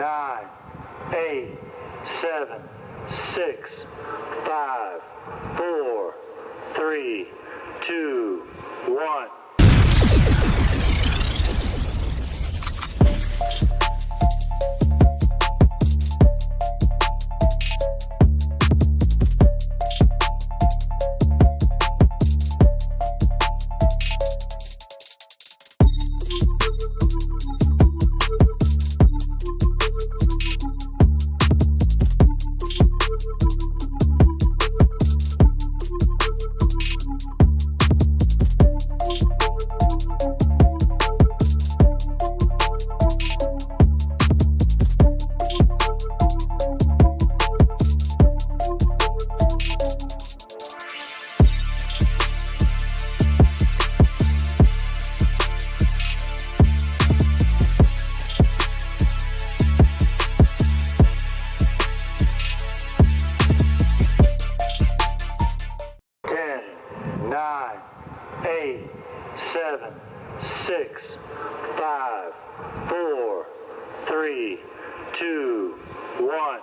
9, 8, 7, 6, 5, 4, 3, 2, 1. Nine, 8, 7, 6, 5, 4, 3, 2, 1.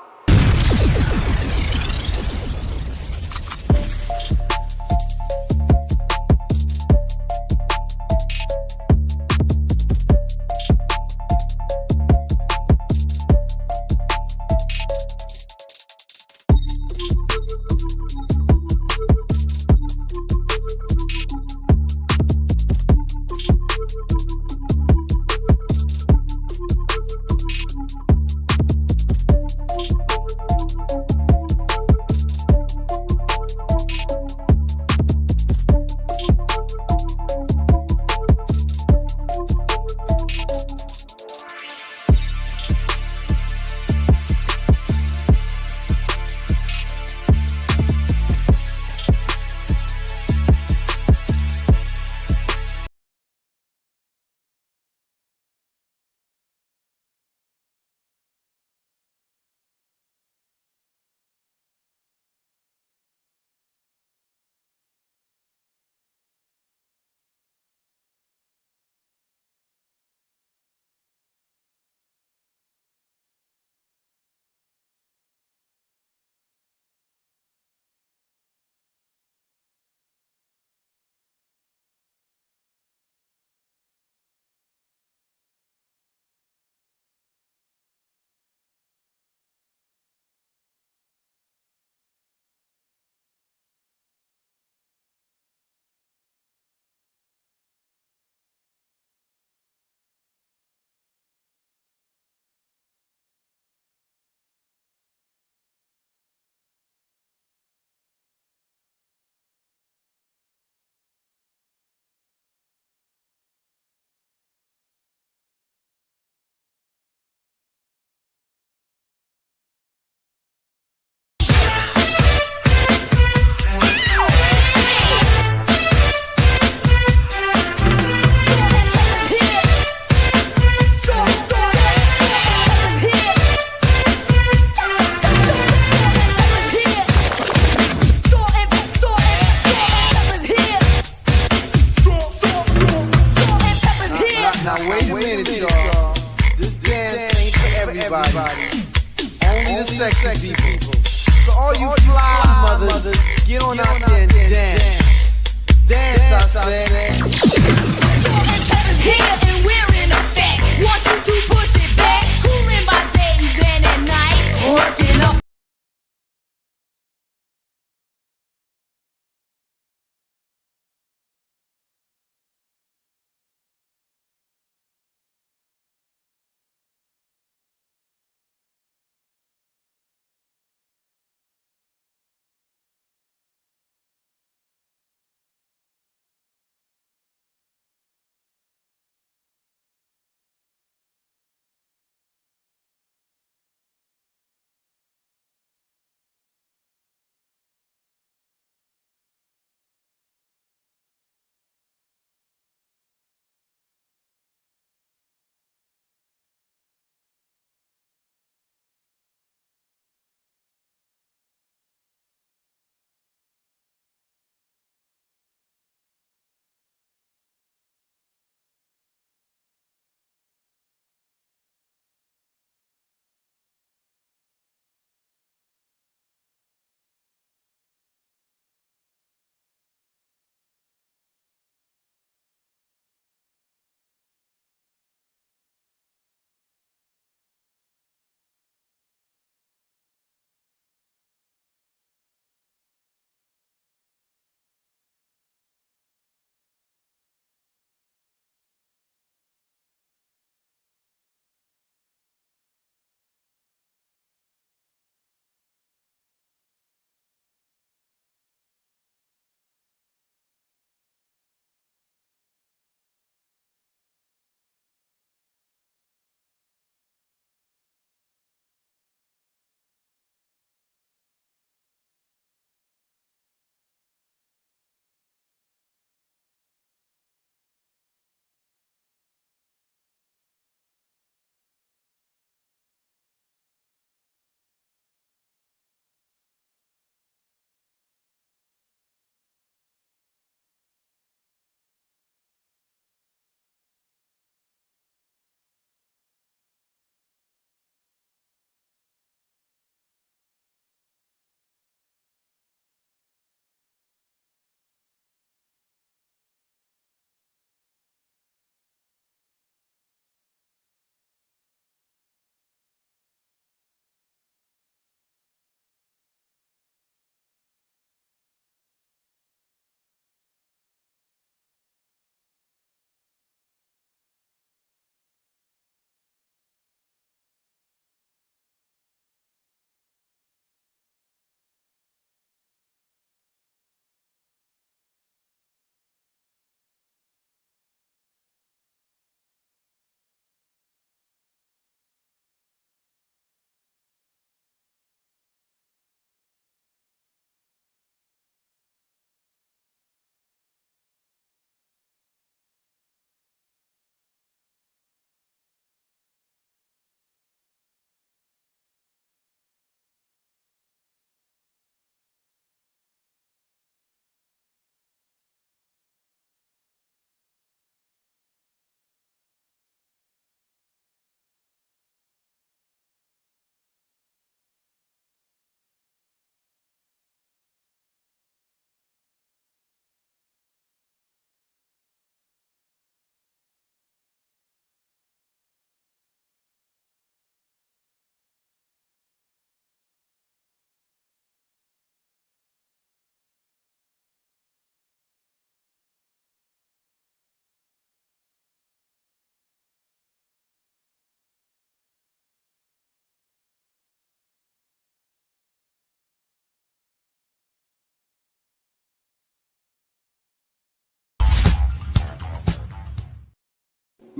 Wait a minute, y'all. This dance ain't for everybody. Only the sexy people. So all you fly mothers, get on out there and dance. Dance, I said. Here and we're in effect. Want you to push it back. Cooling by day, then at night. Working up.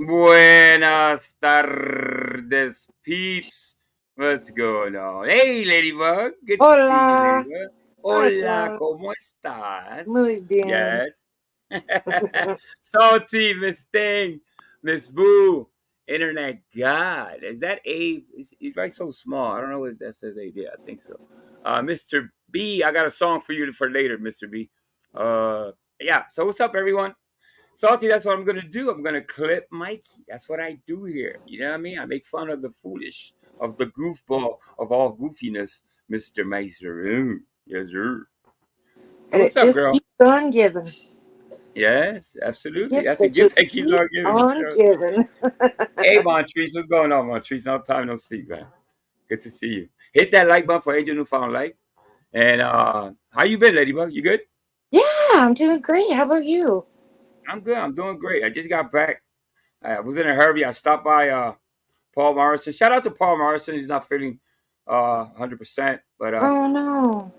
Buenas tardes, peeps. What's going on? Hey, Ladybug. Good to see you, Hola. Ladybug. Hi, Hola, Cloud. ¿cómo estás? Muy bien. Yes. Salty, Miss Thing, Miss Boo, Internet God. Is that Abe? He's right so small. I don't know if that says Abe. Yeah, I think so. Mr. B, I got a song for you for later, Mr. B. Yeah. So what's up, everyone? Salty, that's what I'm gonna do. I'm gonna clip Mikey. That's what I do here. You know what I mean? I make fun of the foolish, of the goofball of all goofiness, Mr. Meister. Yes, sir. So And what's it up, just girl? keeps on giving. Yes, absolutely. Yep, That's a it gift just that keeps keeps on giving. on Sure. giving. Hey, Montrese, what's going on, Montrese? No time, no sleep, man. Good to see you. Hit that like button for Angel Newfound Life. And how you been, Ladybug? You good? Yeah, I'm doing great. How about you? I'm good. I'm doing great. I just got back. I was in a hurry. I stopped by Paul Morrison. Shout out to Paul Morrison. He's not feeling 100%, but Oh, no.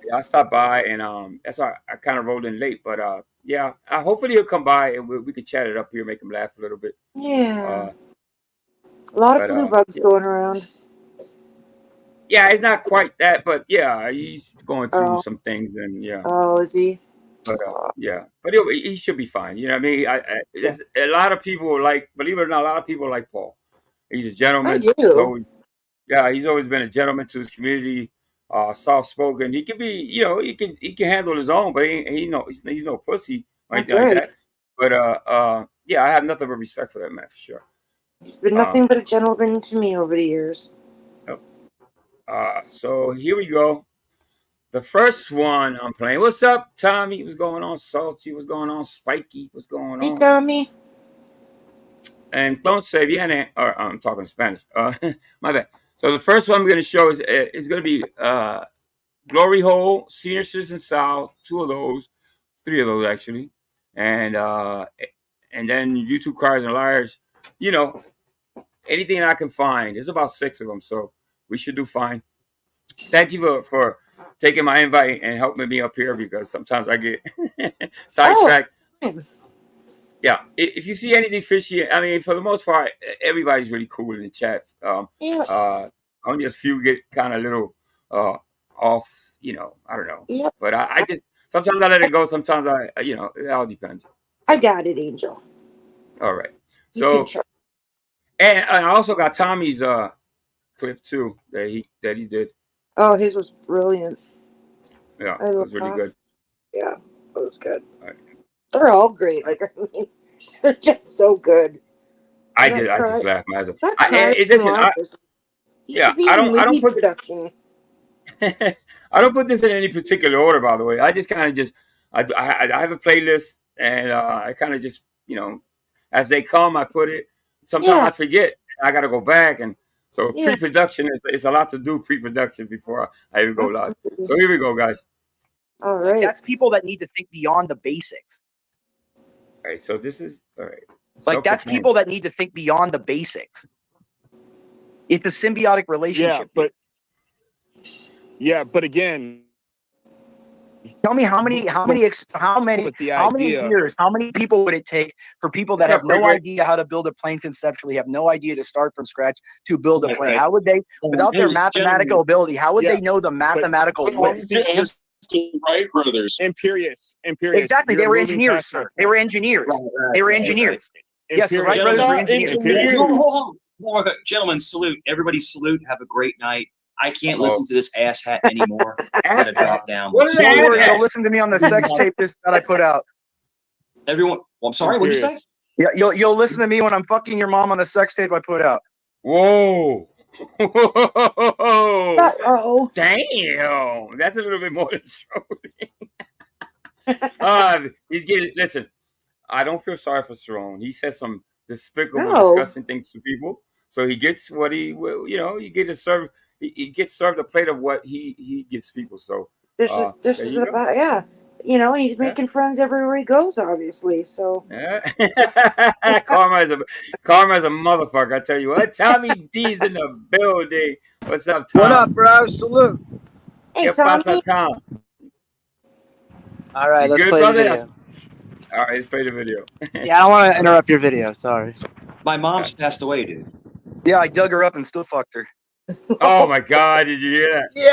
yeah, I stopped by and that's why I kind of rolled in late. But yeah, hopefully he'll come by and we can chat it up here, make him laugh a little bit. Yeah. Uh, A lot of but flu bugs going around. yeah, it's not quite that, but yeah, he's going through Oh, some things and yeah. oh, is he? But Oh, yeah, but he should be fine. You know what I mean? yeah. There's a lot of people like, believe it or not, a lot of people like Paul. He's a I gentleman. He's do. always he's always been a gentleman to his community. Soft spoken. He can be, he can handle his own, but he's no pussy or That's anything like right. that. But yeah, I have nothing but respect for that man for sure. He's been Uh, nothing but a gentleman to me over the years. yep. So here we go. The first one I'm playing. What's up, Tommy? What's going on, Salty? What's going on, Spiky? What's going Hey, on? Tommy. Entonces viene, or I'm talking Spanish. My bad. So the first one I'm going to show is going to be Glory Hole, Senior Citizen South, two of those, three of those actually, and then YouTube Cries and Liars. You know, anything I can find. There's about six of them, so we should do fine. Thank you for taking my invite and helping me up here because sometimes I get Oh, sidetracked. fine. Yeah, if you see anything fishy, I mean, for the most part, everybody's really cool in the chat. Yep, Only a few get kind of little off, I don't know. yep. But I just sometimes I let it go. Sometimes it all depends. I got it, Angel. All right. You can So try. and I also got Tommy's clip too that he did. Oh, his was brilliant. Yeah, I it was really good. laughed. Yeah, it was good. All right. They're all great. Like, I mean, they're just so good. I That did. I just cry, laughed my ass off. that cries and Listen, laughs. He yeah, should be I in don't movie put production. I don't put this in any particular order, by the way. I just kind of just I have a playlist, and I kind of just as they come, I put it. Sometimes Yeah, I forget. I got to go back, and so yeah. pre-production is a lot to do. Pre-production before I even go live. Absolutely. So here we go, guys. All Like right. that's people that need to think beyond the basics. All right, so this is all right. Like that's Self-proclaimed. people that need to think beyond the basics. It's a symbiotic relationship. But again, Tell me how many with the idea. years, how many people would it take for people that Shut have up, no Greg. idea how to build a plane conceptually, have no idea to start from scratch to build a Right, plane? right. How would they, without their Hey, mathematical gentlemen. ability, how would Yeah, they know the mathematical But width? you're asking Wright brothers. Imperious. Exactly, they You're were moving engineers, past my sir. They were point. engineers. Right, They were right, engineers. right. Yes, the Wright Imperious. brothers were Gentlemen, engineers. hold on. Gentlemen, salute. Everybody salute. Have a great night. I can't listen to this asshat anymore. I gotta drop down. What is Don't that? worry, you'll listen to me on the sex tape that I put out. Everyone, well, I'm sorry. What'd you say? Yeah, you'll listen to me when I'm fucking your mom on the sex tape I put out. Whoa. Uh-oh. Damn. That's a little bit more than he's getting. Listen, I don't feel sorry for Cerrone. He said some despicable, No. disgusting things to people, so he gets what he will. He gets served. He gets served a plate of what he gives people. So This there is you go. about, yeah. And he's making friends everywhere he goes, obviously. So Yeah. Karma's a motherfucker. I tell you what. Tommy D's in the building. What's up, Tom? What up, bro? Salute. hey, ¿Qué pasa, Tommy. Tom? All right, You let's good, play the brother? video. All right, let's play the video. Yeah, I don't want to interrupt your video. Sorry. My mom's passed away, dude. Yeah, I dug her up and still fucked her. Oh my God! Did you hear that? Yo!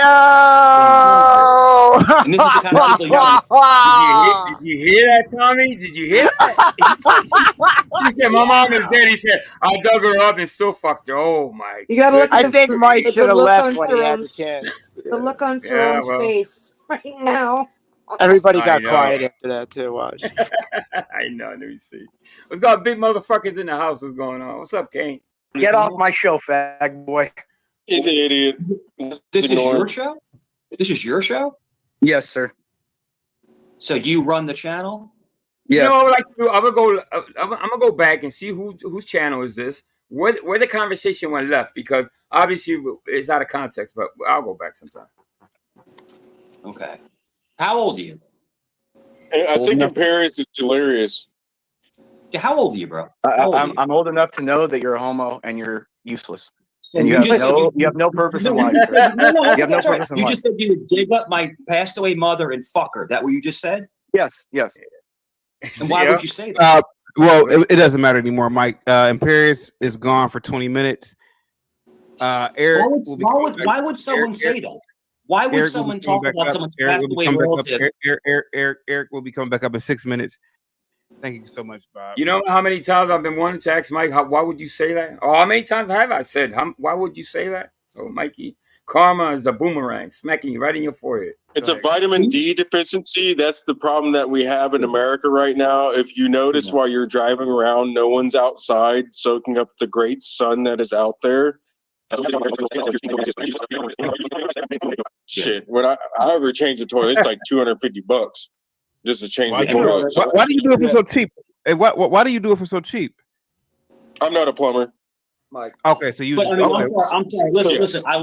And this is the kind of people you got. Did you hear that, Tommy? Did you hear that? He said, "My mom is dead." He said, "I dug her up and still fucked her." Oh my! You gotta look at I think Mike should have look left on when he had the Sarone's- chance. The look on Yeah, Sarone's well. face right now. Everybody I got know. quiet after that too. Watch. I know. Let me see. What's got big motherfuckers in the house? What's going on? What's up, Kane? Get off my show, fag boy. He's an idiot. This is your show? This is your show? Yes, sir. So you run the channel? Yes. You know what I would like to do? I'm gonna go back and see whose channel is this. Where the conversation went left, because obviously it's out of context. But I'll go back sometime. Okay. How old are you? I think in Paris it's delirious. Yeah, how old are you, bro? How old are you? I'm old enough to know that you're a homo and you're useless. So And you have no purpose in life, sir. No, You have no that's right. purpose in You life. just said you would dig up my passed away mother and fuck her. That what you just said? Yes, yes. And why Yeah. would you say that? Well, it doesn't matter anymore, Mike. Imperius is gone for 20 minutes. Eric, Why would someone say that? Why would someone talk about someone's passed away relative? Eric will be coming back up in 6 minutes. Thank you so much, Bob. You know how many times I've been wanting to ask Mike, why would you say that? Or how many times have I said, why would you say that? So, Mikey, karma is a boomerang, smacking you right in your forehead. It's a vitamin D deficiency. That's the problem that we have in America right now. If you notice while you're driving around, no one's outside soaking up the great sun that is out there. Shit, when I ever change the toilet, it's like $250 just to change the toilet. So Why do you do it for so cheap? Hey, why do you do it for so cheap? I'm not a plumber. Mike. Okay, so you. But I mean, Okay. I'm sorry. Listen. I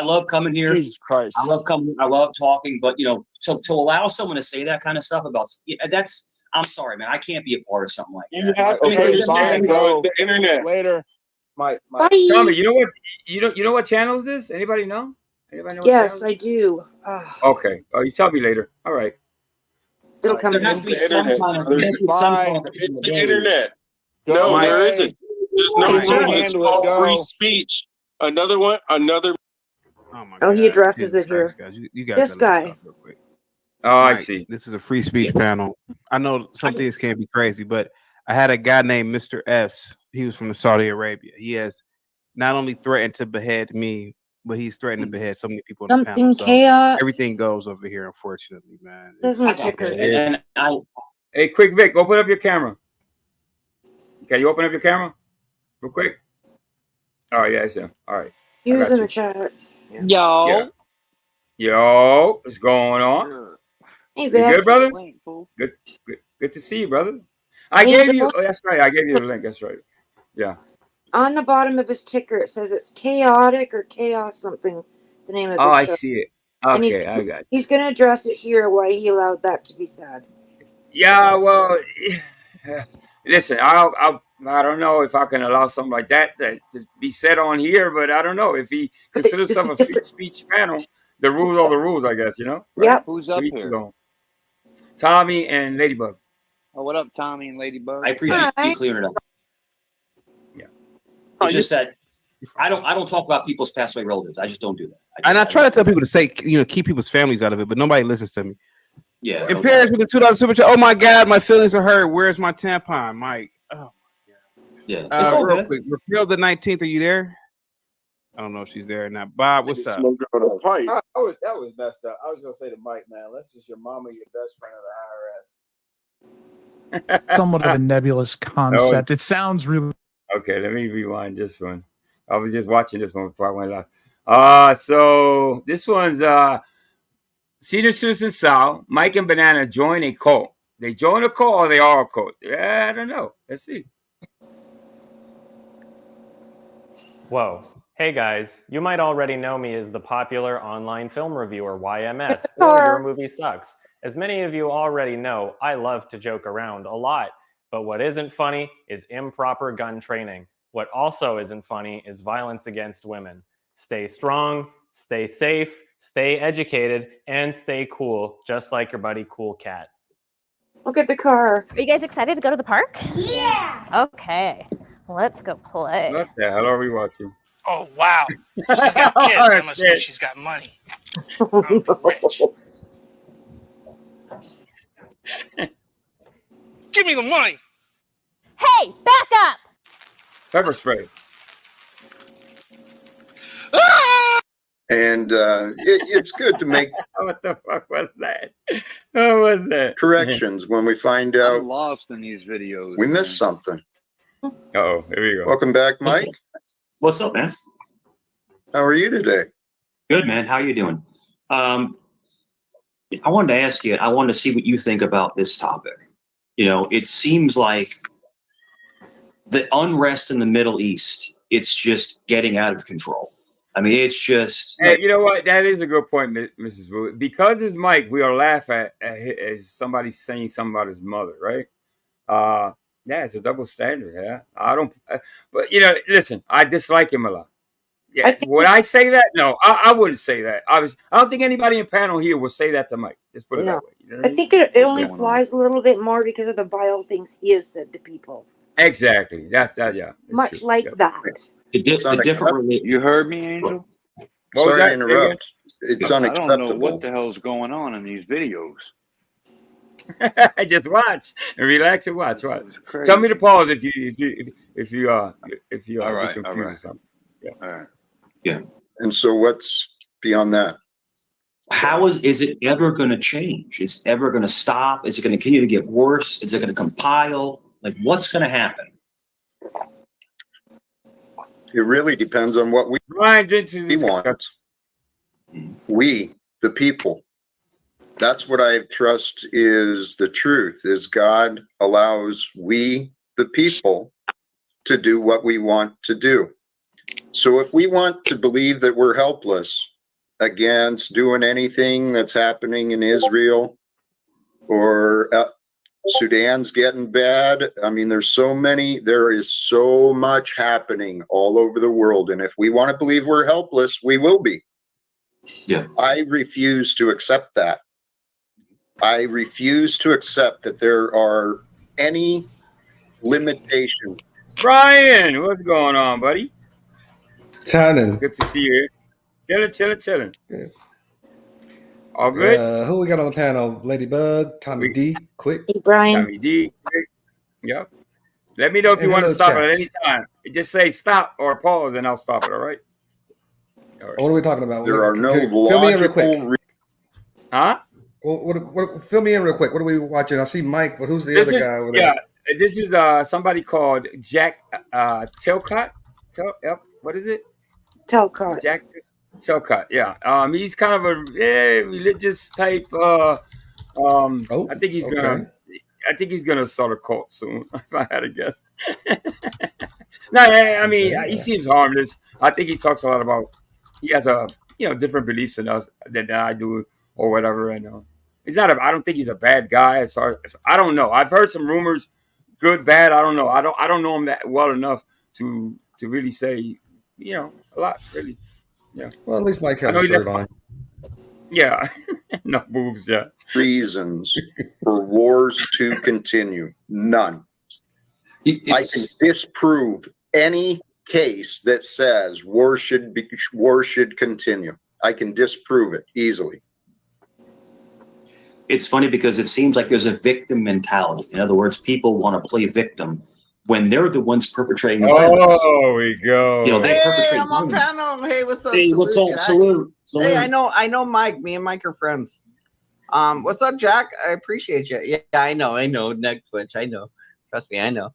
love coming here. Jesus Christ. I love coming. I love talking. But to allow someone to say that kind of stuff about that's. I'm sorry, man. I can't be a part of something like that. You have to Okay, understand, bro. The internet. Later. Mike. Bye. Tommy, you know what? You know what channel is this? Anybody know? Anybody know? Yes, what I do. Okay. Oh, you tell me later. All right. It'll come There in. has to be some kind of. There has to be some kind of- It's the internet. Go No, away. there isn't. There's no Mike, rule. It's handle it, called go. free speech. Another. Oh my Oh, he God. addresses Jesus it here. Christ, guys. You guys This gotta guy. stop real quick. Oh, I Mike, see. This is a free speech panel. I know some things can be crazy, but I had a guy named Mr. S. He was from Saudi Arabia. He has not only threatened to behead me, but he's threatened to behead so many people in the panel. Something So chaos. everything goes over here, unfortunately, man. Doesn't I it got ticker? this. And I, Hey, quick, Vic, open up your camera. Can you open up your camera real quick? Oh, yeah, it's him. All right. He was got in you. the chat. Yo. Yeah. Yo, what's going on? Hey, You Vic. good, brother? Good to see you, brother. I Angela? gave you. Oh, that's right. I gave you the link. That's right. Yeah. On the bottom of his ticker, it says it's chaotic or chaos something. The name of his Oh, I show. see it. And Okay, I got you. He's going to address it here why he allowed that to be said. Yeah, well, listen, I don't know if I can allow something like that to be said on here, but I don't know if he considers himself a free speech panel. The rules are the rules, I guess, you know. Right? Yep. Who's up To each here? his own. Tommy and Ladybug. Oh, what up, Tommy and Ladybug? I appreciate Hi. you clearing it up. Yeah. It's just that I don't talk about people's passed away relatives. I just don't do that. And I try to tell people to say, keep people's families out of it, but nobody listens to me. Yeah. In Paris with the $2 super chat. Oh my God, my feelings are hurt. Where's my tampon, Mike? Oh, Yeah. It's all real good. quick. Repeal the 19th. Are you there? I don't know if she's there or not. Bob, what's up? Smoked on a pipe. That was messed up. I was gonna say to Mike, man, unless it's your mama, your best friend of the IRS. Somewhat of a nebulous concept. It sounds really. Okay, let me rewind this one. I was just watching this one before I went live. So this one's Senior Citizen Sal, Mike and Banana join a cult. They join a cult or they are a cult? Yeah, I don't know. Let's see. Whoa. Hey guys, you might already know me as the popular online film reviewer YMS or Your Movie Sucks. As many of you already know, I love to joke around a lot, but what isn't funny is improper gun training. What also isn't funny is violence against women. Stay strong, stay safe, stay educated, and stay cool, just like your buddy Cool Cat. Look at the car. Are you guys excited to go to the park? Yeah. Okay. Let's go play. What the hell are we watching? Oh wow, she's got kids. That must mean she's got money. I'm rich. Give me the money. Hey, back up! Pepper spray. And it's good to make What the fuck was that? What was that? corrections when we find out I'm lost in these videos. we missed something. Oh, here we go. Welcome back, Mike. What's up, man? How are you today? Good, man. How you doing? I wanted to ask you, I wanted to see what you think about this topic. You know, it seems like the unrest in the Middle East, it's just getting out of control. I mean, it's just... Hey, you know what? That is a good point, Mrs. Wu. Because it's Mike, we are laughing at somebody saying something about his mother, right? Yeah, it's a double standard, yeah. I don't... but, you know, listen, I dislike him a lot. Yeah, would I say that? No, I wouldn't say that. I don't think anybody in panel here would say that to Mike. Just put it that way. You know what I think it only flies a little bit more because of the vile things he has said to people. Exactly. That's that. Yeah. Much like that. You heard me, Angel? Sorry to interrupt. It's unacceptable. I don't know what the hell's going on in these videos. Just watch and relax and watch. Tell me to pause if you get confused or something. Yeah. All right. Yeah. And so what's beyond that? How is it ever going to change? Is it ever going to stop? Is it going to continue to get worse? Is it going to compile? Like, what's going to happen? It really depends on what we want. We, the people. That's what I trust is the truth, is God allows we, the people, to do what we want to do. So if we want to believe that we're helpless against doing anything that's happening in Israel or Sudan's getting bad, I mean, there is so much happening all over the world. And if we want to believe we're helpless, we will be. Yeah. I refuse to accept that. I refuse to accept that there are any limitations. Brian, what's going on, buddy? China. Good to see you here. Chilling. Yeah. All good? Who we got on the panel? Ladybug, Tommy D, quick. Hey, Brian. Tommy D, quick. Yep. Let me know if you want to stop it at any time. Just say stop or pause and I'll stop it, all right? What are we talking about? There are no fill me in real quick. Huh? What, fill me in real quick. What are we watching? I see Mike, but who's the other guy over there? Yeah, this is somebody called Jack Tilcott. What is it? Telcott. Jack Tilcott. Yeah. He's kind of a religious type. I think he's gonna start a cult soon. If I had to guess. No, I mean he seems harmless. I think he talks a lot about. He has different beliefs than I do or whatever. And he's not. I don't think he's a bad guy. I don't know. I've heard some rumors, good, bad. I don't know. I don't know him that well enough to really say. A lot, really. Yeah. Well, at least Mike has a shirt on. Yeah. No boobs, yeah. Reasons for wars to continue. None. I can disprove any case that says war should continue. I can disprove it easily. It's funny because it seems like there's a victim mentality. In other words, people want to play victim when they're the ones perpetrating the violence. Oh, we go. They perpetrate I'm on panel. Hey, what's up? Hey, what's up? Salute. Hey, I know Mike. Me and Mike are friends. What's up, Jack? I appreciate you. Yeah, I know. Neck twitch. I know. Trust me, I know.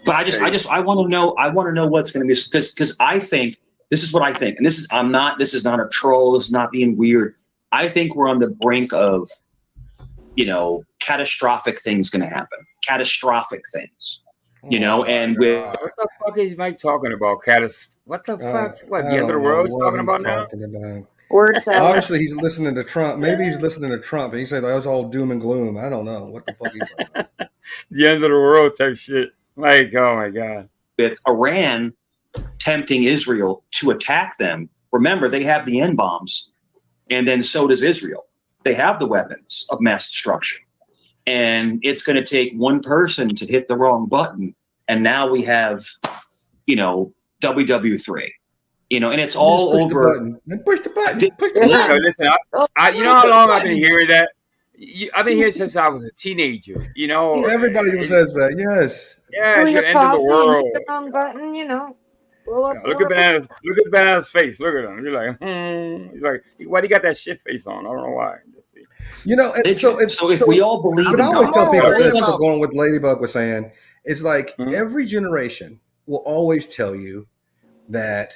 But I want to know. I want to know what's going to be, because I think this is what I think, and this is not a troll. This is not being weird. I think we're on the brink of, catastrophic things going to happen. Catastrophic things, and with what the fuck is Mike talking about? What the fuck? What the end of the world is talking about now? Obviously, he's listening to Trump. Maybe he's listening to Trump, and he said that was all doom and gloom. I don't know what the fuck he's talking about. The end of the world type shit. Like, oh my god. With Iran tempting Israel to attack them, remember they have the N bombs, and then so does Israel. They have the weapons of mass destruction. And it's going to take one person to hit the wrong button, and now we have, WW3, and it's all push over. The button. Then push the button. Push the Listen, button. Listen, you know how long I've been hearing that? I've been here since I was a teenager. Everybody says that. Yes. Yeah, it's Pour your the end of the coffee and world. hit the wrong button, blow up. Look at Banana's face. Look at him. You're like, He's like, why do you got that shit face on? I don't know why. So if we all believe But in I always God, tell people this, everyone- for going with Ladybug was saying, it's like every generation will always tell you that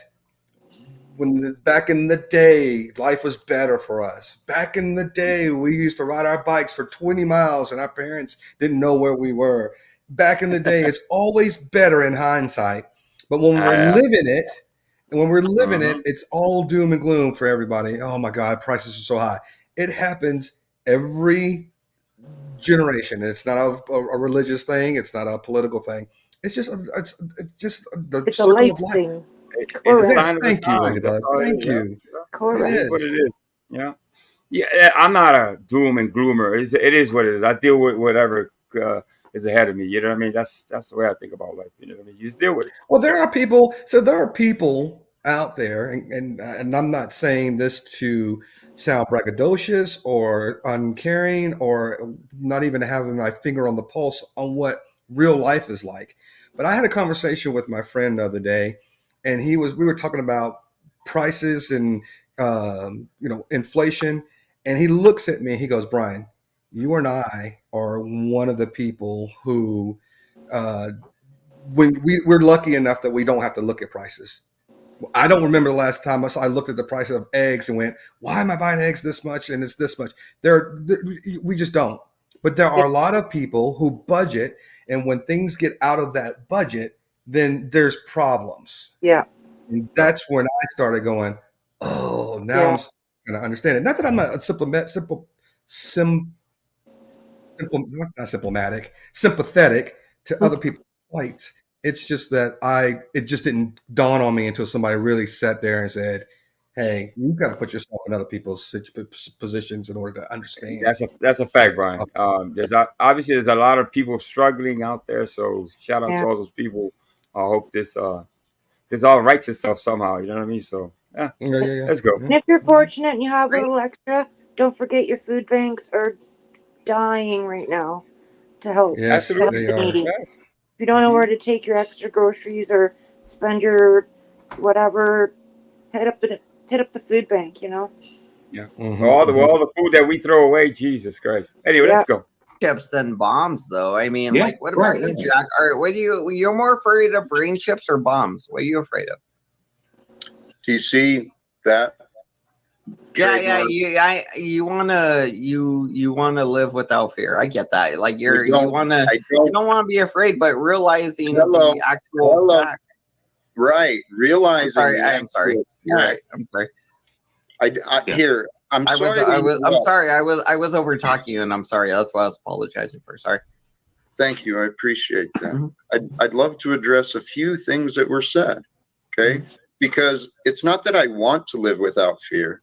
back in the day, life was better for us. Back in the day, we used to ride our bikes for 20 miles and our parents didn't know where we were. Back in the day, it's always better in hindsight. But when we're living it, it's all doom and gloom for everybody. Oh my God, prices are so high. It happens every generation. It's not a religious thing. It's not a political thing. It's just the It's a circle life of life. thing. It's a sign of the Thank you, time. Ladybug. That's all it Thank is, you. Correct. It is what it is. Yeah. I'm not a doom and gloomer. It is what it is. I deal with whatever is ahead of me. You know what I mean? That's the way I think about life. You know what I mean? You just deal with it. Well, there are people out there, and I'm not saying this to sound braggadocious or uncaring or not even having my finger on the pulse on what real life is like. But I had a conversation with my friend the other day, and we were talking about prices and inflation, and he looks at me and he goes, Brian, you and I are one of the people who when we're lucky enough that we don't have to look at prices. I don't remember the last time I looked at the price of eggs and went, why am I buying eggs this much and it's this much? We just don't. But there are a lot of people who budget, and when things get out of that budget, then there's problems. Yeah. And that's when I started going, oh, now I'm going to understand it. Not that I'm not sympathetic to other people's plights. It's just that it just didn't dawn on me until somebody really sat there and said, hey, you've got to put yourself in other people's positions in order to understand. That's a fact, Brian. There's a lot of people struggling out there. So shout out to all those people. I hope this all rights itself somehow. You know what I mean? So let's go. And if you're fortunate and you have a little extra, don't forget your food banks are dying right now to help. Yes, to help they the are. needy. If you don't know where to take your extra groceries or spend your whatever, hit up the food bank. Yeah. All the food that we throw away, Jesus Christ. Anyway, let's go. Chips than bombs, though. I mean, what about you, Jack? You're more afraid of brain chips or bombs? What are you afraid of? Do you see that? Yeah. You wanna live without fear. I get that. Like you don't want to be afraid, but realizing the actual fact. Right, realizing. I'm sorry. You're right. I'm sorry. I'm sorry. I'm sorry. I was over talking you, and I'm sorry. That's why I was apologizing for. Sorry. Thank you. I appreciate that. I'd love to address a few things that were said. Okay, because it's not that I want to live without fear.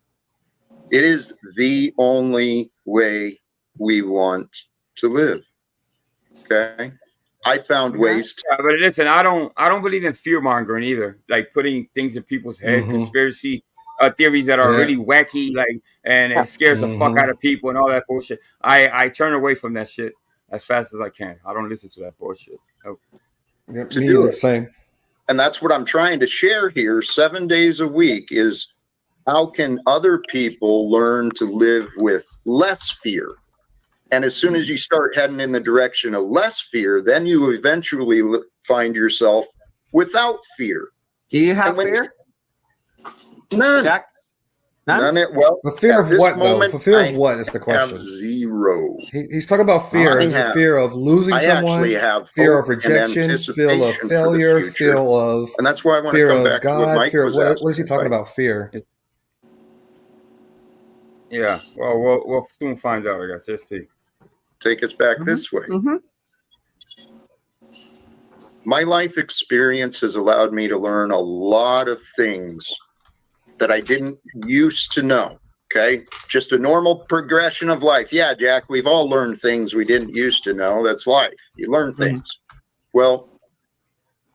It is the only way we want to live. Okay. I found ways to. But listen, I don't believe in fear mongering either. Like putting things in people's head, conspiracy theories that are really wacky, and it scares the fuck out of people and all that bullshit. I turn away from that shit as fast as I can. I don't listen to that bullshit. Me either. Same. And that's what I'm trying to share here 7 days a week is how can other people learn to live with less fear? And as soon as you start heading in the direction of less fear, then you eventually find yourself without fear. Do you have fear? None. Jack? None. Well, the fear of what, though? The fear of what is the question? I have zero. He's talking about fear. Is it fear of losing someone? Fear of rejection? Fear of failure? Fear of, and that's why I want fear to come of back God? to what Mike was asking. What is he talking about? Fear. Yeah. Well, we'll soon find out. I guess. Let's see. Take us back this way. My life experience has allowed me to learn a lot of things that I didn't used to know. Okay. Just a normal progression of life. Yeah, Jack, we've all learned things we didn't used to know. That's life. You learn things. Well,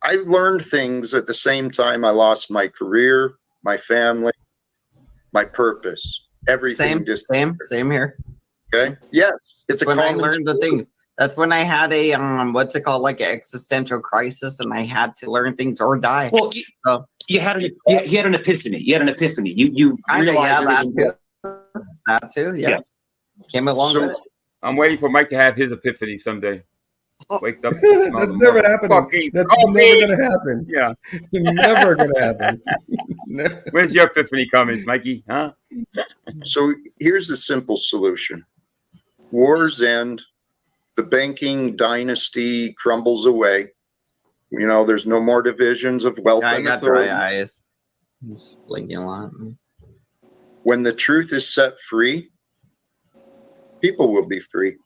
I learned things at the same time I lost my career, my family, my purpose. Everything Same here. Okay. Yes, it's a when I common learned the things. That's when I had a what's it called, like an existential crisis, and I had to learn things or die. Well, you had an epiphany. You had an epiphany. You realized that too. Yeah. Came along with it. I'm waiting for Mike to have his epiphany someday. Wake up. That's never happening. That's never going to happen. Yeah. Never going to happen. When's your epiphany coming, Mikey? Huh? So here's the simple solution. Wars end. The banking dynasty crumbles away. You know, there's no more divisions of wealth I and got authority. dry eyes. I'm just blinking a lot. When the truth is set free, people will be free.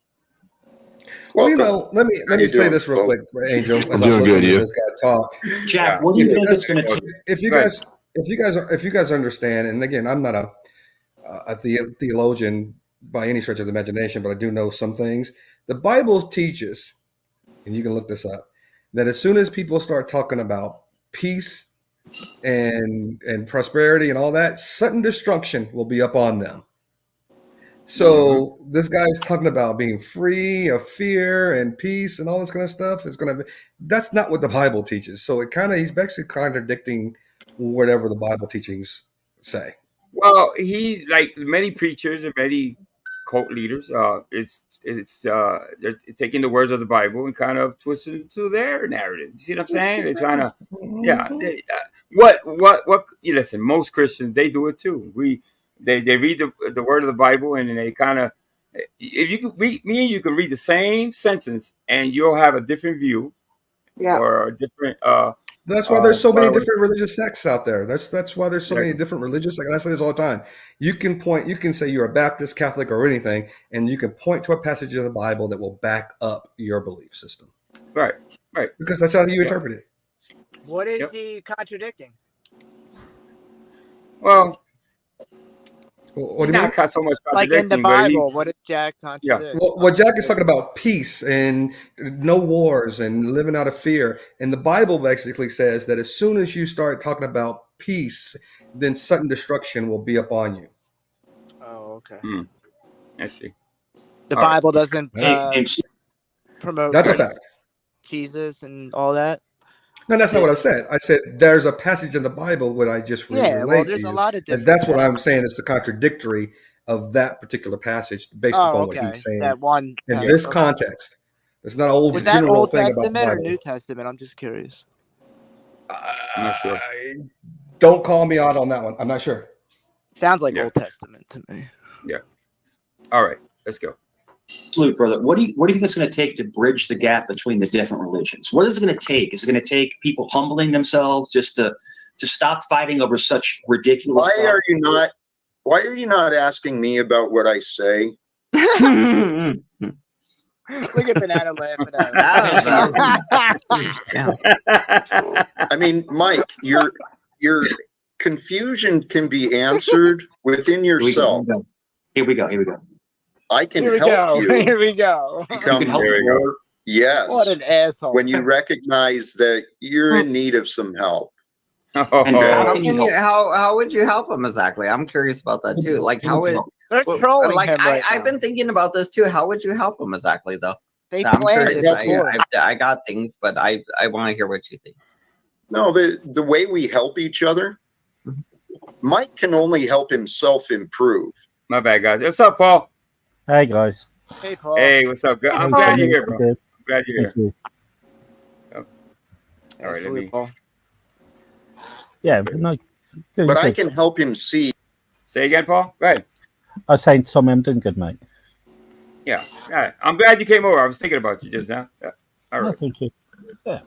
Well, you know, let me say this real quick, Angel, as I'm listening to this guy talk. Jack, what do you think it's going to take? If you guys understand, and again, I'm not a theologian by any stretch of the imagination, but I do know some things. The Bible teaches, and you can look this up, that as soon as people start talking about peace and prosperity and all that, sudden destruction will be upon them. So this guy's talking about being free of fear and peace and all this kind of stuff. That's not what the Bible teaches. So he's basically contradicting whatever the Bible teachings say. Well, he, like many preachers and many cult leaders, they're taking the words of the Bible and kind of twisting to their narrative. You see what I'm saying? They're trying to, you listen, most Christians, they do it too. They read the word of the Bible, and they kind of, if you can read, me and you can read the same sentence and you'll have a different view or a different that's why there's so many different religious sects out there. That's why there's so many different religious. Like I say this all the time. You can say you're a Baptist, Catholic, or anything, and you can point to a passage in the Bible that will back up your belief system. Right. Because that's how you interpret it. What is he contradicting? Well, what do you mean? Not so much like in the Bible, what did Jack contradict? Well, what Jack is talking about, peace and no wars and living out of fear. And the Bible basically says that as soon as you start talking about peace, then sudden destruction will be upon you. Oh, okay. I see. The Bible doesn't promote that's a fact. Jesus and all that. No, that's not what I said. I said there's a passage in the Bible what I just relate there's to you, a lot of different. and that's what I'm saying is the contradictory of that particular passage based upon what he's saying. That one in this context. It's not an old Was that general Old thing about the Testament or Bible. New Testament? I'm just curious. I'm not sure. Don't call me out on that one. I'm not sure. Sounds like Old Testament to me. Yeah. All right, let's go. Absolutely, brother. What do you think it's going to take to bridge the gap between the different religions? What is it going to take? Is it going to take people humbling themselves just to stop fighting over such ridiculous Why stuff? are you not asking me about what I say? Look at Banana laughing at him. I mean, Mike, your confusion can be answered within yourself. Here we go. I can help you. Here we go. Become more. Yes. What an asshole. When you recognize that you're in need of some help. How would you help him exactly? I'm curious about that too. Like how would they're trolling him right I've been thinking about this too. How would you help him exactly though? They I'm planned curious. it. I got things, but I want to hear what you think. No, the way we help each other, Mike can only help himself improve. My bad, guys. What's up, Paul? Hey, guys. Hey, Paul. Hey, what's up? Good. I'm glad you're here, bro. I'm glad you're here. Oh. All right, let me. Yeah, but no. But I can help him see. Say again, Paul. Go ahead. I was saying, Tommy, I'm doing good, mate. Yeah. All right. I'm glad you came over. I was thinking about you just now. Yeah. All right. No, thank you. Yeah.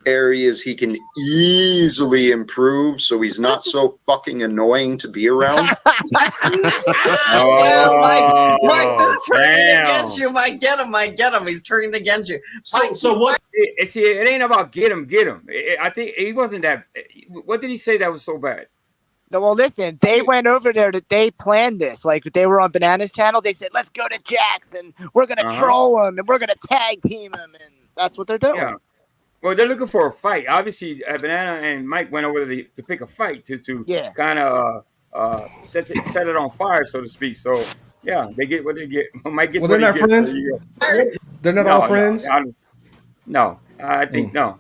Areas he can easily improve, so he's not so fucking annoying to be around. Mike, this is turning against you. Mike, get him. He's turning against you. Mike, So what? See, it ain't about get him. I think he wasn't that. What did he say that was so bad? No, well, listen, they went over there. They planned this. Like, they were on Banana's channel. They said, let's go to Jackson. We're going to troll him, and we're going to tag team him. And that's what they're doing. Yeah. Well, they're looking for a fight. Obviously, Banana and Mike went over to pick a fight to kind of set it on fire, so to speak. So yeah, they get what they get. Mike gets Well, what they're he not gets. So friends. you They're not all friends. No, I think no.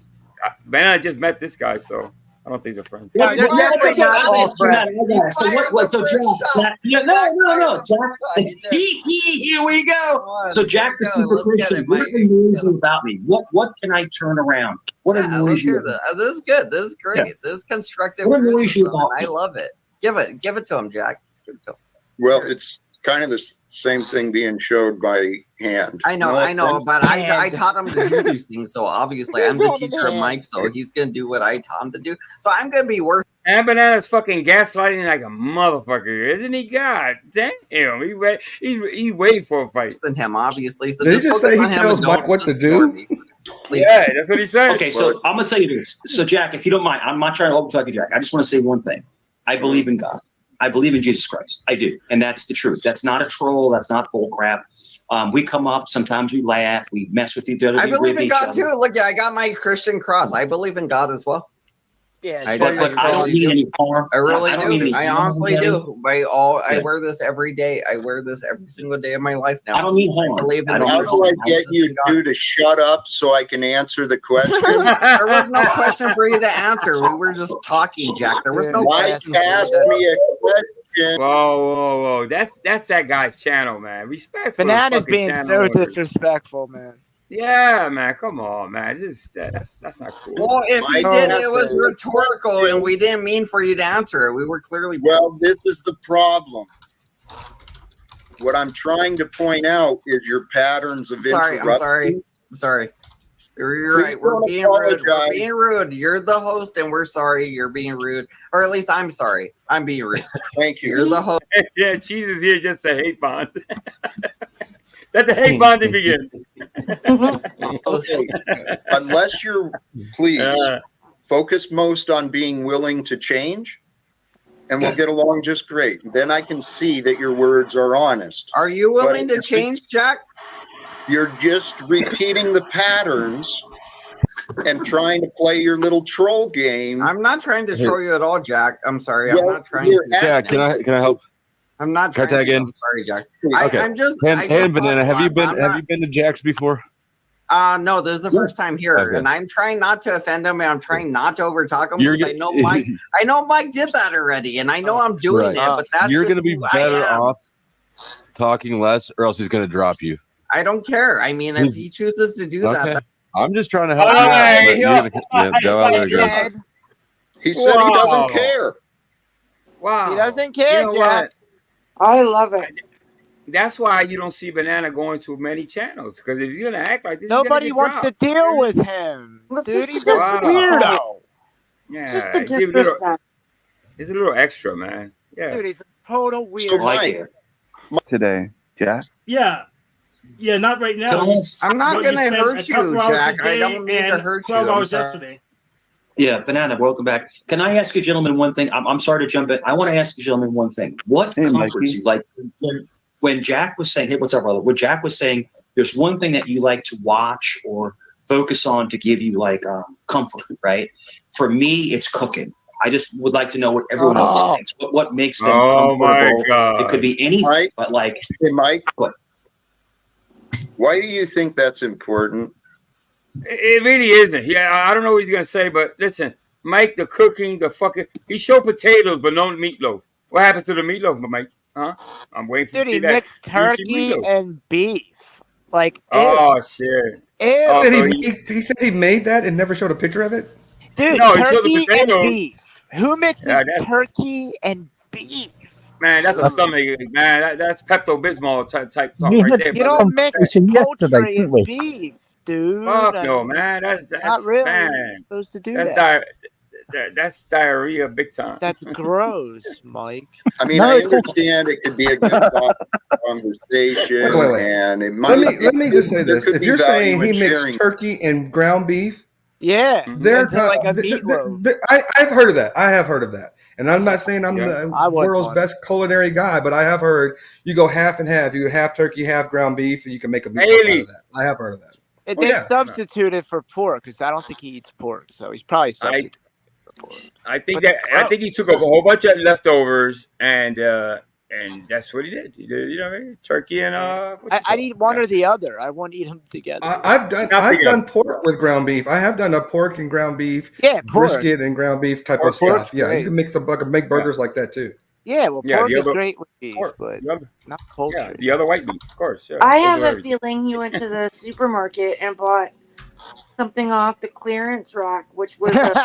Banana just met this guy, so I don't think they're friends. No, they're definitely not all friends. So what? So Jack, no, Jack. Here we go. So Jack, the super Christian, what annoys you about me? What can I turn around? What annoys you? This is good. This is great. Yeah. This is constructive. What annoys you criticism, about and I me? love it. Give it to him, Jack. Give it to him. Well, it's kind of the same thing being showed by hand. I know, but I taught him to do these things. So obviously, I'm the teacher of Mike, so he's gonna do what I taught him to do. So I'm gonna be worse. And Banana's fucking gaslighting like a motherfucker, isn't he? God damn, he's waiting for a fight. Than him, obviously. So Did he just say he tells Mike what to do? Yeah, that's what he said. Okay, so I'm gonna tell you this. So Jack, if you don't mind, I'm not trying to overtalk you, Jack. I just want to say one thing. I believe in God. I believe in Jesus Christ. I do, and that's the truth. That's not a troll. That's not bull crap. We come up. Sometimes we laugh. We mess with each other. I we believe rib in each God other. too. Look, I got my Christian cross. I believe in God as well. Yeah, But I don't mean any harm. I really don't mean do. any I harm, honestly Daddy. do. I Yeah. wear this every day. I wear this every single day of my life now. I don't mean harm. I believe in How do I get you two to shut up so I can answer the question? There was no question for you to answer. We were just talking, Jack. There was no Mike question. asked me a question. Whoa! That's that guy's channel, man. Respect for Banana's his fucking being channel so owners. disrespectful, man. Yeah, man. Come on, man. That's not cool. Well, if you did, it was rhetorical, and we didn't mean for you to answer it. We were clearly. Well, this is the problem. What I'm trying to point out is your patterns of Sorry, interrupting. I'm sorry. You're Please right. We're don't being rude. We're apologize. being rude. You're the host, and we're sorry. You're being rude, or at least I'm sorry. I'm being rude. Thank you. You're the host. Yeah, Cheese is here just to hate bond. Let the hate bonding begin. Okay. Unless you're, please focus most on being willing to change, and we'll get along just great. Then I can see that your words are honest. Are you willing But to change, Jack? You're just repeating the patterns and trying to play your little troll game. I'm not trying to troll you at all, Jack. I'm sorry. Well, I'm not trying you're to. Yeah, can I help? I'm not Can I trying tag to. in? I'm sorry, Jack. Okay. I'm just. Hand Banana, have you been I'm to Jack's before? No, this is the first time here, Okay. and I'm trying not to offend him, and I'm trying not to overtalk him. You're Because I know Mike. I know Mike did that already, and I know I'm doing Right. it. But that's You're just gonna be who I better am. off talking less, or else he's gonna drop you. I don't care. I mean, if he chooses to do Okay. that, I'm just trying to help All you out. right, but you're gonna, yeah, go out there and go. He said he doesn't care. Wow. He doesn't care, You know Jack. what? I love it. That's why you don't see Banana going to many channels. Because if you're gonna act like this, Nobody wants to deal with him. Dude, he's just a weirdo. Yeah, Just the he's a little, disrespect. he's a little extra, man. Yeah. Dude, he's a total weirdo. So Mike, Today, Jack. Yeah. Yeah, not right now. I'm not But gonna spend hurt a couple you, hours a Jack. I day don't mean to and hurt you. 12 I'm hours sorry. yesterday. Yeah, Banana, welcome back. Can I ask you gentlemen one thing? I'm sorry to jump in. I want to ask you gentlemen one thing. What comforts Mikey. you? Like when Jack was saying, hey, what's up, brother? When Jack was saying there's one thing that you like to watch or focus on to give you like comfort, right? For me, it's cooking. I just would like to know what everyone else thinks. What makes them Oh, my comfortable. God. It could be anything, Mike? but like, Hey, Mike, what? why do you think that's important? It really isn't. Yeah, I don't know what he's gonna say, but listen, Mike, the cooking, the fucking, he showed potatoes, but no meatloaf. What happens to the meatloaf, Mike? Huh? I'm waiting for Dude, you to he see that. mixed turkey meatloaf. and beef. Like, ew. Oh shit! Ew. Oh, He so said he, he said he made that and never showed a picture of it. Dude, No, he showed the turkey and potatoes. beef. Who mixes Yeah, that's- turkey and beef? man, that's a stomach, man. That's Pepto Bismol type talk We right had there. You brother. don't mix conversation yesterday, poultry didn't and we? beef, dude. Fuck I no, mean, man. That's not really. man. You're supposed to do That's that. that's diarrhea big time. That's gross, Mike. I mean, No, I it's just- understand it could be a good conversation, Wait. and it might. Let me just say there this: could if be you're saying value he in mixed sharing. turkey and ground beef, Yeah, they're into like a meatloaf. I've heard of that. I have heard of that, and I'm not saying I'm Yeah. the I wouldn't world's want it. best culinary guy, but I have heard you go half and half. You go half turkey, half ground beef, and you can make a meatloaf out Haley. of that. I have heard of that. They substituted for pork because I don't think he eats pork, so he's probably substituted for pork. I think he took a whole bunch of leftovers and that's what he did. He did, you know what I mean? Turkey and I'd eat one or the other. I won't eat them together. I've done pork with ground beef. I have done a pork and ground beef, brisket and ground beef type of stuff. Yeah, you can make burgers like that too. Yeah, well, pork is great with beef, but not poultry. Yeah, the other white meat, of course. Yeah, I have a feeling he went to the supermarket and bought something off the clearance rack, which was something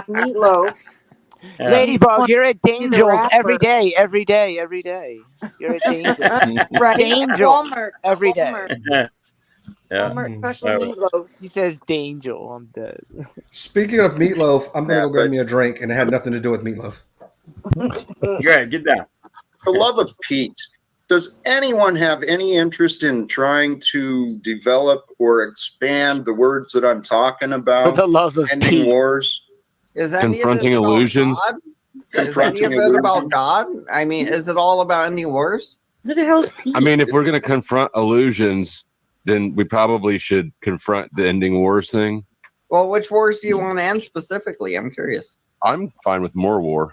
meatloaf. Ladybug, you're at Danger's every day. You're at Danger's. Right. Danger Walmart every day. Walmart special meatloaf. He says Danger. I'm dead. Speaking of meatloaf, I'm gonna go grab me a drink, and it had nothing to do with meatloaf. Yeah, get down. For the love of Pete, does anyone have any interest in trying to develop or expand the words that I'm talking about? For the love of ending Pete. wars. Is that Confronting illusions? Is any of it about God? I mean, is it all about ending wars? Who the hell's Pete? I mean, if we're going to confront illusions, then we probably should confront the ending wars thing. Well, which wars do you want to end specifically? I'm curious. I'm fine with more war.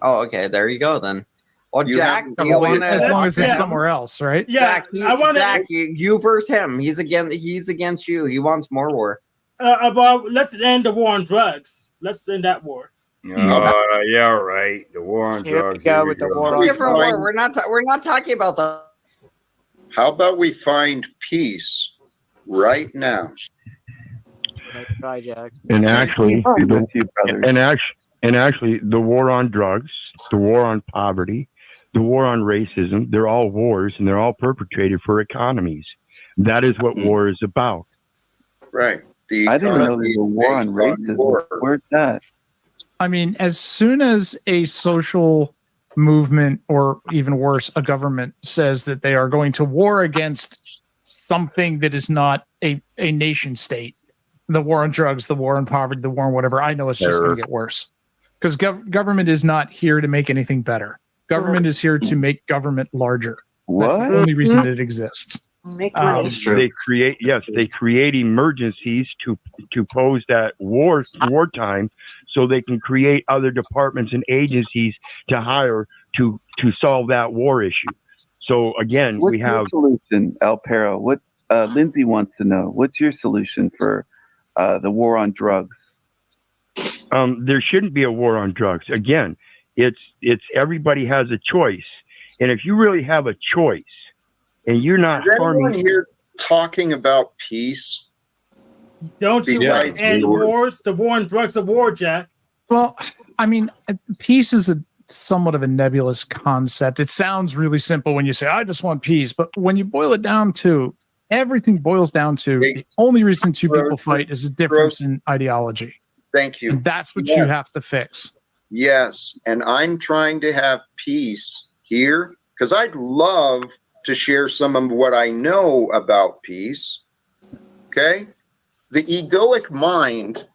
Oh, okay. There you go then. Well, You Jack, have- do you want to? as long as it's somewhere else, right? Jack, you versus him. He's against you. He wants more war. Let's end the war on drugs. Let's end that war. Yeah, right. The war on Here drugs. we go with the war on different war. We're not talking about the. How about we find peace right now? Try, Jack. And actually, the war on drugs, the war on poverty, the war on racism, they're all wars and they're all perpetrated for economies. That is what war is about. Right. I didn't know there was a war on racism. Where's that? I mean, as soon as a social movement, or even worse, a government says that they are going to war against something that is not a nation state, the war on drugs, the war on poverty, the war on whatever, I know it's just going to get worse. Because government is not here to make anything better. Government is here to make government larger. That's the only reason that it exists. They create emergencies to pose that wartime, so they can create other departments and agencies to hire to solve that war issue. So again, What's we have your solution, El Perro. What Lindsay wants to know. What's your solution for the war on drugs? There shouldn't be a war on drugs. Again, it's everybody has a choice, and if you really have a choice, and you're not Is anyone harming here talking about peace? Don't you want to end wars? The war on drugs, a war, Jack. Well, I mean, peace is somewhat of a nebulous concept. It sounds really simple when you say, I just want peace. But when you boil it down to, everything boils down to the only reason two people fight is a difference in ideology. Thank you. And that's what you have to fix. Yes, and I'm trying to have peace here because I'd love to share some of what I know about peace. Okay? The egoic mind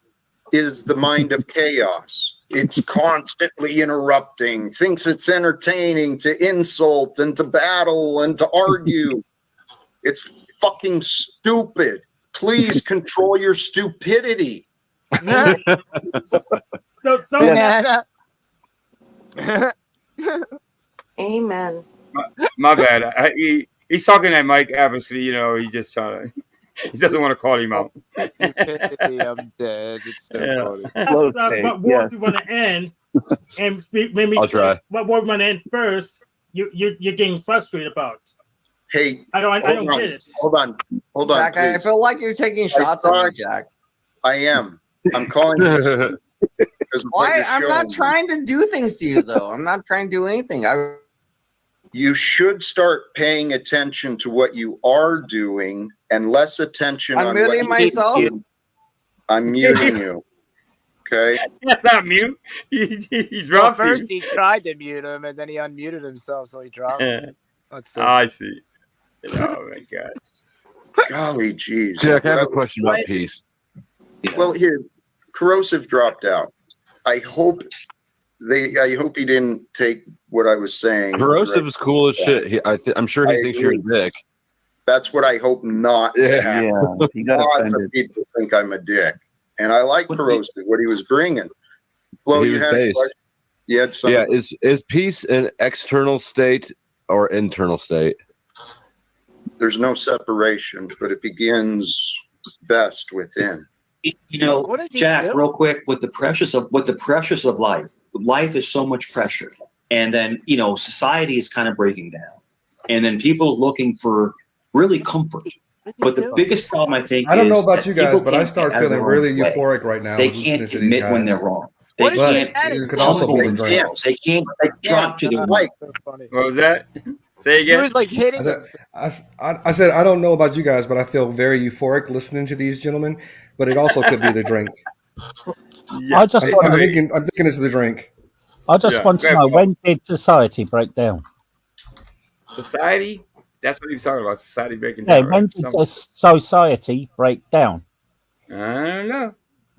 is the mind of chaos. It's constantly interrupting, thinks it's entertaining to insult and to battle and to argue. It's fucking stupid. Please control your stupidity. Amen. My bad. He's talking at Mike. Obviously, you know, he just trying to. He doesn't want to call him out. I'm dead. It's so funny. What war do you want to end? And maybe I'll try. What war you want to end first? You're getting frustrated about. Hey, I don't get it. Hold on. Jack, I feel like you're taking shots at me, Jack. I am. I'm calling you. Why? I'm not trying to do things to you, though. I'm not trying to do anything. You should start paying attention to what you are doing and less attention on what muting myself. I'm muting you. Okay. That's not mute. He dropped first you. he tried to mute him, and then he unmuted himself, so he dropped him. I see. Oh my God. Golly geez. Jack, I have a question about peace. Well, here, Corrosive dropped out. I hope he didn't take what I was saying. Corrosive is cool as shit. I'm sure he thinks you're a dick. That's what I hope not to happen. Yeah, he got Lots offended. of people think I'm a dick, and I like Corrosive, what he was bringing. Flo, He you was had a based. question? You had something? Yeah, is peace an external state or internal state? There's no separation, but it begins best within. You know, Jack, real quick, with the precious of life. Life is so much pressure, and then society is kind of breaking down, and then people looking for really comfort. But the biggest problem, I think, I don't know is about that you guys, people but I can't start get out of feeling their own really way. euphoric right now. They listening can't to these admit when guys. they're wrong. They But can't it could also be the humble drink. themselves. They can't drop to the Mike. What was that? Say again. He was like hitting I said I don't know about you guys, but I feel very euphoric listening to these gentlemen. But it also could be the drink. I just I'm want to, thinking it's the drink. I just want to know, when did society break down? Society? That's what he was talking about. Society breaking Yeah, down. when Right? did the society break down? I don't know.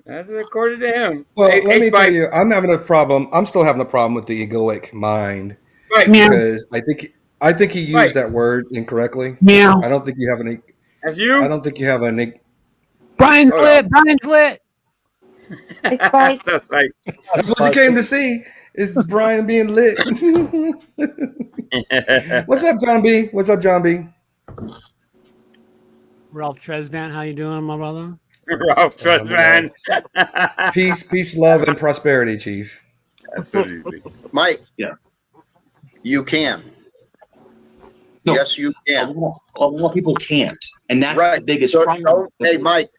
That's according to him. Well, Hey, let me Spike. tell you, I'm having a problem. I'm still having a problem with the egoic mind Spike. because I think he used Spike. that word incorrectly. Meow. I don't think you have any. That's you. I don't think you have any. Brian's lit. Brian's lit. That's right. That's what you came to see. Is Brian being lit? What's up, John B? What's up, John B? Ralph Tresvant, how you doing, my brother? Ralph Tresvant. Peace, love, and prosperity, Chief. Absolutely. Mike. Yeah. You can. No, yes, you can. A lot of people can't, and that's the biggest So problem. hey, Mike,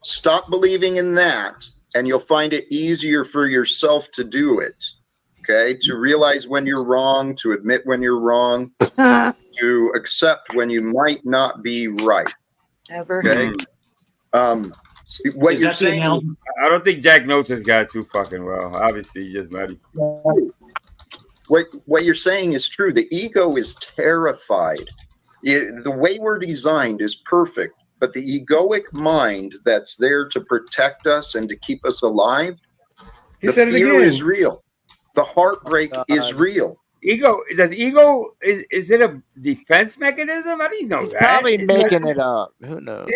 stop believing in that, and you'll find it easier for yourself to do it. Okay, to realize when you're wrong, to admit when you're wrong, to accept when you might not be right. Ever. Okay. What Is you're that the saying? I don't think Jack knows this guy too fucking well. Obviously, he just met him. What you're saying is true. The ego is terrified. The way we're designed is perfect, but the egoic mind that's there to protect us and to keep us alive, He the said it fear again. is real. The heartbreak is real. Ego is it a defense mechanism? I didn't know that. Probably making it up. Who knows?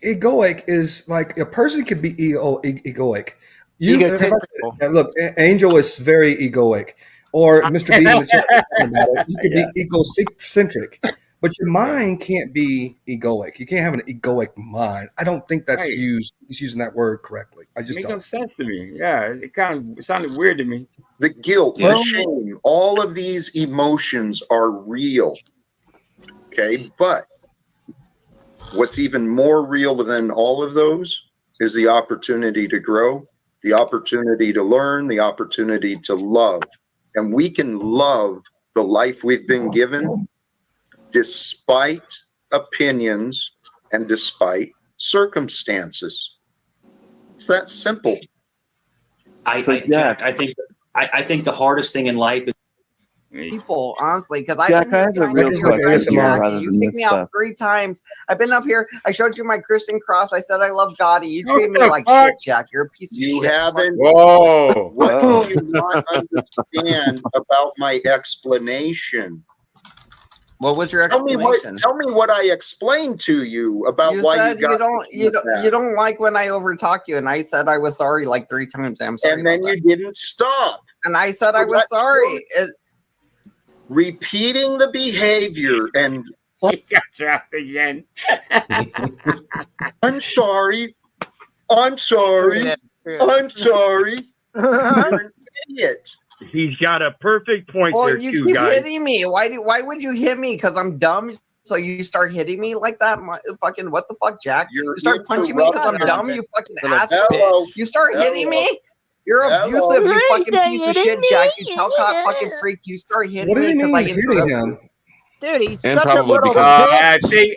Egoic is like a person could be egoic. Egotistical. Look, Angel is very egoic, or Mr. B in the chat talking about it. You could be egocentric, but your mind can't be egoic. You can't have an egoic mind. I don't think that's Right. used. He's using that word correctly. I just Make don't. no sense to me. Yeah, it sounded weird to me. The guilt, the shame, all of these emotions are real. Okay, but what's even more real than all of those is the opportunity to grow, the opportunity to learn, the opportunity to love. And we can love the life we've been given despite opinions and despite circumstances. It's that simple. Jack, I think the hardest thing in life is people, honestly, because I've Jack, been I here have a trying real to be your friend, question Jack, rather and you than kicked this me out stuff. 3 times. I've been up here. I showed you my Christian cross. I said I love God, and you What treated me the like fuck? shit, Jack. You're a piece of You shit. haven't. Whoa. What do you not understand about my explanation? What was your Tell me what I explained to you about You why said you got you don't like when I overtalk you, and I said I was sorry like 3 times. I'm sorry. And then you didn't stop. And I said I was sorry. Repeating the behavior and He got trapped again. I'm sorry. I'm sorry. I'm sorry. You're an idiot. He's got a perfect point Well, there you too, keep guys. hitting me. Why would you hit me? Because I'm dumb. So you start hitting me like that? Fucking what the fuck, Jack? You start punching me because I'm dumb. You fucking asshole. You start hitting me. You're abusive. You fucking piece of shit, Jack. You Telcott fucking freak. You start hitting What do you me because I mean hitting interrupt him? Dude, he's And such a probably little because- bitch.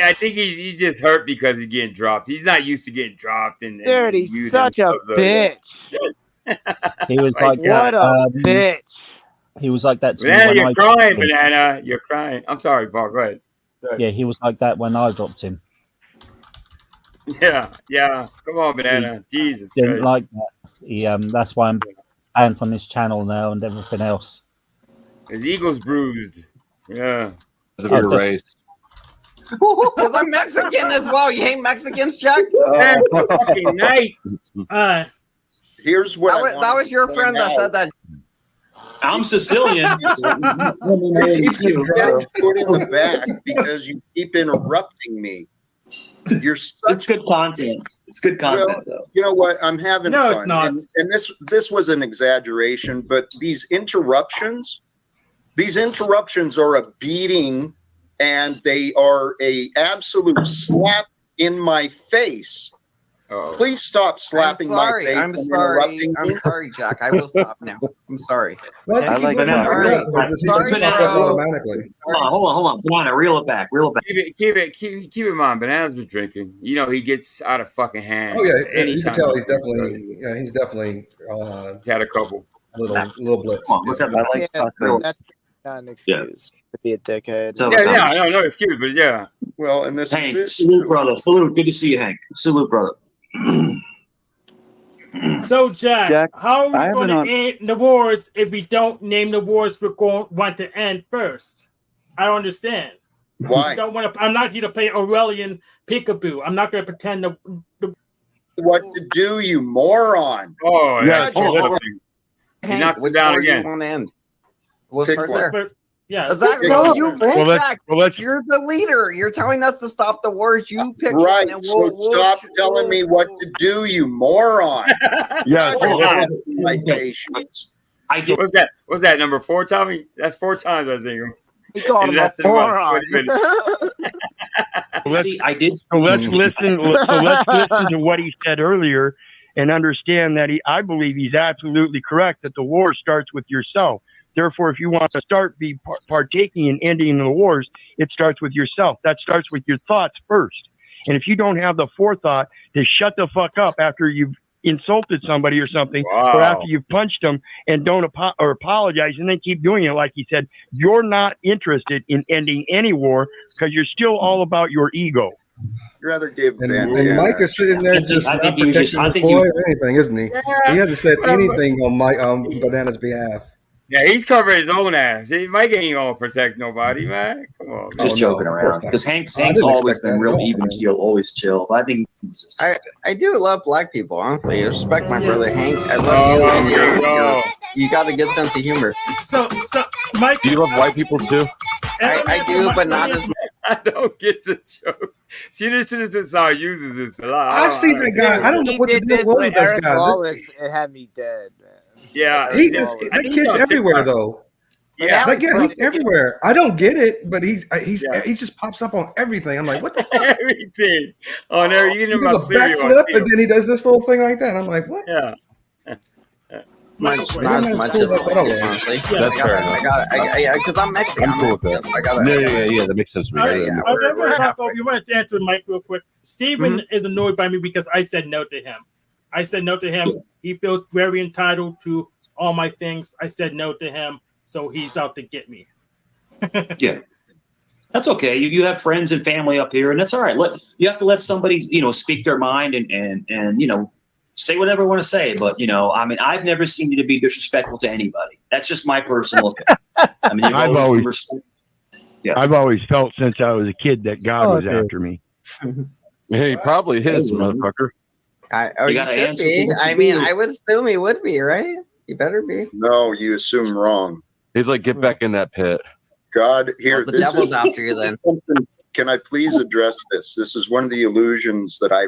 I think he's just hurt because he's getting dropped. He's not used to getting dropped. And Dude, he's such a bitch. He was Like, like what that. a bitch. He was like that to me Banana, when you're I crying, dropped him. Banana. You're crying. I'm sorry, Paul. Go ahead. Yeah, he was like that when I dropped him. Yeah. Come on, Banana. Jesus Didn't Christ. like that. He that's why I'm banned from this channel now and everything else. His ego's bruised. Yeah. Of your race. Because I'm Mexican as well. You hate Mexicans, Jack? Fucking night. Here's what that was your friend that said that. I'm Sicilian. Put in the back because you keep interrupting me. You're it's good content. It's good content, though. You know what? I'm having No, fun. it's not. And this was an exaggeration, but these interruptions are a beating, and they are a absolute slap in my face. Please stop slapping my face. I'm sorry, Jack. I will stop now. I'm sorry. Well, I like that. automatically. Hold on. Banana, reel it back. Keep in mind, Banana's been drinking. You know, he gets out of fucking hand. Oh yeah, you anytime. can tell he's definitely he's had a couple. Little blitz. What's up? I like That's not an excuse to be a dickhead. No excuse, but yeah. Well, and this Hank, is salute, brother. Salute. Good to see you, Hank. Salute, brother. So, Jack, how I are we haven't going to end the wars if we don't name the wars we're going want to end first? I don't understand. Why? I'm not here to play Aurelian peekaboo. I'm not going to pretend to. What to do, you moron? Oh, yeah. Hank, which war do you want to end? We'll Pick start one. there. Yeah. Exactly. Well, Jack, you're the leader. You're telling us to stop the wars. You pick Right. one and So stop telling me what to do, you moron. Yeah. My patience. I did. What's that number 4, Tommy? That's 4 times, I think. He called him a moron. I did. So let's listen to what he said earlier and understand that I believe he's absolutely correct that the war starts with yourself. Therefore, if you want to start partaking in ending the wars, it starts with yourself. That starts with your thoughts first. And if you don't have the forethought to shut the fuck up after you've insulted somebody or something, or after you've punched them and don't apologize and then keep doing it, like he said, you're not interested in ending any war because you're still all about your ego. You'd rather give and Mike is sitting there just not protecting the boy or anything, isn't he? He hasn't said anything on Banana's behalf. Yeah, he's covering his own ass. Mike ain't gonna protect nobody, man. Come on. Just joking around. Because Hank's always been real even keel, always chill. But I think I do love black people, honestly. I respect my brother Hank. I love you. You got a good sense of humor. So Mike, do you love white people too? I do, but not as much. I don't get the joke. See, this is how I use this a lot. I've seen that guy. I don't know what the deal was with this guy. It had me dead, man. Yeah, that kid's everywhere though. Yeah, that kid, he's everywhere. I don't get it, but he just pops up on everything. I'm like, what the fuck? Everything on there. You He does a backflip, and then he does this little thing like that. I'm like, what? Yeah. Not as much as honestly. That's fair. I got it. Because I'm Mexican. I'm cool with that. I got it. Yeah, that makes sense to me. You want to answer Mike real quick? Steven is annoyed by me because I said no to him. He feels very entitled to all my things. I said no to him, so he's out to get me. Yeah. That's okay. You have friends and family up here, and that's all right. You have to let somebody, speak their mind and say whatever they want to say. But, I mean, I've never seen you to be disrespectful to anybody. That's just my personal opinion. I mean, I've always felt since I was a kid that God was after me. Hey, probably his, motherfucker. You gotta answer. I mean, I would assume he would be, right? He better be. No, you assume wrong. He's like, get back in that pit. God, here, the devil's after you then. Can I please address this? This is one of the illusions that I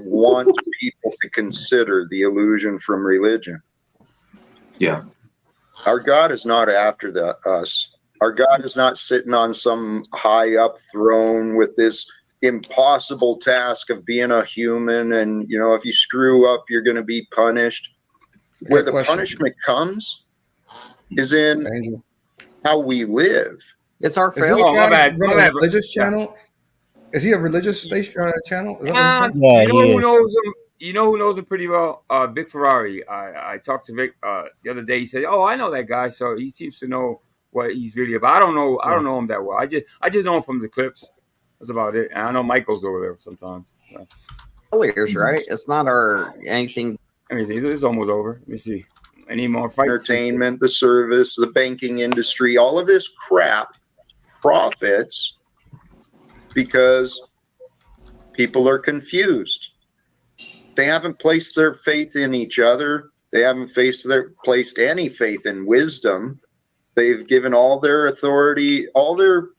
want people to consider, the illusion from religion. Yeah. Our God is not after us. Our God is not sitting on some high up throne with this impossible task of being a human. And, if you screw up, you're going to be punished. Where the punishment comes is in how we live. It's our failure. My bad. Religious channel? Is he a religious channel? Is that who knows him? You know who knows him pretty well? Vic Ferrari. I talked to Vic the other day. He said, "Oh, I know that guy." So he seems to know what he's really about. I don't know him that well. I just know him from the clips. That's about it. And I know Michael's over there sometimes. Years, right? It's not anything. It's almost over. Let me see. Any more fights? Entertainment, the service, the banking industry, all of this crap profits because people are confused. They haven't placed their faith in each other. They haven't placed any faith in wisdom. They've given all their authority, all their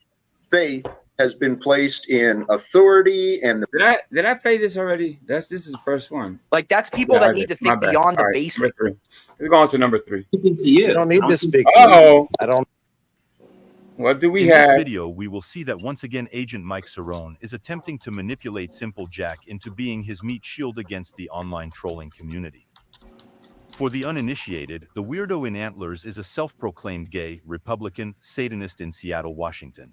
faith has been placed in authority and Did I play this already? This is the first one. Like that's people Yeah, that I need did. to My think bad. beyond the All right, basic. number 3. Let's go on to number 3. Speaking to you. I don't need to speak to Uh-oh. you. I don't. What do we In this have? video, we will see that once again Agent Mike Cerrone is attempting to manipulate Simple Jack into being his meat shield against the online trolling community. For the uninitiated, the weirdo in antlers is a self-proclaimed gay, Republican, Satanist in Seattle, Washington.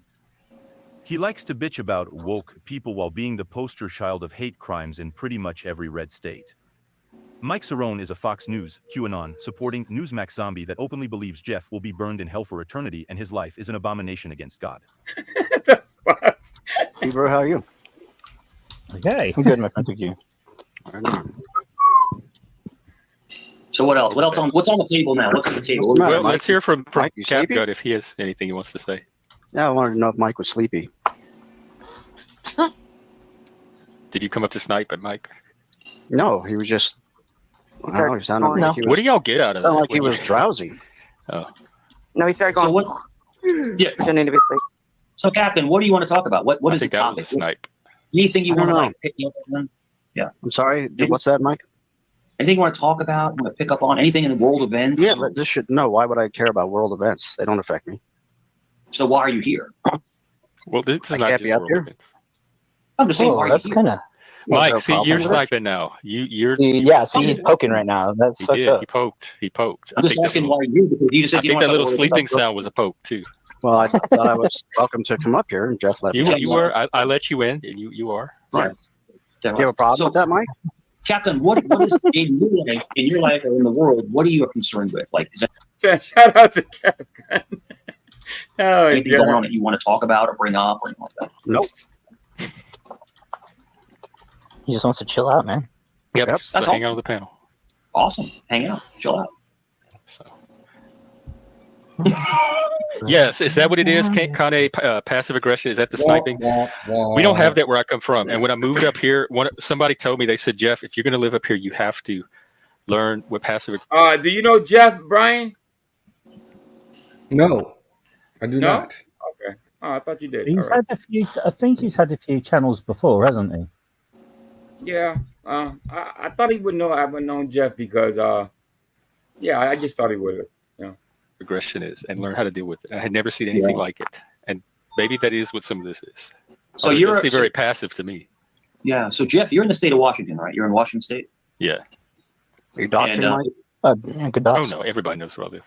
He likes to bitch about woke people while being the poster child of hate crimes in pretty much every red state. Mike Cerrone is a Fox News, QAnon, supporting Newsmax zombie that openly believes Jeff will be burned in hell for eternity and his life is an abomination against God. Hey, bro, how are you? Okay. I'm good, my friend. Thank you. So what else? What's on the table now? What's on the table? Well, let's hear from Mike, you sleepy? CapGut if he has anything he wants to say. Yeah, I wanted to know if Mike was sleepy. Did you come up to snipe at Mike? No, he was just. I don't know, he sounded like he was, What do y'all get out of that? sounded like he was drowsy. Oh. No, he started going. So what? Yeah. Pretending to be asleep. So, Captain, what do you want to talk about? What I is the think that was topic? a snipe. Anything you I don't want to know. like pick up on? Yeah. I'm sorry. What's that, Mike? Anything you want to talk about? Want to pick up on anything in the world events? Yeah, but this should. No, why would I care about world events? They don't affect me. So why are you here? Well, this is I not can't be just up world here. events. I'm just saying, why Oh, are that's you here? kind of. Mike, see, you're sniping now. You're. Yeah, see, he's poking right now. That's He fucked did. up. He poked. He poked. I'm just asking why you're here because you just said I you think don't that little want to sleeping sound was a poke too. Well, I thought I was welcome to come up here, and Jeff let me. You were. I let you in, and you are. Right. Do you have a problem with that, Mike? Captain, what is in your life or in the world? What are you concerned with? Like, is there Shout out to Captain. Oh, anything going on that you want to talk about or bring up or anything like that? Nope. He just wants to chill out, man. Yep. That's Hang awesome. out on the panel. Awesome. Hang out. Chill out. Yes, is that what it is? Kind of passive aggression? Is that the sniping? We don't have that where I come from. And when I moved up here, somebody told me, they said, Jeff, if you're going to live up here, you have to learn what passive. Do you know Jeff, Brian? No, I do not. Okay. Oh, I thought you did. He's All right. had a few. I think he's had a few channels before, hasn't he? Yeah. I thought he would know. I would know Jeff because, yeah, I just thought he would. Aggression is and learn how to deal with it. I had never seen anything like it. And maybe that is what some of this is. So Although you're it seems very passive to me. Yeah. So Jeff, you're in the state of Washington, right? You're in Washington State. Yeah. Are you doxing, And, Mike? Good Oh dox. no, everybody knows where I live.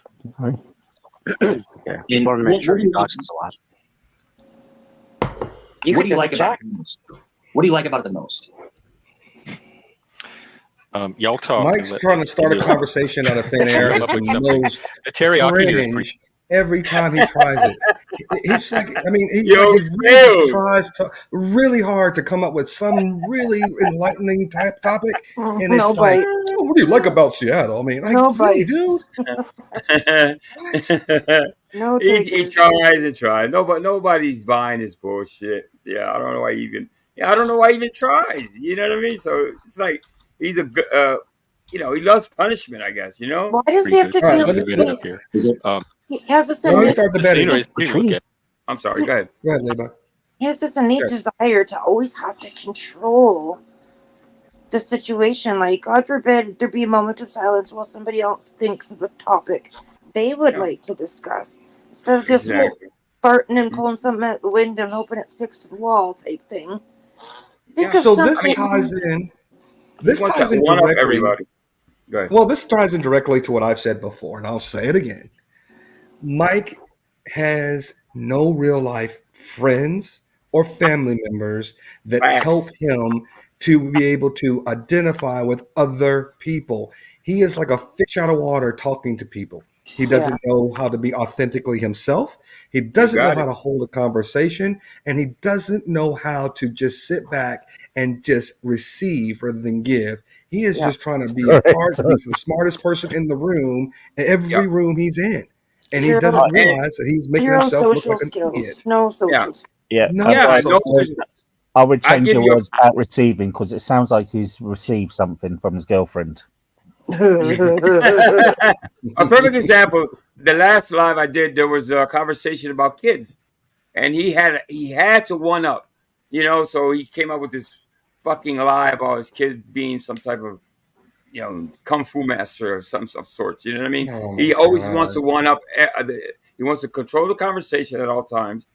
Yeah, just wanted to make sure you dox us a lot. What do you like about it the most? What do you like about it the most? Y'all talk. Mike's trying to start a conversation out of thin air. It's the most the teriyaki here is cringe every time he tries it. He's like, I mean, he Phil. really tries really hard to come up with some really enlightening type topic, and it's No like, bite. oh, what do you like about Seattle? I mean, like, No really, bite. dude? No he takers. tries and tries. Nobody's buying his bullshit. Yeah, I don't know why he even. Yeah, I don't know why he even tries. You know what I mean? So it's like he's a good. He loves punishment. I guess. Why does he have to All right, feel? let me- up here. He has this Let me innate, start the The betting. scenery is pretty good. I'm sorry. Go ahead. Go ahead, Leba. he has this innate desire to always have to control the situation. Like, God forbid there be a moment of silence while somebody else thinks of a topic they would like to discuss, instead of just Exactly. farting and pulling something at the wind and hoping it sticks to the wall type thing. Think of So this something. ties in. This He wants ties to in one up directly. everybody. Go ahead. Well, this ties in directly to what I've said before, and I'll say it again. Mike has no real life friends or family members that Facts. help him to be able to identify with other people. He is like a fish out of water talking to people. He doesn't know how to be authentically himself. He doesn't know got how it. to hold a conversation, and he doesn't know how to just sit back and just receive rather than give. He is just trying to be Correct. he's the smartest person in the room, in every room he's in. And he Zero- doesn't realize that he's making Zero himself look social like an idiot. skills. No social Yeah. skills. Yeah, No, Yeah, no. I would I change give the you a- words about receiving because it sounds like he's received something from his girlfriend. A perfect example. The last live I did, there was a conversation about kids, and he had to one up, So he came up with this fucking lie about his kids being some type of, kung fu master of some sort. You know what I mean? Oh my He always God. wants to one up. He wants to control the conversation at all times,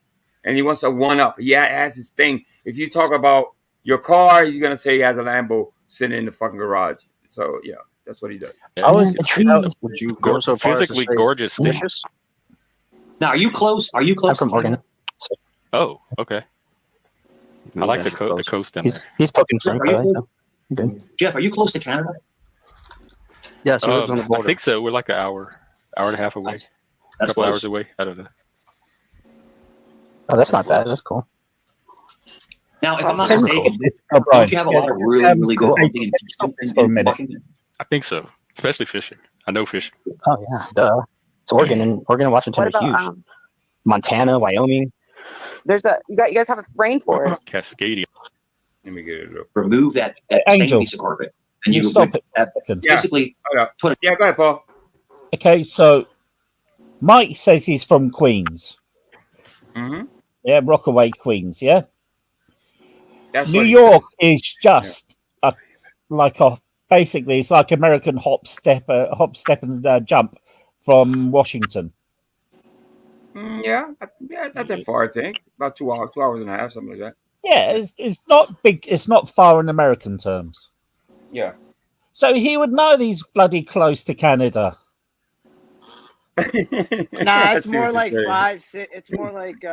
and he wants to one up. He has his thing. If you talk about your car, he's gonna say he has a Lambo sitting in the fucking garage. So that's what he does. I was intrigued. Would you go so far as to physically say gorgeous thing. vicious? Now, are you close? Are you close? I'm from Oregon. Oh, okay. I like the coast down there. He's poking Jeff, fun. are you close? Jeff, are you close to Canada? Yes, he lives on the I border. think so. We're like an hour and a half away. A couple close. hours away. I don't know. Oh, that's not bad. That's cool. Now, if I'm not Cool. mistaken, Oh, Brian, don't you have a lot of really good hunting for a minute. Washington? I think so. Especially fishing. I know fishing. Oh yeah, duh. It's Oregon and Washington What are about huge. Montana, Wyoming. there's you guys have a rainforest. Cascadia. Let me get it up. Remove that Angel, same piece of carpet, and you you stop would it for a second. basically put it. Yeah, go ahead, Paul. Okay, so Mike says he's from Queens. Mm-hmm. Yeah, Rockaway, Queens. Yeah. That's New what he York is just basically it's like American hop, step and jump from Washington. Yeah, that's that far. I think about 2 hours, 2 hours and a half, something like that. Yeah, it's not big. It's not far in American terms. Yeah. So he would know he's bloody close to Canada. Nah, it's more like 5, 6. It's more like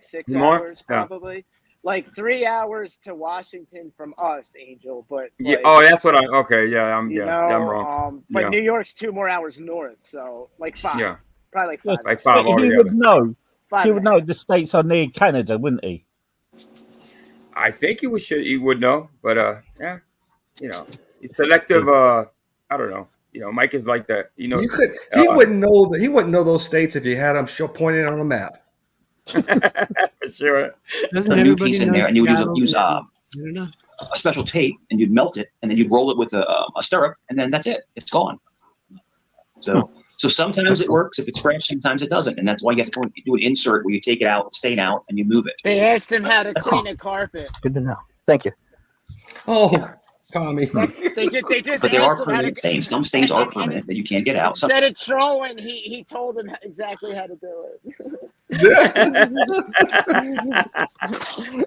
6 More? hours Yeah. probably. Like 3 hours to Washington from us, Angel. But Yeah. like, Oh, that's what I. Okay. Yeah. I'm you know, wrong. but Yeah. New York's 2 more hours north, so like 5. Yeah. Probably like 5. Yes, Like 5 but he altogether. would know. 5 He and would a know the states are near Canada, wouldn't he? I think he would know, but yeah, it's selective. I don't know. Mike is like that. You could. He wouldn't know that. He wouldn't know those states if you had them pointed on a map. For sure. Put a new piece in there, and you would use a special tape, and you'd melt it, and then you'd roll it with a stirrup, and then that's it. It's gone. So sometimes it works if it's fresh, sometimes it doesn't, and that's why you have to do an insert where you take it out, stain out, and you move it. They asked him how to clean a carpet. Good to know. Thank you. Oh, Tommy. They just But there are asked him how to permanent stains. Some stains are permanent that you can't get out. Some, Instead of trolling, he told him exactly how to do it.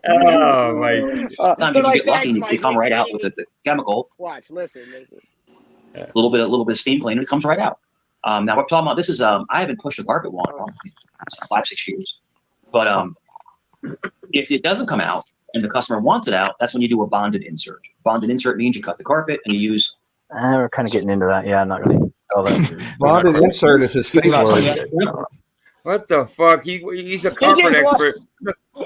Oh my! sometimes you can get lucky and they come right out with the chemical. Watch, listen. A little bit of steam cleaner, it comes right out. Now we're talking about this is I haven't pushed a carpet wall in 5-6 years, but if it doesn't come out and the customer wants it out, that's when you do a bonded insert. Bonded insert means you cut the carpet and you use. We're kind of getting into that. Yeah, I'm not really. Bonded insert is a safe word. What the fuck? He's a carpet expert. He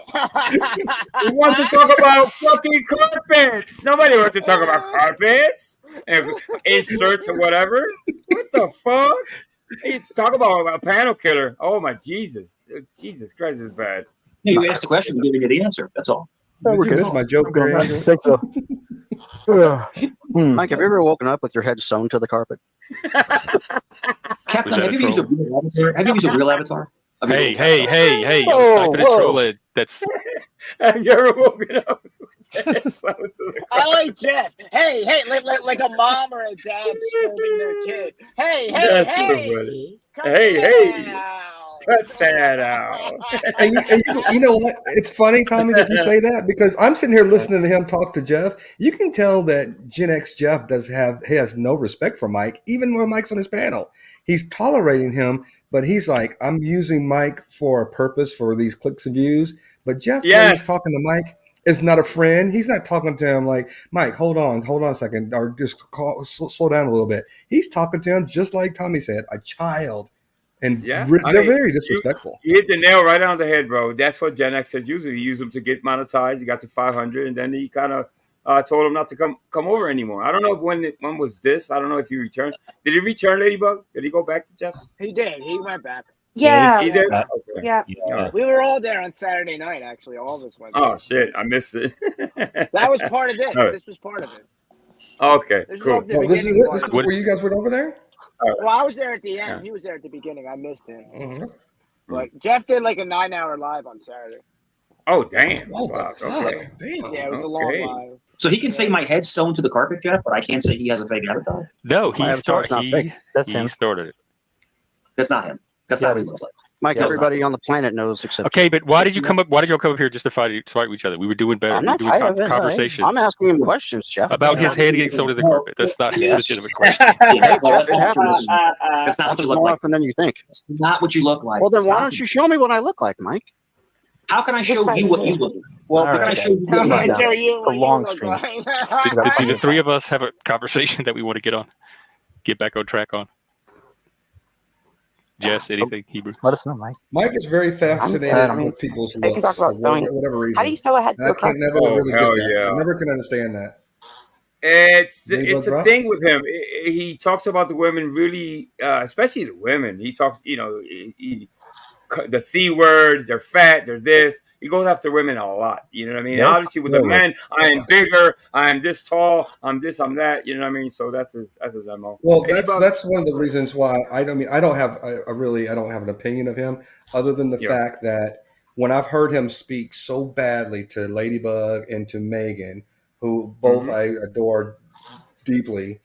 wants to talk about fucking carpets. Nobody wants to talk about carpets and inserts or whatever. What the fuck? He's talking about a panel killer. Oh my Jesus! Jesus Christ, is bad. Yeah, you asked the question, I'm giving you the answer. That's all. Did you miss my joke there, Andrew? I think so. Mike, have you ever woken up with your head sewn to the carpet? Captain, have you used a real avatar? Have you used a real avatar? Hey, I was sniping a troll. That's. Have you ever woken up? I like Jeff. Hey, like a mom or a dad scolding their kid. Hey, That's so funny. Hey, cut that out. And you know what? It's funny, Tommy, that you say that because I'm sitting here listening to him talk to Jeff. You can tell that Gen X Jeff has no respect for Mike, even when Mike's on his panel. He's tolerating him, but he's like, I'm using Mike for a purpose for these clicks and views. But Jeff, when he's talking to Mike, is not a friend. He's not talking to him like, Mike, hold on a second, or just slow down a little bit. He's talking to him just like Tommy said, a child. And they're very disrespectful. You hit the nail right on the head, bro. That's what Gen X said. Usually, you use them to get monetized. You got to 500, and then he kind of told him not to come over anymore. I don't know when was this. I don't know if he returned. Did he return, Ladybug? Did he go back to Jeff? He did. He went back. Yeah. You did? Yeah. Okay. Yeah. All right. We were all there on Saturday night. Actually, all of us went. Oh shit, I missed it. That was part of it. All right. This was part of it. Okay, This is cool. all the Well, this is beginning it. part This of is it. where you guys went over there. Well, I was there at the end. Yeah. He was there at the beginning. I missed him. Mm-hmm. But Jeff did like a 9-hour live on Saturday. Oh damn! Oh, Wow, the fuck! okay. Damn. Yeah, it was a long Okay. live. So he can say my head's sewn to the carpet, Jeff, but I can't say he has a fake avatar. No, My he avatar's started. not fake. That's He him. started it. That's not him. That's not what he looks like. Mike, No, everybody on the planet knows except Okay, but why did you come up? Why did y'all come up here just to fight with each other? We were doing better. I'm We were not doing fighting. conversations I'm asking him questions, Jeff. about his head getting sold to the carpet. That's not a Yes. legitimate question. Hey, Well, Jeff, that's it not true. happens. That's not what you Happens look more like. often than you think. That's not what you look like. Well, then why Stop don't it. you show me what I look like, Mike? How can I show you what you look like? Well, How can I because show you what I'm you gonna look show like? you what a you long look stream. like. Did the three of us have a conversation that we want to get back on track on? Jess, anything Hebrew? Let us know, Mike. Mike is very fascinated I mean, with people's they can talk looks about for sewing. whatever reason. How do you sew a head to I a can't never Oh, really hell get that. yeah. I never can understand that. It's Ladybug a drop? thing with him. He talks about the women really, especially the women. He talks, the C words. They're fat. They're this. He goes after women a lot. You know what I mean? Yes, Obviously, with the really. men, I am bigger. I am this tall. I'm this. I'm that. You know what I mean? So that's his MO. Well, Ladybug? that's one of the reasons why I don't have an opinion of him other than the Yeah. fact that when I've heard him speak so badly to Ladybug and to Megan, who both I adore deeply,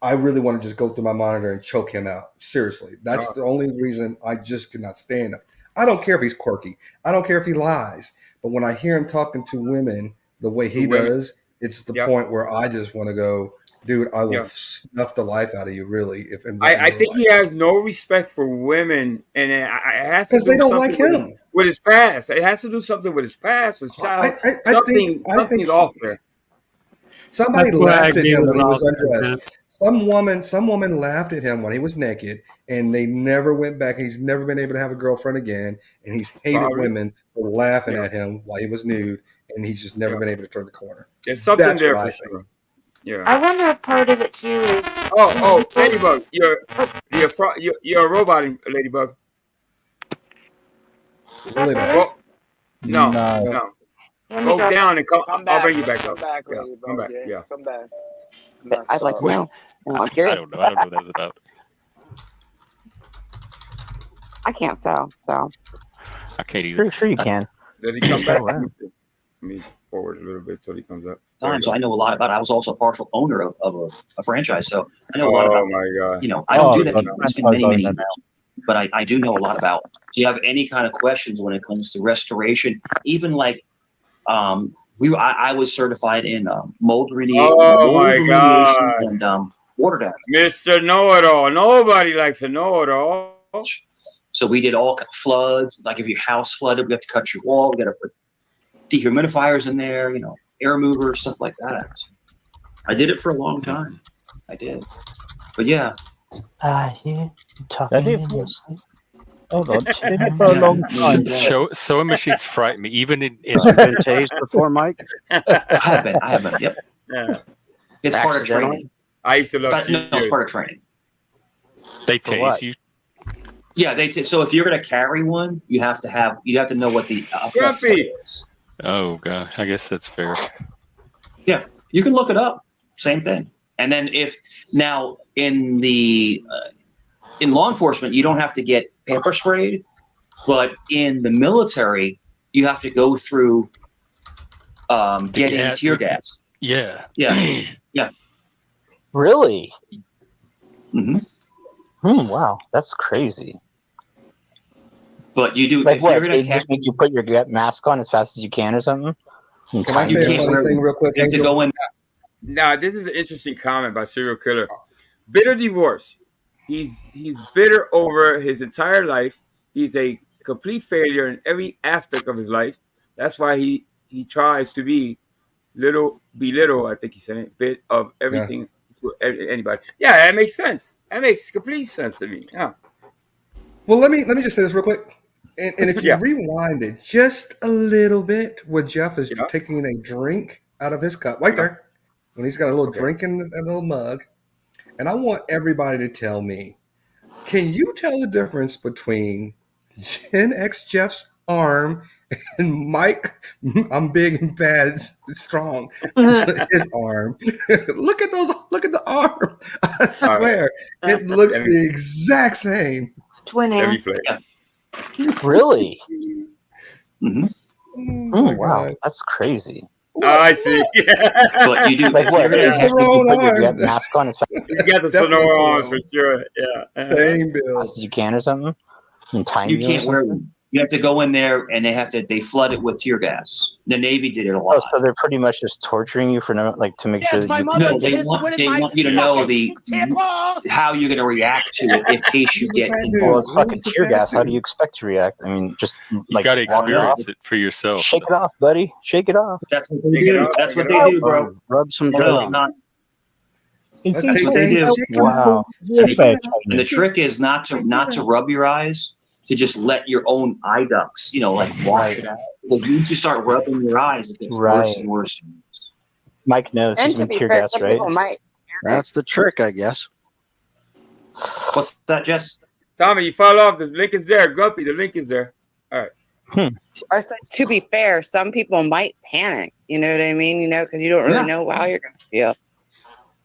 I really want to just go through my monitor and choke him out. Seriously, that's the only reason I just could not stand him. I don't care if he's quirky. I don't care if he lies. But when I hear him talking to women the way he does, it's the point where I just want to go, dude, I will snuff the life out of you, really. I think he has no respect for women, and it has to because do they don't something like him. with his past. It has to do something with his past, his child. I think Something's off there. Somebody That's what I laughed at agree him with when he was Austin, undressed. Some woman laughed at him when he was naked, and they never went back. He's never been able to have a girlfriend again, and he's hated Probably. women for laughing at him while he was nude, and he's just never been able to turn the corner. There's something That's there what for I think. sure. Yeah. I wonder if part of it too is. Oh, Ladybug, you're a robot, Ladybug. Really bad. Well, no. No. Go down and come. Come back. I'll bring you back up. Come back, Yeah, Ladybug, come back. yeah. Yeah. Come back. I'd like to know. I'm I curious. don't know. I don't know what that was about. I can't sew, so. I can't either. Sure you can. Did he come back? Oh, wow. Let me forward a little bit so he comes up. So I know a lot about. I was also a partial owner of a franchise, so I know a lot about. Oh my god! You know, I don't do that God. anymore. It's been many years, but I do know a lot about. Do you have any kind of questions when it comes to restoration? Even like, I was certified in mold remediation, Oh my god! and water damage. Mr. Know-it-all. Nobody likes to know-it-all. So we did all floods. Like if your house flooded, we have to cut your wall. We got to put dehumidifiers in there. You know, air movers, stuff like that. I did it for a long time. I did, but yeah. Yeah. Talking in your sleep. Hold on. Did it for a long time. Sewing machines frighten me, even in. Have you been tased before, Mike? I have been. Yep. Yeah. It's part of Accidentally? training. I used to love No, it's part of training. They For what? tase you. Yeah, so if you're going to carry one, you have to know what the Grumpy. is. Oh god, I guess that's fair. Yeah, you can look it up. Same thing. And then if now in the in law enforcement, you don't have to get pepper sprayed, but in the military, you have to go through getting tear gas. Yeah. Yeah. Really? Mm-hmm. Wow, that's crazy. But you do. Like if what? you're gonna They just make you put your mask on as fast as you can or something? Can I say a funny thing real quick? to go in. Now, this is an interesting comment by Serial Killer. Bitter divorce. He's bitter over his entire life. He's a complete failure in every aspect of his life. That's why he tries to be little, I think he said it, bit of everything to anybody. Yeah, that makes sense. That makes complete sense to me. Yeah. Well, let me just say this real quick. And if you rewind it just a little bit, where Jeff is taking a drink out of his cup, right there, when he's got a little drink in a little mug, and I want everybody to tell me, can you tell the difference between Gen X Jeff's arm, and Mike, I'm big and bad, strong. His arm. Look at those. Look at the arm. I swear, it looks the exact same. Twinning. Really? Mm-hmm. Oh, wow, that's crazy. I see. But you do. Like what? It's the wrong You arm. have mask on. It's You got the Sonora arms for sure. Yeah. Same bill. as you can or something. And time You can't wear them. You have to go in there and they flood it with tear gas. The Navy did it a lot. Oh, so they're pretty much just torturing you for to make sure that you. No, they want you to know how you're going to react to it in case you get Well, involved. it's fucking tear gas. How do you expect to react? I mean, just You like got to walk it off. experience it for yourself. Shake it off, buddy. Shake it off. That's what they do. That's what they do, bro. Rub some No, dirt on. not. It's That's what they do. Wow. And the trick is not to rub your eyes, to just let your own eye ducts, like wash it out. But once you start rubbing your eyes, it gets worse and worse. Mike knows. And He's to been be tear fair, gas, some right? people might. That's the trick, I guess. What's that, Jess? Tommy, you fell off. The link is there. Grumpy, the link is there. All right. I said, to be fair, some people might panic. You know what I mean? Because you don't really know how you're going to feel.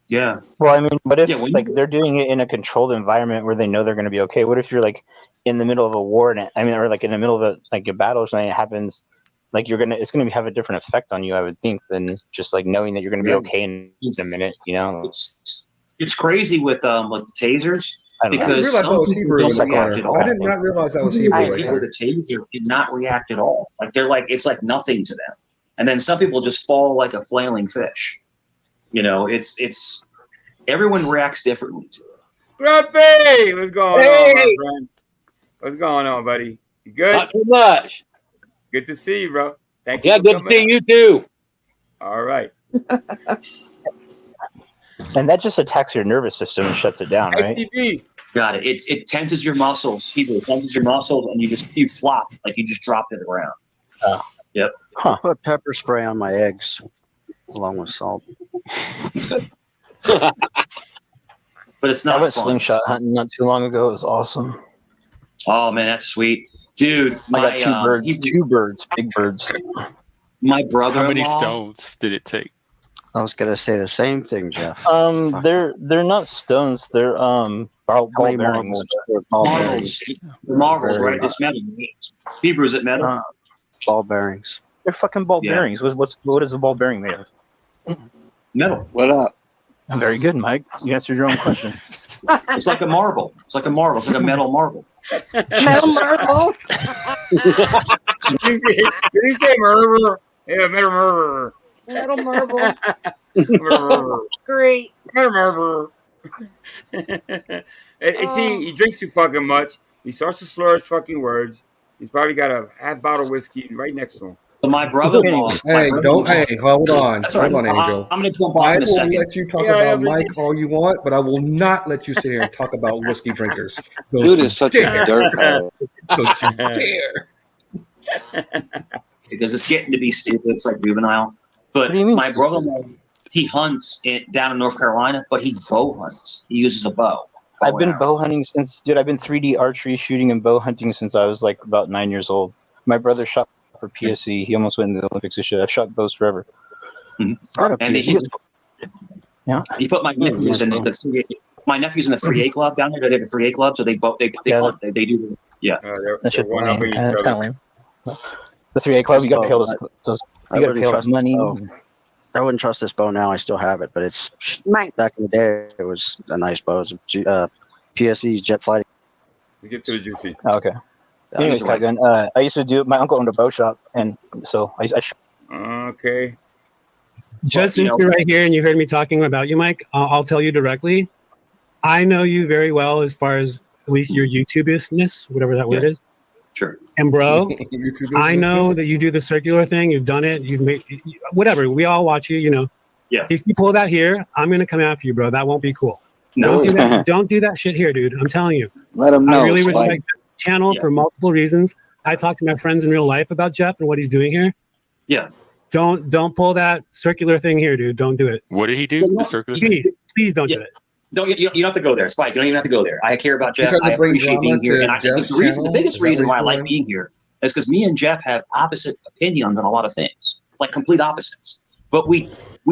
Yeah. Well, I mean, what if they're doing it in a controlled environment where they know they're going to be okay? What if you're like in the middle of a war or like in the middle of a battle or something? It happens, like it's gonna have a different effect on you, I would think, than just like knowing that you're going to be okay in a minute. It's crazy with tasers because I some people don't react at all. I did not realize that was Hebrew right People there. with a taser did not react at all. Like it's like nothing to them. And then some people just fall like a flailing fish. It's everyone reacts differently to it. Grumpy, what's going on, my friend? What's going on, buddy? You good? Not too much. Good to see you, bro. Thank you. Yeah, good to see you too. All right. And that just attacks your nervous system and shuts it down, right? ICB. Got it. It tenses your muscles. It tenses your muscles, and you flop like you just dropped it around. Yep. I put pepper spray on my eggs along with salt. But it's not. I went fun. slingshot hunting not too long ago. It was awesome. Oh man, that's sweet, dude. I got two birds, big birds. My brother. How many stones did it take? I was gonna say the same thing, Jeff. They're not stones. They're ball bearings. Marbles. They're marbles, right? It's metal. Hebrew, is it metal? Ball bearings. They're fucking ball bearings. What is a ball bearing made of? Metal. What up? Very good, Mike. You answered your own question. It's like a marble. It's like a marble. It's like a metal marble. Metal marble. Did he say murderer? Yeah, metal murderer. Metal marble. Great. Metal murderer. See, he drinks too fucking much. He starts to slur his fucking words. He's probably got a half bottle of whiskey right next to him. So my brother-in-law. Hold on. That's right. Hold on, Angel. I'm going to jump off I in a will second. let you talk about Mike all you want, but I will not let you sit here and talk about whiskey drinkers. Don't Dude you is such dare. a dirtbag. Don't you dare. Because it's getting to be stupid. It's like juvenile. But my brother-in-law, he hunts down in North Carolina, but he bow hunts. He uses a bow. I've been bow hunting I've been 3D archery shooting and bow hunting since I was like about 9 years old. My brother shot for PSC. He almost went in the Olympics this year. I've shot bows forever. Mm-hmm. And he put my nephews in the 3A. My nephew's in the 3A club down there. They have a 3A club, so they hunt. They do. Yeah. That's just lame. That's kind of lame. The 3A club, you got to pay those. You got to pay all the money. I wouldn't trust this bow now. I still have it, but it's back in the day. It was a nice bow. It was PSC jet flight. We get to the juicy. Oh, okay. Anyways, I used to do. My uncle owned a bow shop, and so I Okay. Just since you're right here and you heard me talking about you, Mike, I'll tell you directly. I know you very well as far as at least your YouTubeness, whatever that word is. Sure. And bro, I know that you do the circular thing. You've done it. You've made whatever. We all watch you. You know. Yeah. If you pull that here, I'm gonna come after you, bro. That won't be cool. No. Don't do that. Don't do that shit here, dude. I'm telling you. Let him know. I really respect Spike. this channel for multiple reasons. I talk to my friends in real life about Jeff and what he's doing here. Yeah. Don't pull that circular thing here, dude. Don't do it. What did he do? The circular thing? Please don't do it. don't you don't have to go there, Spike. You don't even have to go there. I care about Jeff. I appreciate being here, and I think the biggest reason why I like being here is because me and Jeff have opposite opinions on a lot of things, like complete opposites. But we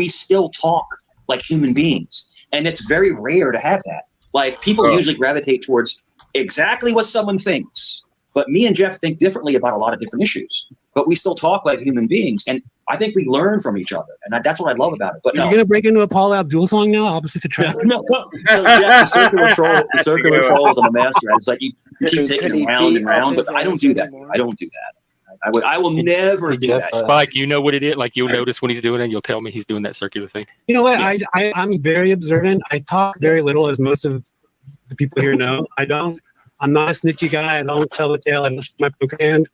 still talk like human beings, and it's very rare to have that. Like people usually gravitate towards exactly what someone thinks, but me and Jeff think differently about a lot of different issues. But we still talk like human beings, and I think we learn from each other, and that's what I love about it. But Are you gonna break into a Paul Abdul song now? Opposites attract. No. So Jeff, the circular trolls, I'm a master. It's like you keep taking it round and round, but I don't do that. I don't do that. I will never do that. Spike, you know what it is? Like you'll notice when he's doing it, and you'll tell me he's doing that circular thing. You know what? I'm very observant. I talk very little, as most of the people here know. I'm not a snitchy guy. I don't tell the tale. I don't my poker hand.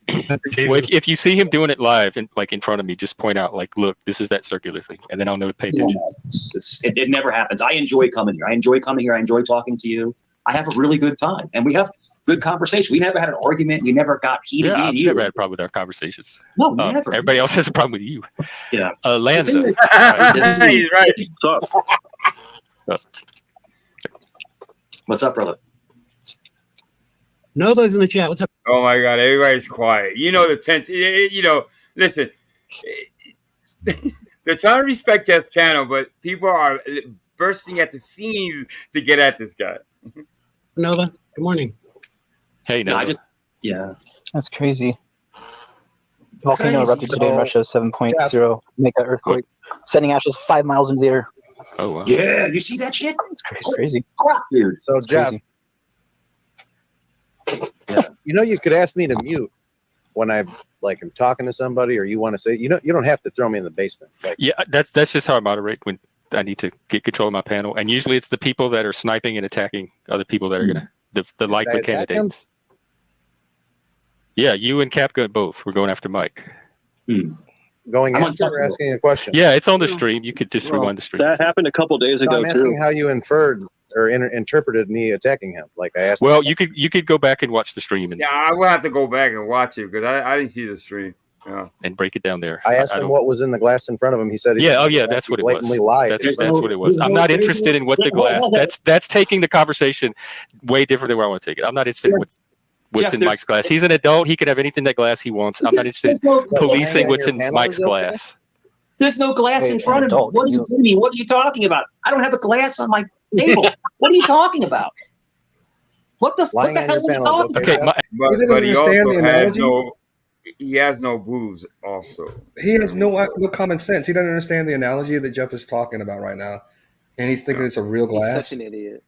Well, if you see him doing it live and like in front of me, just point out like, look, this is that circular thing, and then I'll know to pay attention. It never happens. I enjoy coming here. I enjoy talking to you. I have a really good time, and we have good conversation. We never had an argument. We never got heated. Yeah, I've never had a problem with our conversations. No, never. Everybody else has a problem with you. Yeah. Lanza. He's right. What's up, brother? Nobody's in the chat. What's up? Oh my God, everybody's quiet. You know the tension. Listen, they're trying to respect Jeff's channel, but people are bursting at the seams to get at this guy. Nova, good morning. Hey, Nova. That's crazy. Volcano erupted today in Russia, 7.0 mega earthquake, sending ashes 5 miles into the air. Oh wow! Yeah, you see that shit? It's crazy. Crap, dude. So Jeff, you could ask me to mute when I'm talking to somebody, or you want to say, you don't have to throw me in the basement. That's just how I moderate when I need to get control of my panel, and usually it's the people that are sniping and attacking other people that are gonna the likely candidates. Yeah, you and Capgun both. We're going after Mike. Going after asking a question. Yeah, it's on the stream. You could just rewind the stream. That happened a couple days ago. I'm asking how you inferred or interpreted me attacking him. Like I asked. Well, you could go back and watch the stream and I will have to go back and watch it because I didn't see the stream. Yeah. And break it down there. I asked him what was in the glass in front of him. He said, that's what it was. Blatantly lied. That's what it was. I'm not interested in what the glass. That's taking the conversation way different than where I want to take it. I'm not interested in what's in Mike's glass. He's an adult. He can have anything that glass he wants. I'm not interested in policing what's in Mike's glass. There's no glass in front of me. What are you talking about? I don't have a glass on my table. What are you talking about? What the hell are you talking about? But he also he has no booze also. He has no common sense. He doesn't understand the analogy that Jeff is talking about right now. And he's thinking it's a real glass. He's such an idiot.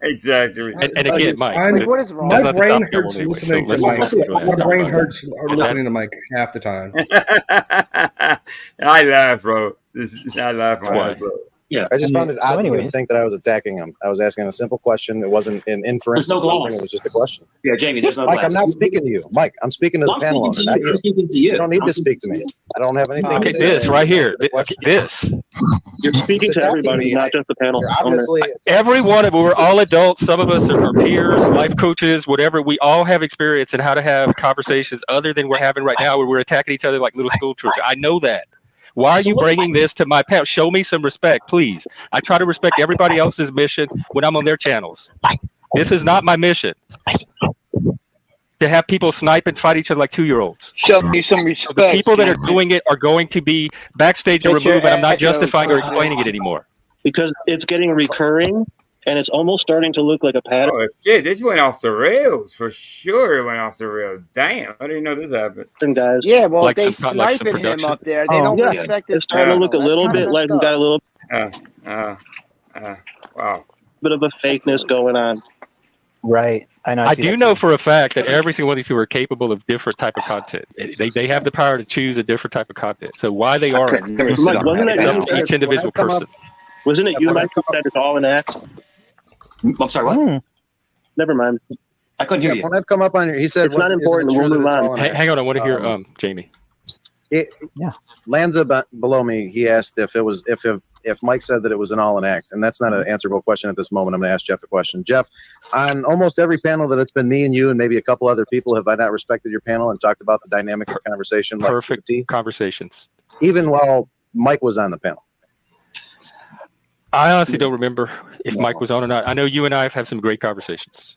Exactly. And again, Mike. What is wrong? My brain hurts listening to Mike. My brain hurts listening to Mike half the time. I laugh, bro. I laugh, bro. Yeah. I just found it odd to think that I was attacking him. I was asking a simple question. It wasn't an inference. There's no glass. It was just a question. Yeah, Jamie, there's no Mike, glass. I'm not speaking to you. Mike, I'm speaking to the panel owner, not you. You don't need to speak to me. I don't have anything to say. This right here. This. You're speaking to everybody, not just the panel. Obviously, every one of we're all adults. Some of us are peers, life coaches, whatever. We all have experience in how to have conversations other than we're having right now, where we're attacking each other like little school children. I know that. Why are you bringing this to my panel? Show me some respect, please. I try to respect everybody else's mission when I'm on their channels. This is not my mission. To have people snipe and fight each other like 2-year-olds. Show me some respect. The people that are doing it are going to be backstage and removed, and I'm not justifying or explaining it anymore. Because it's getting recurring, and it's almost starting to look like a pattern. Oh shit! This went off the rails for sure. It went off the rails. Damn! I didn't know this happened. Guys, yeah, well, they sniping him up there. They don't respect his. It's starting to look a little bit like we got a little. Wow. Bit of a fakeness going on. Right. I know. I do know for a fact that every single one of these people are capable of different type of content. They have the power to choose a different type of content. So why they are it's up to each individual person. Wasn't it you, Mike, who said it's all an act? I'm sorry, what? Never mind. I couldn't hear you. When I've come up on here, he said it's not important. We'll move on. Hang on, I want to hear Jamie. Lanza below me, he asked if Mike said that it was an all an act, and that's not an answerable question at this moment. I'm going to ask Jeff a question. Jeff, on almost every panel that it's been me and you and maybe a couple other people, have I not respected your panel and talked about the dynamic of conversation? Perfect conversations. Even while Mike was on the panel. I honestly don't remember if Mike was on or not. I know you and I have had some great conversations.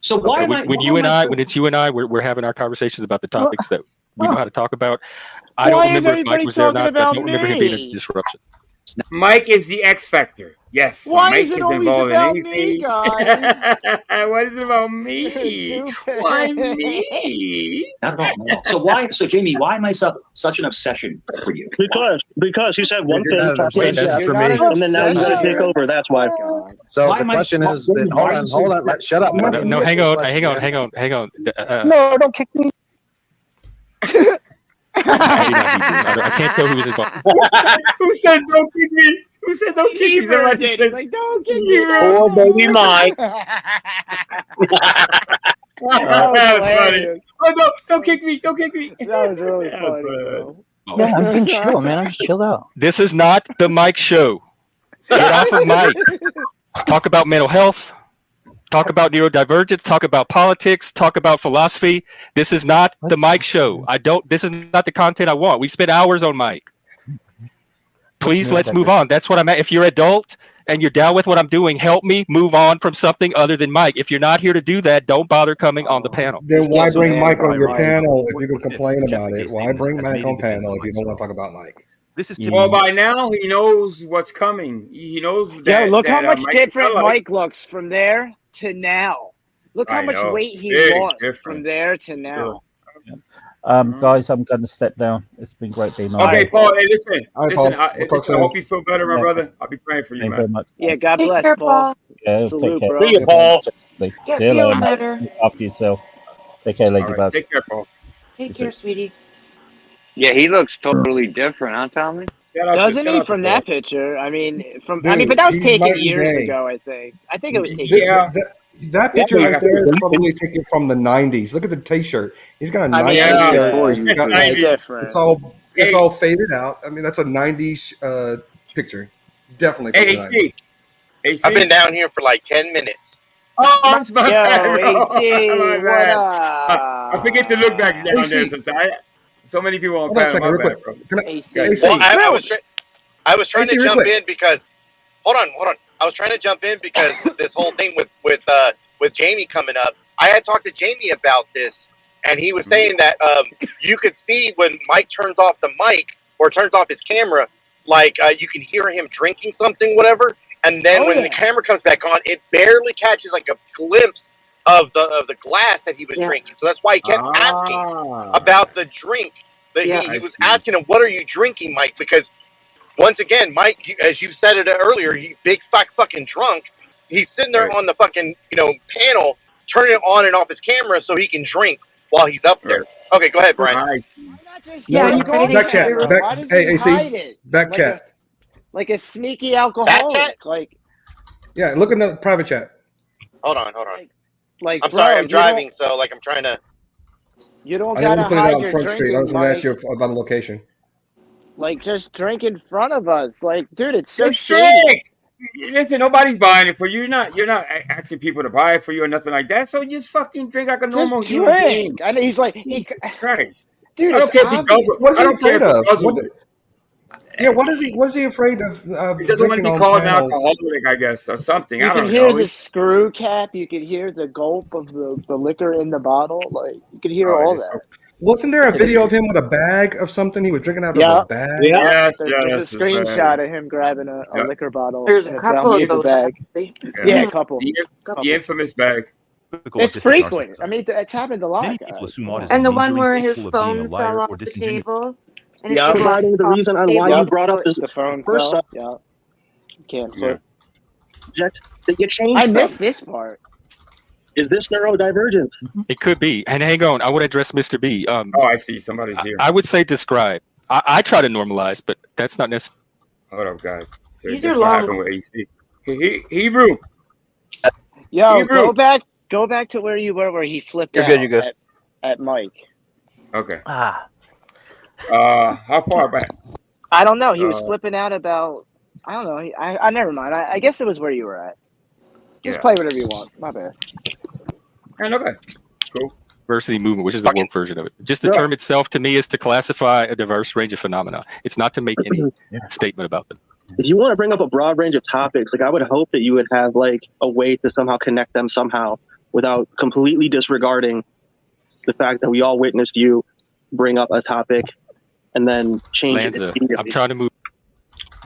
So why am I? When it's you and I, we're having our conversations about the topics that we know how to talk about. I don't Why is remember if Mike everybody was there or talking not. But I about don't remember him being a me? disruption. Mike is the X factor. Yes. Why Mike is it is always involved about in me, anything. guys? What is it about me? Why me? Not at all. Not at all. So why? So Jamie, why am I such an obsession for you? Because he said one You're thing, not an talked about obsession. that, For me. and then now you got to take over. That's why. So Why the am I- question why- is that, why are you hold on, shut up. Let me No, finish hang the on, question, man. hang on. No, don't kick me. I can't tell who was involved. Who said don't kick me? Who said don't kick me? Hebrew Somebody did. said, He's like, don't kick me. Poor baby Mike. That was That's funny. hilarious. Oh no! Don't kick me! Don't kick me! That was really That was funny, bro. Yeah, I'm being chill, man. I'm just chilled out. This is not the Mike show. Get off of Mike. Talk about mental health. Talk about neurodivergence. Talk about politics. Talk about philosophy. This is not the Mike show. This is not the content I want. We spent hours on Mike. Please, let's move on. That's what I'm at. If you're adult and you're down with what I'm doing, help me move on from something other than Mike. If you're not here to do that, don't bother coming on the panel. Then why bring Mike on your Right. panel if you're going to complain Jeff about it? McKay's Why statement bring has Mike made on it defense panel of if you Mike's don't want to talk support. about Mike? This is Well, typical. by now he knows what's coming. He knows Yo, that. look how much Mike different Costello- Mike looks from there to now. Look how I much know. weight he Big lost difference. from there to now. Guys, I'm going to step down. It's been great being on. Okay, Paul. Hey, listen. All right, Listen. Paul. I, We'll talk listen, I soon. hope you feel better, my Yeah. brother. I'll be praying for you, Thank you very man. much. Yeah, God Take bless, care, Paul. Yeah, Salute, take care. bro. See you, Paul. Get See you feeling later, mate. better. Look after yourself. Take care, All right. Ladybug. Take care, Paul. Take care, sweetie. Yeah, he looks totally different, huh, Tommy? Doesn't shout he out to from Paul. that picture? I mean, but Dude, that was he's taken night and years day. ago. I think it was taken. Yeah. That picture Like right I there is said, probably taken from the '90s. Look at the T-shirt. He's got a I mean, '90s Yeah. shirt. Before It's you got two. like different. it's Hey. all faded out. I mean, that's a '90s picture. Definitely from Hey, the AC. 90s. AC. I've been down here for like 10 minutes. Oh, I'm my Yo, bad, bro. AC, My what bad. up? I forget to look back down there AC. sometimes. So many people on Hold on a panel. second, My real bad, quick. bro. Can I, AC. AC, Well, I was trying AC, to real jump quick. in because hold on. I was trying to jump in because this whole thing with Jamie coming up. I had talked to Jamie about this, and he was saying that you could see when Mike turns off the mic or turns off his camera, like you can hear him drinking something, whatever. And then when the camera comes back on, it barely catches like a glimpse of the glass that he was drinking. So that's why he kept asking about the drink. That he was asking him, "What are you drinking, Mike?" Because once again, Mike, as you said it earlier, he big fucking drunk. He's sitting there on the fucking panel, turning it on and off his camera so he can drink while he's up there. Okay, go ahead, Brian. Yeah, No, back chat. Why does Hey, he AC, hide it? back chat. Like a sneaky alcoholic. Like Yeah, look in the private chat. Hold on. Like, I'm bro, sorry, I'm you driving, so like I'm trying to. You don't I didn't gotta want to put it hide on your Front Street. I drinking, was going to Mike. ask you about the location. Like, just drink in front of us. Like, dude, it's so Just shady. drink. Listen, nobody's buying it for you. You're not asking people to buy it for you or nothing like that. So just fucking drink like a normal Just human being. drink. I know he's like, Christ. dude, I don't it's care if he obvious. guzzles. What is I he don't care afraid if of? he guzzles it. Yeah, what is he afraid of He doesn't want to drinking be on called an panel? alcoholic, I guess, or something. You I can don't hear know. the screw cap. You can hear the gulp of the liquor in the bottle. Like, you can hear all that. Wasn't there a video of him with a bag of something? He was drinking out of Yeah. a bag. Yes, There's a screenshot of him grabbing a Yeah. liquor bottle There's in a a couple brown of paper those, bag. actually. Yeah, a couple. The infamous bag. It's frequent. I mean, it's happened a lot. Many people assume autism And the means one you're where his incapable of being a phone liar fell or off the disingenuous. table. And Yeah. it's Friday, the reason on why you brought up this The phone first fell. Yeah. Can't flip. subject that you changed I from. missed this part. Is this neurodivergent? It could be. And hang on, I want to address Mr. B. Oh, I see. Somebody's here. I would say describe. I try to normalize, but that's not necessary. Hold up, guys. So These that's are what long. happened with AC. Hebrew. Yo, Hebrew. go back to where you were, where he flipped You're out good, you're good. At Mike. Okay. Ah, How far back? I don't know. He was Uh, flipping out about. I don't know. I never mind. I guess it was where you were at. Just Yeah. play whatever you want. My bad. And okay. Cool. Diversity movement, which is the woke version of it. Just the term itself to me is to classify a diverse range of phenomena. It's not to make any statement about them. if you want to bring up a broad range of topics, like I would hope that you would have like a way to somehow connect them somehow without completely disregarding the fact that we all witnessed you bring up a topic and then change Lanza, it immediately. I'm trying to move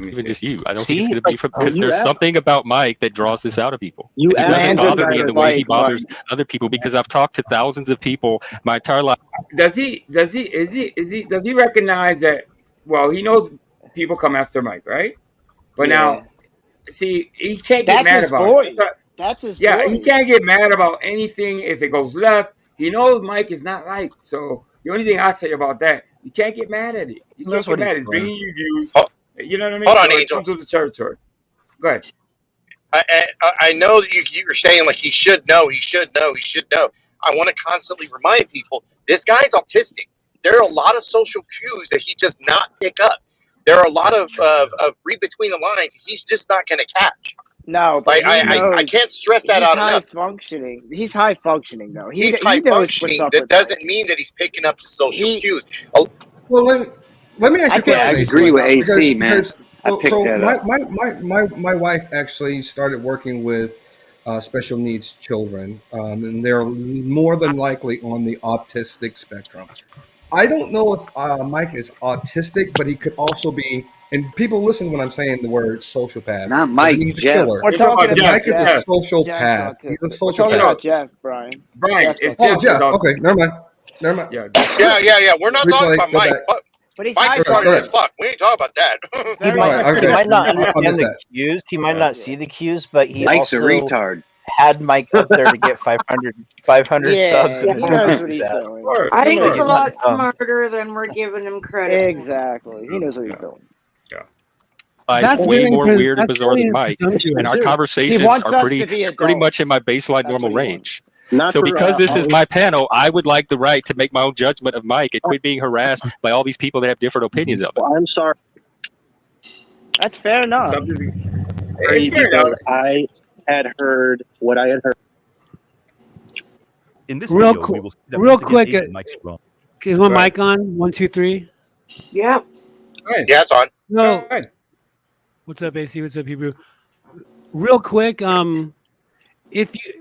even just you. I don't think See? it's going to be from because You there's asked- something about Mike that draws this out of people. You It doesn't asked bother me about the way he Mike, bothers other people because I've talked to thousands of people my entire life. Does he does he recognize that? Well, he knows people come after Mike, right? But Yeah. now, see, he can't get That's mad his about boy. it. That's his Yeah, boy. he can't get mad about anything if it goes left. He knows Mike is not liked. So the only thing I say about that, you can't get mad at it. You Knows can't get what he's mad. It's doing. bringing you views. You know what I mean? Hold on, So it Angel. comes with the territory. Go ahead. I know that you're saying like he should know. I want to constantly remind people this guy's autistic. There are a lot of social cues that he does not pick up. There are a lot of read between the lines he's just not going to catch. No, but Like he knows. I can't stress that He's out high enough. functioning. He's high functioning though. He's He high knows what's functioning. up That with Mike. doesn't mean that he's picking up the social cues. Well, let me ask you a question. I AC, agree with AC, man. because- I so picked that up. my wife actually started working with special needs children, and they're more than likely on the autistic spectrum. I don't know if Mike is autistic, but he could also be. And people listen when I'm saying the word sociopath. Not Mike, He's a Jeff. killer. We're talking But about Mike is a Jeff. sociopath. He's a Jeff's autistic. We're talking sociopath. about Jeff, Brian. Brian, it's Oh, Jeff. Jeff. Okay, never mind. Never mind. Yeah. We're not talking Replay, about go Mike. back. But he's Mike high retarded functioning. as fuck. We ain't talking about that. He might, Okay. he might not I understand missed the that. cues. He might not see the cues, but he Mike's a also retard. had Mike up there to get 500 Yeah, subs. And he knows what he's doing. I think He he's a knows. lot smarter than we're giving him credit for. Exactly. He knows what he's doing. Like way more weird and bizarre than Mike, and our Dude, conversations he wants are us to be pretty much adults. in my baseline normal what he range. Not So for, because this is my panel, I would like the right to make my own judgment of Mike and quit being harassed by all these people that have different opinions of it. Well, I'm sorry. That's fair enough. Because I had heard what I had heard. In this Real video, we will see that real once again, quick, Agent Mike's wrong. is my Right. mic on? 1, 2, 3. Yeah. Yeah, it's on. No. What's up, AC? What's up, Hebrew? Real quick,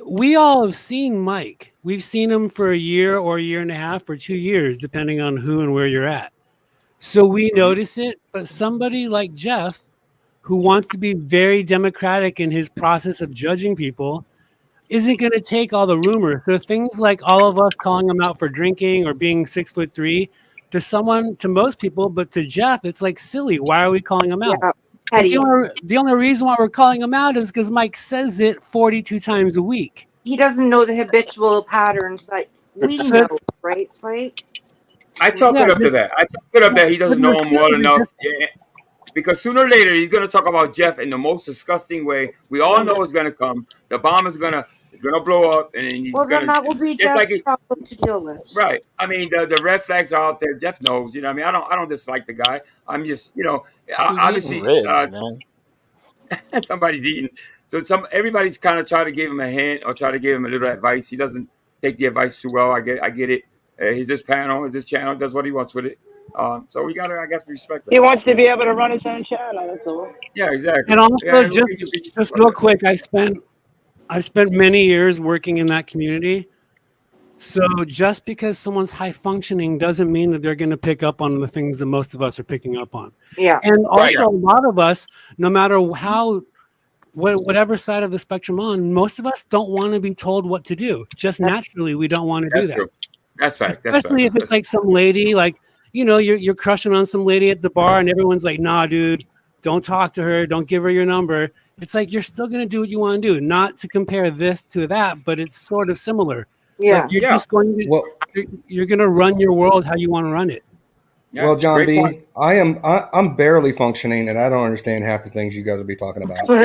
we all have seen Mike. We've seen him for a year or a year and a half or 2 years, depending on who and where you're at. So we notice it, but somebody like Jeff, who wants to be very democratic in his process of judging people, isn't going to take all the rumors. So things like all of us calling him out for drinking or being 6'3", to most people, but to Jeff, it's like silly. Why are we calling him out? Yeah. But the only reason why we're calling him out is because Mike says it 42 times a week. He doesn't know the habitual patterns that we know, right, Spike? I chalk it up to that. I chalk it up that he doesn't know him well enough. Yeah. Because sooner or later he's going to talk about Jeff in the most disgusting way. We all know it's going to come. The bomb is going to blow up, and then he's Well, going then that will be Jeff's problem to deal with. Right. I mean, the red flags are out there. Jeff knows. You know, what I mean, I don't dislike the guy. I'm just, obviously, somebody's eating. So everybody's kind of trying to give him a hint or try to give him a little advice. He doesn't take the advice too well. I get it. He's this panel, his channel, does what he wants with it. So we gotta, I guess, respect that. He wants to be able to run his own channel. That's all. Yeah, exactly. And also, Yeah, just real quick, I spent many years working in that community. So just because someone's high functioning doesn't mean that they're going to pick up on the things that most of us are picking up on. Yeah. And also, a lot of us, no matter whatever side of the spectrum on, most of us don't want to be told what to do. Just naturally, we don't want to do that. True. That's fact. Especially if it's like some lady, like, you're crushing on some lady at the bar and everyone's like, nah, dude, don't talk to her. Don't give her your number. It's like, you're still going to do what you want to do. Not to compare this to that, but it's sort of similar. Yeah. Like just going to, you're going to run your world how you want to run it. Yeah, well, John B, point. I'm barely functioning, and I don't understand half the things you guys will be talking about. All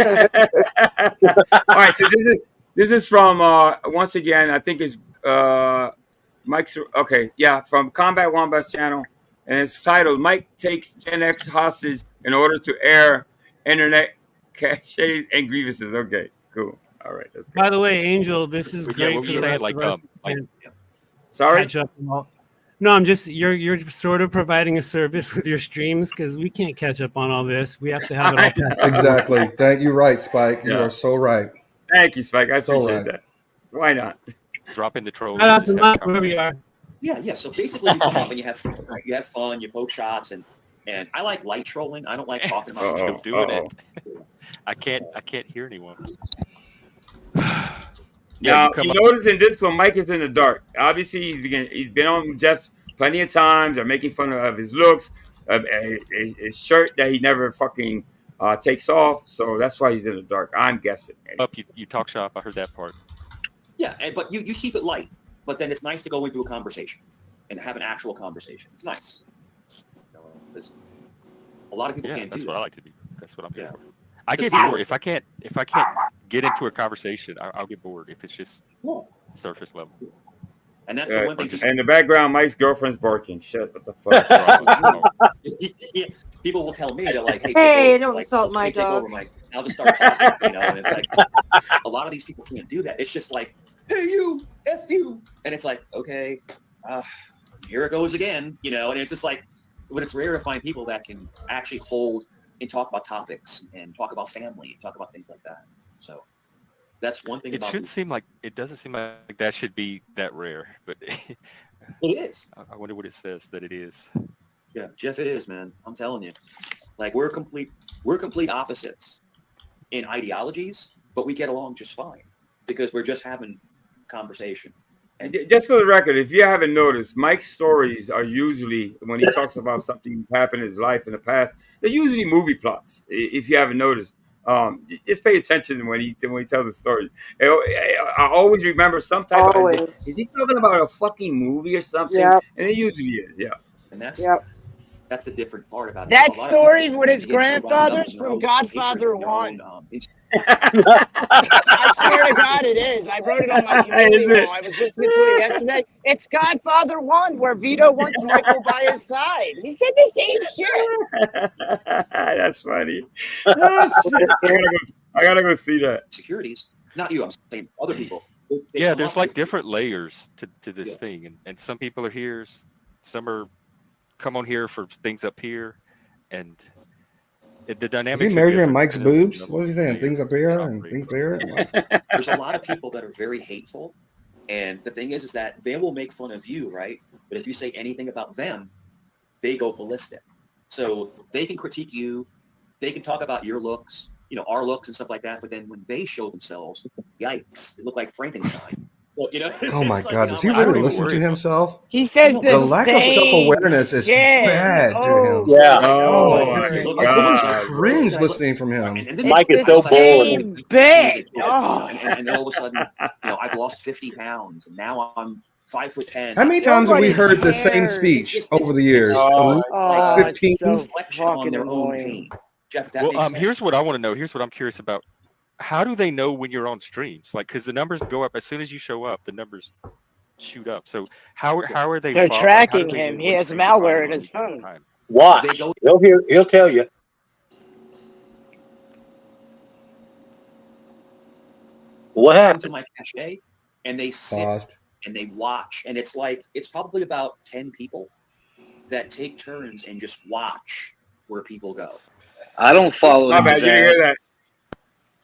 right, so this is from once again, I think it's Mike's from Combat Wombat's channel, and it's titled "Mike Takes Gen X Hostage in Order to Air Internet Caches and Grievances." Okay, cool. All right, that's good. By the way, Angel, this is Yeah, great. what were you saying? Like, Sorry. Sorry? Catch up No, I'm just you're sort of providing a service with your streams because we can't catch up on all this. We have to have it all packed. Exactly. Thank you. Right, Spike. You Yeah. are so right. Thank you, Spike. I So appreciate right. that. Why not? Drop in the trolls. Shout out and to just have a Mike, wherever you are. Yeah. So basically, you come up and you have fun, you poke shots, and I like light trolling. I don't like talking about Still stuff. doing it. I can't hear anyone. Now, come you up- notice in this one, Mike is in the dark. Obviously, he's been on Jeff's plenty of times. They're making fun of his looks, his shirt that he never fucking takes off. So that's why he's in the dark. I'm guessing. Up, you talk shop. I heard that part. Yeah, but you keep it light. But then it's nice to go into a conversation and have an actual conversation. It's nice. A lot of people can't do that. That's what I like to do. That's what I'm here for. I get bored if I can't get into a conversation. I'll get bored if it's just surface level. And that's the one thing. In the background, Mike's girlfriend's barking. Shit, what the fuck? Yeah, people will tell me, they're like, Hey, don't insult my take over, dogs. Mike. I'll just start talking, and it's like a lot of these people can't do that. It's just like, hey, you, F you. And it's like, okay, here it goes again, and it's just like, but it's rare to find people that can actually hold and talk about topics and talk about family and talk about things like that. So that's one thing It about should seem like it doesn't seem like that should be that rare, but it is. I wonder what it says that it is. Yeah, Jeff, it is, man. I'm telling you. Like we're complete opposites in ideologies, but we get along just fine because we're just having conversation. And just for the record, if you haven't noticed, Mike's stories are usually, when he talks about something that happened in his life in the past, they're usually movie plots. If you haven't noticed, just pay attention when he tells a story. I always remember some type of, is he talking about a fucking movie or something? Yep. And it usually is, yeah. And that's that's the different part about it. That A lot of story people with his get so wound up grandfather's in their from own Godfather hatred, their 1. own, I swear to God, it is. I wrote it on my community wall. I was listening to it yesterday. It's Godfather 1, where Vito wants Michael by his side. He said the same shit. That's funny. Oh, shit. I gotta go see that. Securities, not you. I'm saying other people. They Yeah, come there's up like with- different layers to this thing, and some people are here, some are come on here for things up here, and the dynamics. Is he are measuring different, Mike's and then there's boobs? another What is he saying? layer Things up that here operate and things from. there? There's a lot of people that are very hateful, and the thing is that they will make fun of you, right? But if you say anything about them, they go ballistic. So they can critique you, they can talk about your looks, our looks and stuff like that. But then when they show themselves, yikes, they look like Frankenstein. Well, Oh my it's like, God! Does he I'm like, really listen to himself? He says The lack of self-awareness is bad to him. Oh, Like, this is God. cringe listening from him. Mike is so bored. Bit. And all of a sudden, I've lost 50 pounds, and now I'm 5'10". How many times have we heard the same speech over the years? Like 15. reflection on their own pain. Jeff, that makes sense. Here's what I want to know. Here's what I'm curious about. How do they know when you're on streams? Like, because the numbers go up as soon as you show up. The numbers shoot up. So how are they? They're how do tracking they him. know He what has stream you're on malware in at his any phone. time? Watch. He'll tell you. What happened? To my cache, and they sit and they watch, and it's probably about 10 people that take turns and just watch where people go. I don't follow My him. bad, you didn't hear that.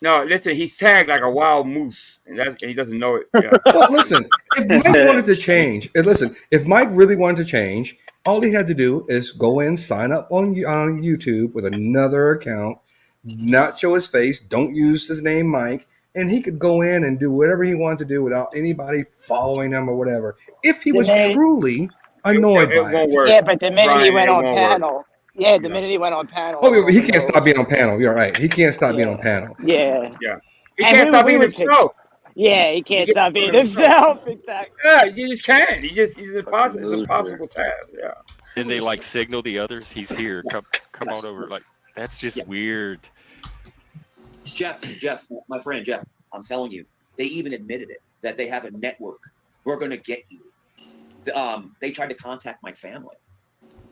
No, listen, he's tagged like a wild moose, and he doesn't know it. Yeah. Well, listen, if Mike wanted to change, if Mike really wanted to change, all he had to do is go in, sign up on YouTube with another account, not show his face, don't use his name Mike, and he could go in and do whatever he wanted to do without anybody following him or whatever. If he was truly annoyed by it. Yeah, but the minute he Brian, went it on won't panel. Yeah, the minute he went on panel. Oh, but he can't stop being on panel. You're right. He can't stop being on panel. Yeah. Yeah. He And can't stop we being would pick- himself. Yeah, he can't He stop can't being stop himself. Exactly. Yeah, you just can't. He's impossible. It's impossible task. Yeah. Then they like signal the others. He's here. Come on over. Like that's just weird. Jeff, my friend Jeff, I'm telling you, they even admitted it, that they have a network. We're going to get you. They tried to contact my family.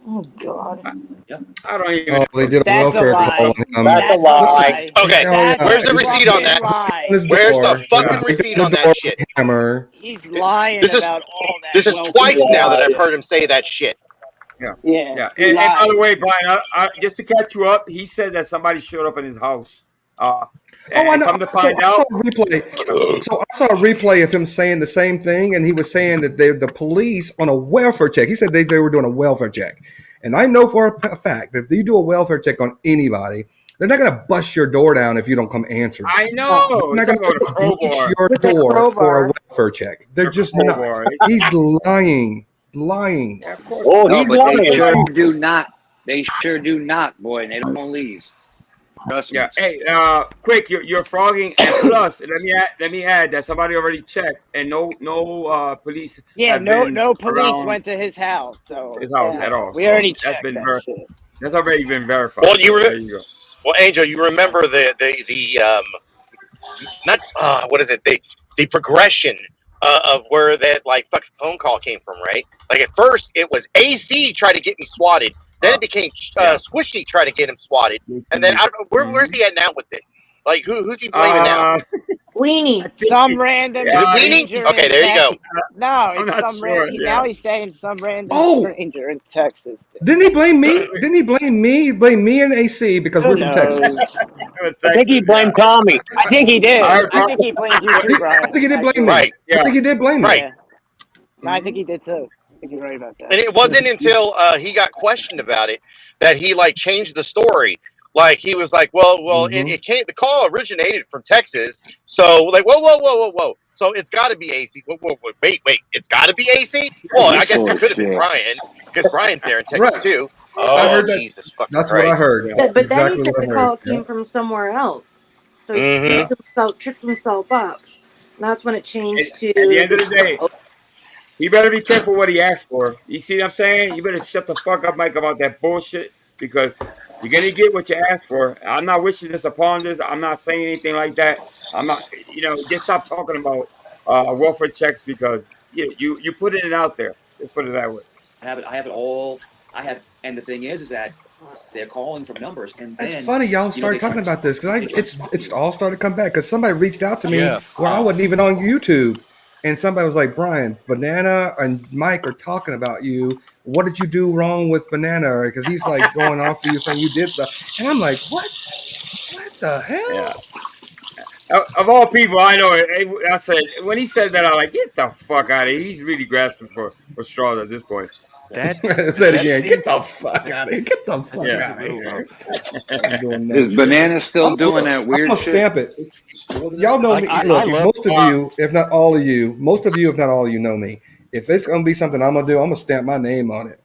Oh God. I don't even. Oh, they did a That's a welfare lie. call on him. That's a lie. Okay, That's where's the a receipt on fucking that? lie. On his Where's door. the fucking They receipt got on the that door shit? with a hammer. He's lying This is about all that. this is welfare twice now that I've shit. heard him say that shit. Yeah. Yeah. And by the lied. way, Brian, just to catch you up, he said that somebody showed up in his house. Oh, I know. Come to So find I saw out, a replay. So I saw a replay of him saying the same thing, and he was saying that the police on a welfare check. He said they were doing a welfare check, and I know for a fact that if you do a welfare check on anybody, they're not going to bust your door down if you don't come answer. I know. They're not going to breach your With the door for a crowbar. welfare check. They're just crowbar. not. He's lying. Lying. Yeah, of course. Oh, No, he's but lying. they sure do not. They sure do not, boy. And they don't leave. Trust me. Yeah. Hey, quick, you're frogging, and plus, let me add that somebody already checked, and no police. Yeah, have no been police around went to his house. So his house yeah, at all. we So already that's checked been that shit. that's already been verified. Well, There you go. Well, Angel, you remember the not what is it? The progression of where that like fucking phone call came from, right? Like at first it was AC tried to get me swatted, then it became Squishy tried to get him swatted, and then I don't know where's he at now with it. Like who's he blaming now? Weenie. Some random Is it Weenie? stranger. Okay, in there you go. Texas. No, I'm it's not some sure, Now he's saying some random stranger in Texas. Didn't he blame me? Didn't he blame me? He blamed me and AC because we're from Texas. I think he blamed Tommy. I think he did. All right, I think he blamed you too, Brian. I think he did blame me. Right. I think he did blame me. Right. Yeah. No, I think he did too. I think you're right about that. And it wasn't until he got questioned about it that he like changed the story. Like he was like, well, it can't. The call originated from Texas, so like, whoa. So it's got to be AC. Wait, it's got to be AC. Well, I guess it could have been Brian because Brian's there in Texas too. I Oh, heard that. Jesus fucking That's Christ. what I heard. But then Exactly he said what I the heard. call came from somewhere else. So he Mhm. tripped himself up. And that's when it changed to. At the end of the day, he better be careful what he asks for. You see what I'm saying? You better shut the fuck up, Mike, about that bullshit because you're gonna get what you ask for. I'm not wishing this upon this. I'm not saying anything like that. I'm not. Just stop talking about welfare checks because you putting it out there. Let's put it that way. I have it all. And the thing is that they're calling from numbers, and then It's funny y'all started talking about this because it's all started to come back because somebody reached out to me where I wasn't even on YouTube, and somebody was like, Brian, Banana and Mike are talking about you. What did you do wrong with Banana? Because he's like going off to you saying you did stuff, and I'm like, what the hell? Yeah. Of all people, I know. I said when he said that, I'm like, get the fuck out of here. He's really grasping for straws at this point. Say it again. Get the fuck out of here. Get the fuck out of here. Is Banana still doing that weird I'm shit? gonna stamp it. Y'all know me. Look, most of you, if not all of you, know me. If it's gonna be something I'm gonna do, I'm gonna stamp my name on it.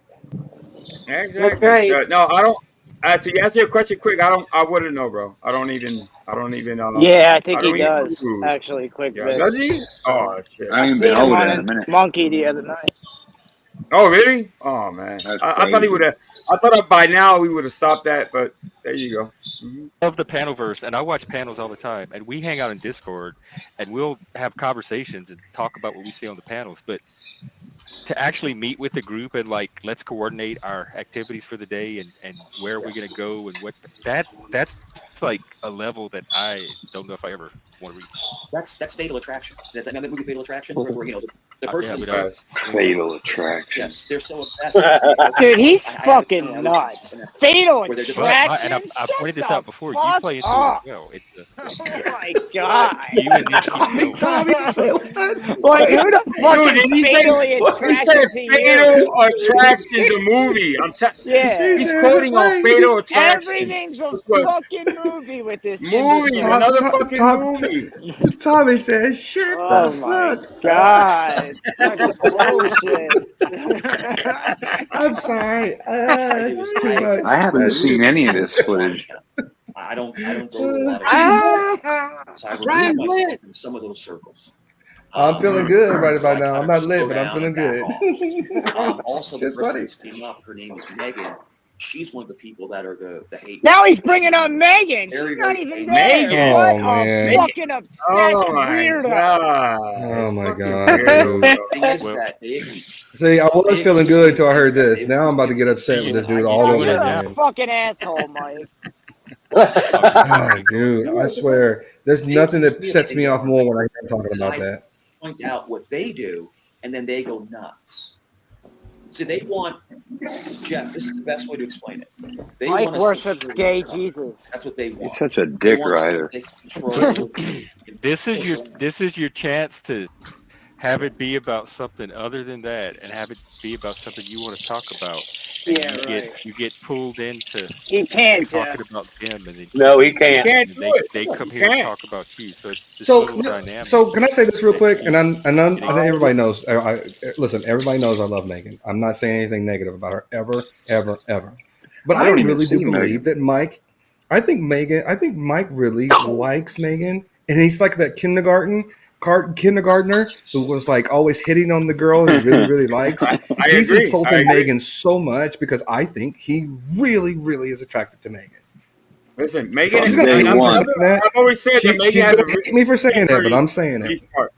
Exactly. Right. No, I don't. To answer your question quick, I wouldn't know, bro. I don't even. Yeah, I think he don't does. even- Actually, quick Yeah, bit. does he? Oh shit. I ain't Seen been him over on there in a minute. Monkey the other night. Oh really? Oh man. I thought he would have. I thought by now we would have stopped that, but there you go. Mm-hmm. Of the panelverse, and I watch panels all the time, and we hang out in Discord, and we'll have conversations and talk about what we see on the panels. But to actually meet with the group and like let's coordinate our activities for the day and where we're gonna go and what that's like a level that I don't know if I ever want to reach. That's Fatal Attraction. That's another movie, Fatal Attraction, where the person Yeah, is Fatal Attraction. Yeah, they're so obsessed. Dude, he's fucking nuts. Fatal Where they're just Attraction. And I pointed this out before. You fuck play into up. it well. Oh my god. You and me. Tommy said what? Like, who the fuck Dude, is he fatally said attracted to you? Fatal Attraction, the movie. Yeah. He's quoting on Fatal Attraction. Everything's a fucking movie with this Movie, imbecile. another fucking movie. Tommy says, "Shut Oh the my fuck." god. Fucking bullshit. I'm sorry. It's too much. I haven't seen any of this footage. I don't go to a lot of so I remove myself from some of those circles. I'm feeling good right so about now. I'm not lit, but I'm down feeling and back good. off. Also, the It's person funny. that came up, her name is Megan. she's one of the people that are the hate. Now he's bringing up Megan. Very, She's not very even Megan. there. What Oh, man. a fucking obsessed Oh my weirdo. god! Oh my Fucking god, weirdo. dude. Thing is that they See, I was feeling good until I heard this. Now I'm about to get upset with this dude all over You're a again. fucking asshole, Mike. Oh, dude, I swear, there's nothing that sets me off more when I hear him talking about that. point out what they do, and then they go nuts. See, they want Jeff. This is the best way to explain it. They Mike want worships gay Jesus. That's what they want. He's such a dick rider. This is your chance to have it be about something other than that, and have it be about something you want to talk about. And you get pulled into He can't, talking Jeff. about them, and then No, he can't. They come here and talk about you. So it's this So, little dynamic. so can I say this real quick? And I think everybody knows. Listen, everybody knows I love Megan. I'm not saying anything negative about her ever, ever, ever. But I really do believe that Mike. I think Mike really likes Megan, and he's like that kindergartner who was like always hitting on the girl he really, really likes. He's agree. insulting Megan so much because I think he really, really is attracted to Megan. Listen, Megan. She's gonna hate me for saying that. I've always said that Megan She's has gonna hate me for saying that, but I'm saying it. He's smart.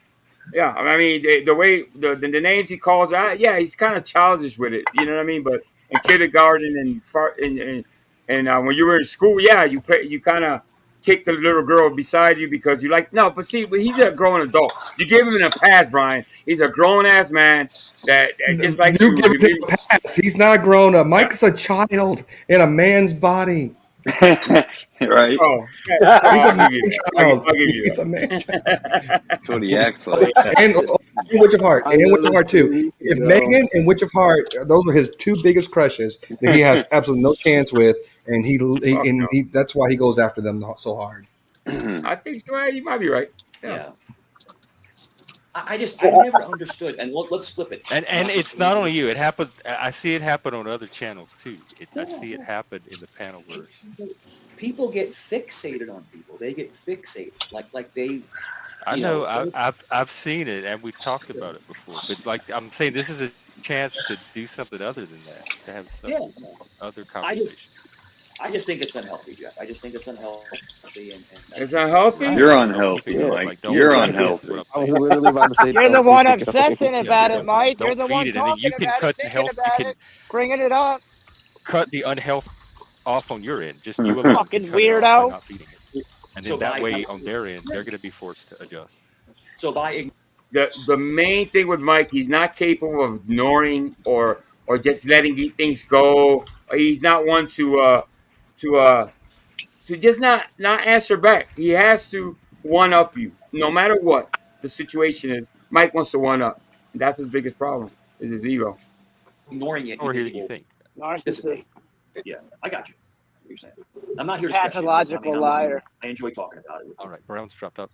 Yeah, I mean the way the names he calls out, yeah, he's kind of childish with it. You know what I mean? But in kindergarten and when you were in school, yeah, you kind of kick the little girl beside you because you like no, but he's a grown adult. You give him a pass, Brian. He's a grown ass man that just like you give him a pass. He's not a grown up. Mike's a child in a man's body. Right? Oh, he's a man child. I'll give you He's a man child. That's what he acts like. And Witch of Heart. And Witch of Heart too. If Megan and Witch of Heart, those are his two biggest crushes that he has absolutely no chance with, and he that's why he goes after them so hard. I think so. You might be right. Yeah. I never understood, and let's flip it. And it's not only you. It happens. I see it happen on other channels too. I see it happen in the panelverse. People get fixated on people. They get fixated, like they. I know. I've seen it, and we've talked about it before. But like I'm saying, this is a chance to do something other than that. To have some other conversations. I just think it's unhealthy, Jeff. I just think it's unhealthy. It's unhealthy? You're unhealthy, Mike. You're unhealthy. You're the one obsessing about it, Mike. You're the Don't one feed it, and then talking you can about cut it, the health. thinking You about can it, bringing it up. cut the unhealth off on your end. Just you alone. Fucking can cut it off by weirdo. not feeding it. And then that way, on their end, they're going to be forced to adjust. So by the main thing with Mike, he's not capable of ignoring or just letting things go. He's not one to just not answer back. He has to one up you, no matter what the situation is. Mike wants to one up. That's his biggest problem. Is his ego. Ignoring it. Or you think. Narcissist. Yeah, I got you. What you're saying. I'm not here to stress you. Pathological liar. I enjoy talking about it. All right, Brown's dropped up.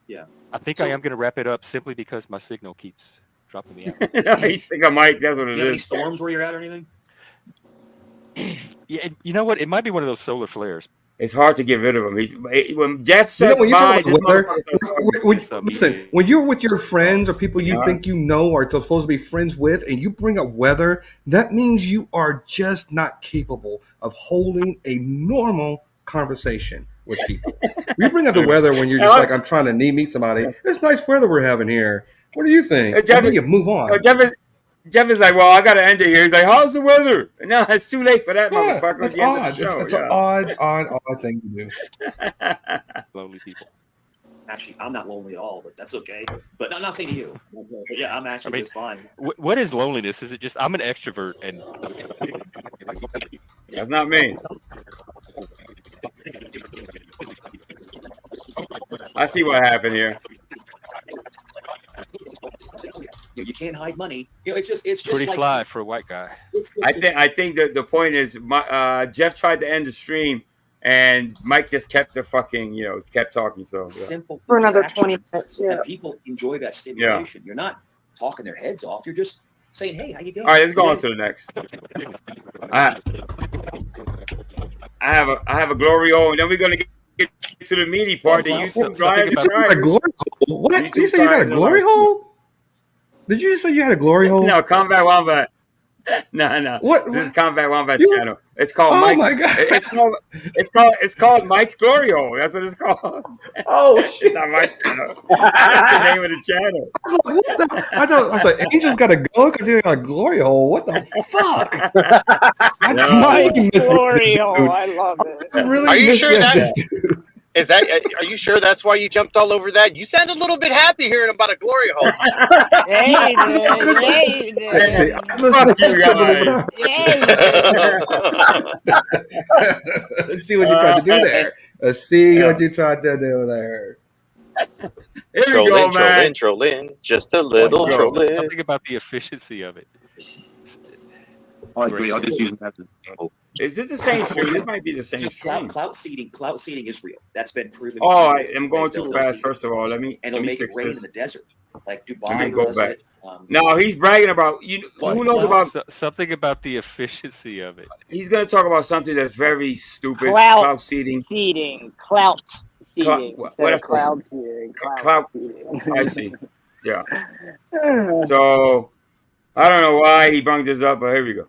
Yeah. I think I am going to wrap it up simply because my signal keeps dropping me out. He's thinking Mike. That's what it Do you have any is. storms where you're at or anything? Yeah, you know what? It might be one of those solar flares. It's hard to get rid of him. When Jeff says when you talk bye, about weather, listen, when you're with your friends or people you think you know or supposed to be friends with, and you bring up weather, that means you are just not capable of holding a normal conversation with people. You bring up the weather when you're just like, I'm trying to meet somebody. It's nice weather we're having here. What do you think? And then you move on. Jeff is like, well, I got to end it here. He's like, how's the weather? No, it's too late for that, motherfucker. It's odd. It's an odd thing to do. Lonely people. Actually, I'm not lonely at all, but that's okay. But I'm not saying to you. But yeah, I'm actually just fine. What is loneliness? Is it just I'm an extrovert and that's not me. I see what happened here. You can't hide money. It's just pretty like, fly for a white guy. I think that the point is, Jeff tried to end the stream, and Mike just kept the fucking kept talking. So simple for another 20 minutes. Yeah, and people enjoy that stimulation. You're not talking their heads off. You're just saying, "Hey, how you doing?" All right, let's go on to the next. I have a glory hole, and then we're gonna get to the meaty part. The YouTube Brian. You got a glory hole? What? Did you say you got a glory hole? Did you just say you had a glory hole? No, combat wombat. No. What? This is Combat Wombat You- channel. It's called Oh Mike. my God. It's called Mike's Glory Hole. That's what it's called. Oh It's shit! not Mike's channel. That's the name of the channel. I was like, what the? I was like, Angel's got to go because he got a glory hole. What the fuck? I No, totally Mike's misread Glory this Hole. dude. I love it. I really Are you sure misread that's this dude. is that? Are you sure that's why you jumped all over that? You sound a little bit happy hearing about a glory hole. Yeah, you did. Yeah, you Hey, did. listen, Fuck you let's go over guys. there. Yeah, you did. Let's see what you tried to do there. Let's see what you tried to do there. Here we troll go, in, man. troll in, just a little troll in. Something about the efficiency of it. I agree. I'll just use them as an example. Is this the same stream? This might be the same stream. Clout seeding is real. That's been proven. Oh, to be real. I'm going They'll too seed fast. it. First of all, let me And it'll make it fix rain this. in the desert, like Let Dubai me go does back. it. No, he's bragging about you. Who knows about? Something about the efficiency of it. He's gonna talk about something that's very stupid. Clout Cloud seeding. Clout seeding. What Instead of that's called? cloud seeding. Cloud. Seeding. I see. Yeah. So I don't know why he brung this up, but here we go.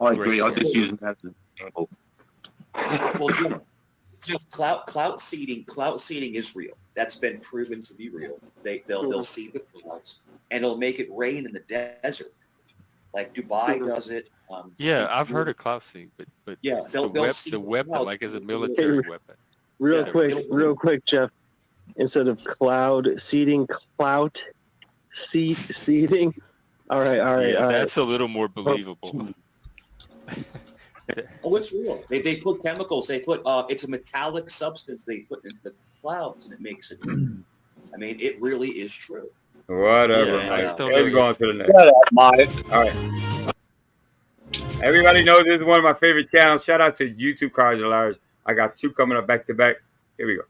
I agree. I'll just use them as an example. Well, Jim, so clout seeding is real. That's been proven to be real. They'll seed the clouds, and it'll make it rain in the desert, like Dubai does it. Yeah, I've heard of cloud seed, but Yeah, it's they'll the seed weapon, clouds like, is a with military little- weapon. Real quick, Jeff. Instead of cloud seeding, clout seeding. All right. That's a little more believable. Oh, it's real. They put chemicals. They put it's a metallic substance they put into the clouds, and it makes it. I mean, it really is true. Whatever. Yeah, Mike. I still Let's know go you. on to the next. Shut up, Mike. All right. Everybody knows this is one of my favorite channels. Shout out to YouTube Cars and Liars. I got two coming up back to back. Here we go.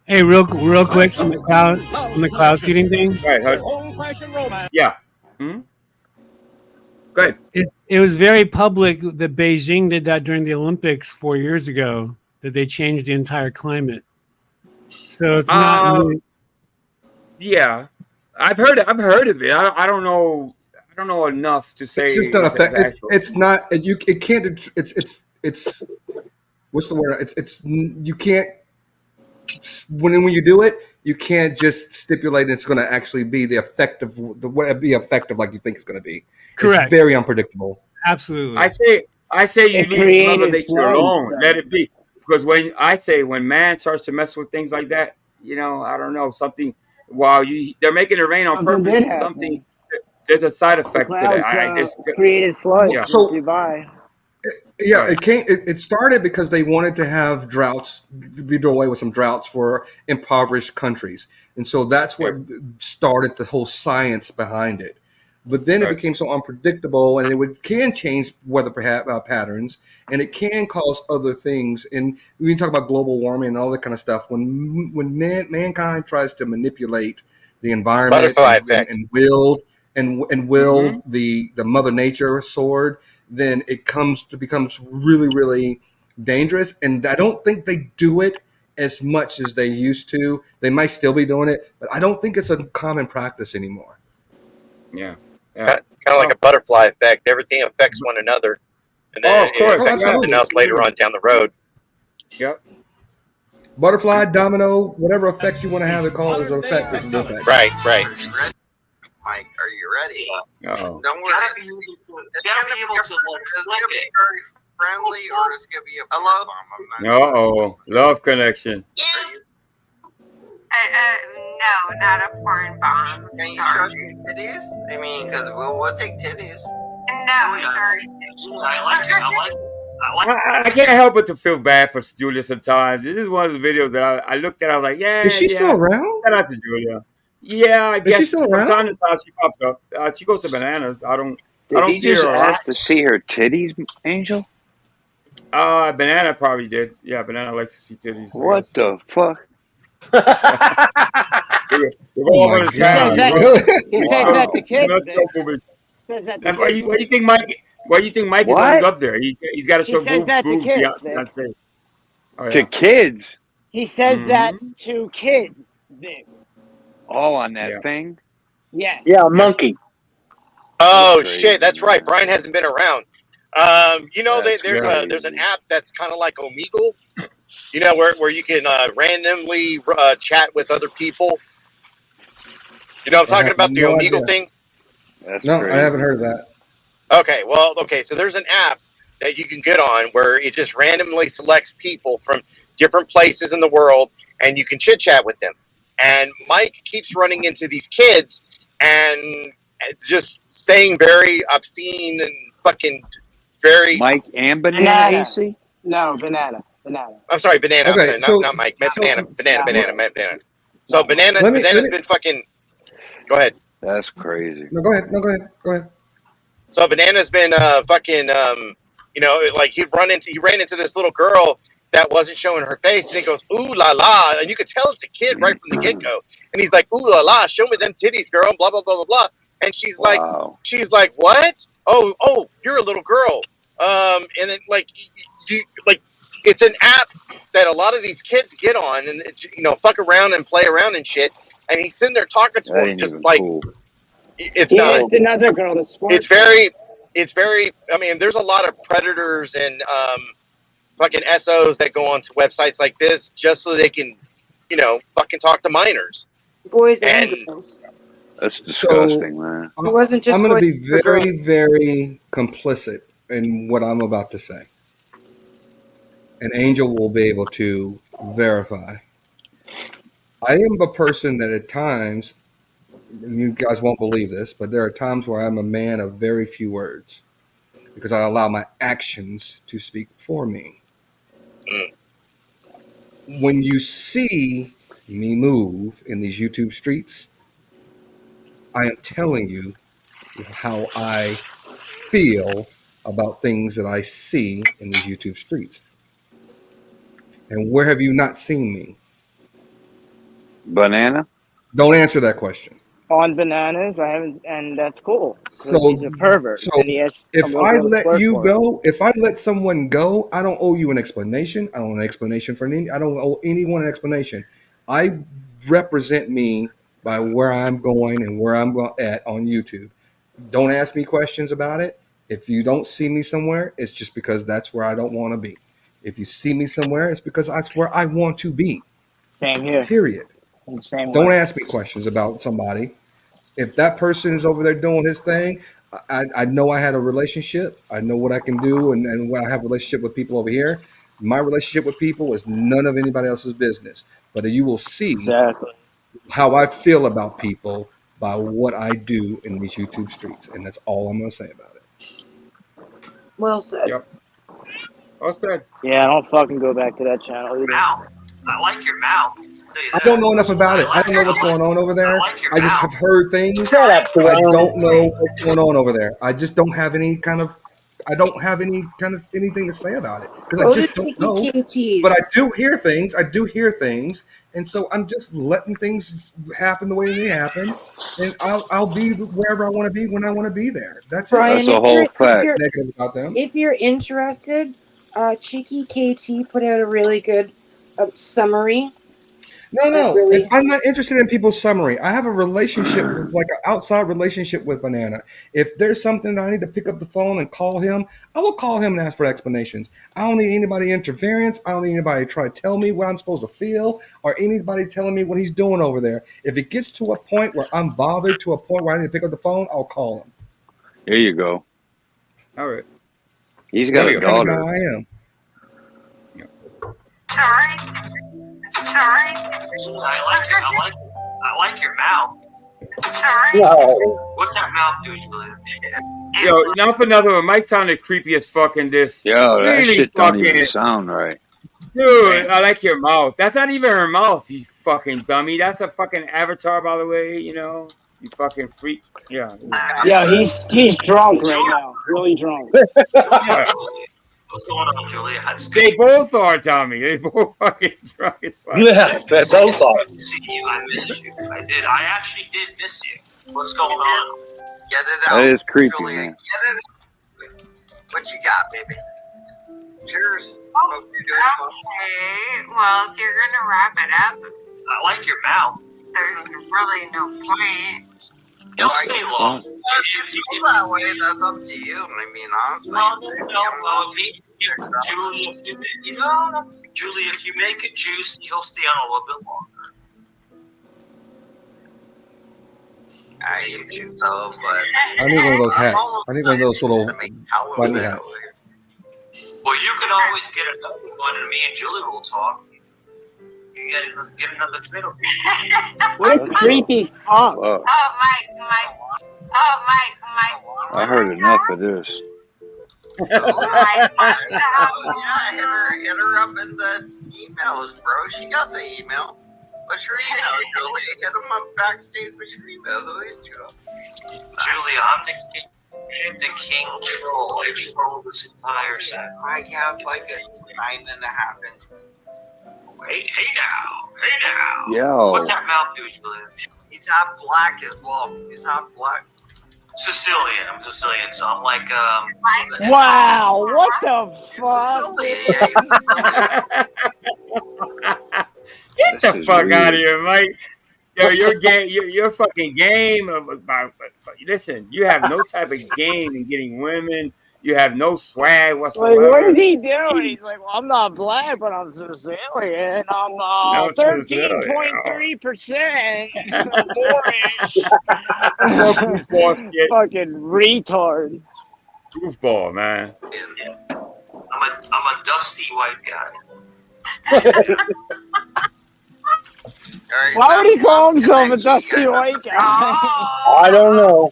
Hey, real quick on the cloud seeding thing. Right. Yeah. Hmm? Go ahead. It was very public that Beijing did that during the Olympics 4 years ago. That they changed the entire climate. So it's not. Really, Yeah, I've heard of it. I don't know. I don't know enough to say. It's just not it's effective. It's not. It can't. It's. What's the word? It's. You can't. When you do it, you can't just stipulate it's going to actually be the effective. Be effective like you think it's going to be. Correct. It's very unpredictable. Absolutely. I say you It leave created Mother Nature floods, alone. though. Let it be. Because when man starts to mess with things like that, I don't know, something. While they're making it rain on Something purpose. did happen. Something. There's a side effect to Clouds that. created floods Yeah. in So- Dubai. Yeah, it started because they wanted to have droughts, we do away with some droughts for impoverished countries, and so that's what started the whole science behind it. But then it Right. became so unpredictable, and can change weather patterns, and it can cause other things. And we can talk about global warming and all that kind of stuff. When mankind tries to manipulate the environment Butterfly effect. and wield the Mother Nature sword, then it becomes really, really dangerous. And I don't think they do it as much as they used to. They might still be doing it, but I don't think it's a common practice anymore. Yeah. Kind of like a butterfly effect. Everything affects one another, and then of course. it affects something else later on down the road. Yep. Butterfly, domino, whatever effect you want to have it called as an effect is an effect. Right. Mike, are you ready? Oh. Don't worry. It's gonna be very friendly, or it's gonna be a hello. Uh-oh. Love connection. No, not a porn bomb. Can you show your titties? I mean, because we'll take titties. No, sorry. I can't help but to feel bad for Julia sometimes. This is one of the videos that I looked at. I was like, yeah. Is she still around? Shout out to Julia. Yeah, I guess she still from around? time to time she pops up. She goes to Bananas. I don't Did he see just her. ask to see her titties, Angel? Banana probably did. Yeah, Banana likes to see titties. What the fuck? We're all my over the God. town. Really? He says that to kids. Let's Vic. go for it. Says that to That's why kids. you think Mike? Why do you think Mike is What? always up there? He's got to He show says that to grooves kids, on Vic. stage. Oh, To yeah. kids? He says that Mm-hmm. to kids, Vic. All on that Yeah. thing? Yes. Yeah, monkey. Oh shit, that's right. Brian hasn't been around. There's an app that's kind of like Omegle. Where you can randomly chat with other people. I'm I talking have about the no idea. Omegle thing. No, I haven't heard of that. Okay. So there's an app that you can get on where it just randomly selects people from different places in the world, and you can chit chat with them. And Mike keeps running into these kids and just saying very obscene and fucking very Mike and Banana. AC? No, banana. I'm sorry, banana. Okay, I'm sorry, not Mike. Banana. So Banana's been fucking. Go ahead. That's crazy. No, go ahead. Go ahead. So Banana's been fucking like he ran into this little girl that wasn't showing her face, and he goes, "Ooh la la," and you could tell it's a kid right from the get go, and he's like, "Ooh la la, show me them titties, girl," and blah blah blah blah blah, and she's like, "What? Oh, you're a little girl," and then you it's an app that a lot of these kids get on and fuck around and play around and shit, and he's sitting there talking to him just like. Cool. It's he not. missed another girl to squirt. It's very. I mean, there's a lot of predators and fucking SOs that go onto websites like this just so they can, fucking talk to minors. Boys and girls. That's disgusting, man. It wasn't just I'm going to boys be and girls. very, very complicit in what I'm about to say. And Angel will be able to verify. I am a person that at times, you guys won't believe this, but there are times where I'm a man of very few words because I allow my actions to speak for me. When you see me move in these YouTube streets, I am telling you how I feel about things that I see in these YouTube streets. And where have you not seen me? Banana? Don't answer that question. On bananas, I haven't, and that's cool. So He's a pervert. So and he has a if little I girl to let squirt you for him. go, if I let someone go, I don't owe you an explanation. I don't owe an explanation for any. I don't owe anyone an explanation. I represent me by where I'm going and where I'm at on YouTube. Don't ask me questions about it. If you don't see me somewhere, it's just because that's where I don't want to be. If you see me somewhere, it's because that's where I want to be. Same here. Period. Same Don't way. ask me questions about somebody. If that person is over there doing his thing, I know I had a relationship. I know what I can do, and when I have a relationship with people over here, my relationship with people is none of anybody else's business. But you will see how I feel about people by what I do in these YouTube streets, and that's all I'm going to say about it. Well said. Yep. Well said. Yeah, I don't fucking go back to that channel either. I like your mouth. I don't know enough about it. I don't know what's going on over there. I just have heard things. Shut up, I don't know what's going on over there. I just don't have any kind of. I don't have any kind of anything to say about it because I just don't know. But I do hear things. And so I'm just letting things happen the way they happen, and I'll be wherever I want to be when I want to be there. That's Brian, it. That's a whole fact. Negative about them. If you're interested, Cheeky KT put out a really good summary. No. If I'm not interested in people's summary, I have a relationship, like an outside relationship with Banana. If there's something that I need to pick up the phone and call him, I will call him and ask for explanations. I don't need anybody interference. I don't need anybody to try to tell me what I'm supposed to feel or anybody telling me what he's doing over there. If it gets to a point where I'm bothered to a point where I need to pick up the phone, I'll call him. There you go. All right. He's got a That's the kind of daughter. guy I am. Sorry. I like your mouth. Sorry. What's that mouth doing, Blue? Yo, not for another one. Mike sounded creepy as fucking this. Yo, that really shit don't fucking, even sound right. Dude, I like your mouth. That's not even her mouth, you fucking dummy. That's a fucking avatar, by the way, You fucking freak. Yeah. Yeah, he's drunk right now. Really drunk. Yeah. What's going on, Julia? They both are, Tommy. They both fucking drunk as fuck. Yeah, that's so far. See you. I missed you. I did. I actually did miss you. What's going on? Get it out. That is creepy, Julia, man. Get it. What you got, baby? Cheers. Hope you're doing well. Okay, well, if you're gonna wrap it up, I like your mouth. there's really no point. He'll stay long. If you feel that way, that's up to you. I mean, honestly. No. Julie, if you make it juicy, he'll stay on a little bit longer. I think so, but I need one of those hats. I need one of those little bunny hats. Well, you can always get another one, and me and Julie will talk. You get another tomato. What a creepy fuck. Fuck. Mike. I heard enough of this. Yeah, hit her up in the emails, bro. She got the email. What's your email, Julie? Hit him up backstage with your email. Who is you? Julie, I'm the king troll. I troll this entire set. I have like a 9.5 inch. Hey now. Yo. What that mouth do, Julia? He's half black as well. He's half black. Sicilian. I'm Sicilian, so I'm like Wow, what the fuck? Get the fuck out of here, Mike. Yo, your fucking game. Listen, you have no type of game in getting women. You have no swag whatsoever. Like, what is he doing? He's like, well, I'm not black, but I'm Sicilian. I'm 13.3%. Fucking retard. Goofball, man. I'm a dusty white guy. Why would he call himself a dusty white guy? I don't know.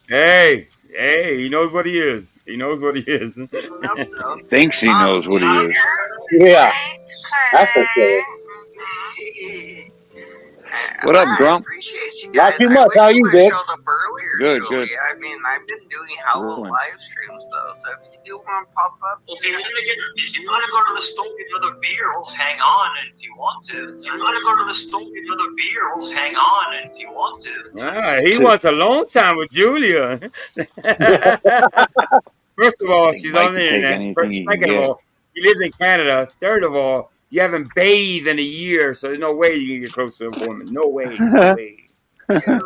Hey, he knows what he is. Thinks he knows what he is. Yeah, that's for sure. What up, Grump? Not too much. How you, Vic? Good. I mean, I've been doing hella live streams though, so if you do want to pop up, If you want to go to the store and get another beer, we'll hang on if you want to. If you want to go to the store and get another beer, we'll hang on if you want to. He wants a long time with Julia. First of all, she's on the internet. Second of all, she lives in Canada. Third of all, you haven't bathed in a year, so there's no way you can get close to a woman. No way. seriously,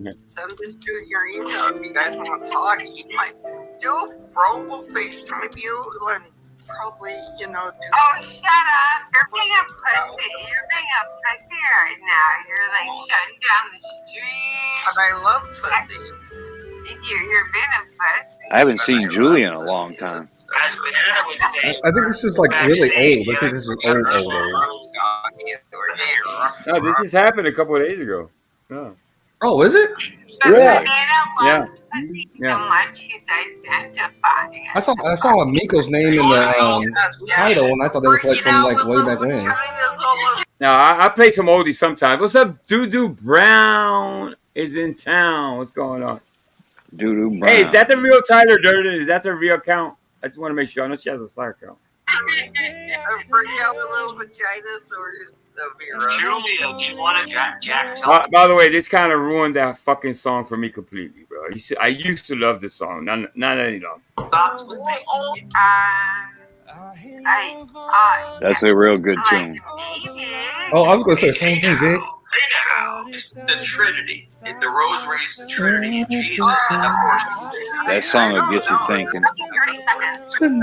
just send this to your email if you guys want to talk. He might do, bro. Will FaceTime you and probably, do. Oh, shut up! You're being a pussy. You're being a pussy right now. You're like shutting down the street. But I love pussy. You're being a pussy. I haven't seen Julie in a long time. As Banana would say, I think this is like really old. I think this is old. No, this just happened a couple of days ago. No. Oh, is it? Banana Yeah. pussy so much he's identifying. I saw Miko's name in the title, and I thought that was like from like way back when. Now I play some oldies sometimes. What's up, Doo Brown is in town. What's going on? Doo Brown. Hey, is that the real Tyler Durden? Is that the real account? I just want to make sure. I know she has a side account. Freak out with little vaginas or just Julia, do you want to Jack By the way, this kind of ruined that fucking song for me completely, bro. I used to love this song. Not any longer. That's a real good tune. Oh, I was going to say the same thing, Vic. The Trinity. The Rosary is the Trinity of Jesus, and of course, That song will get you thinking. In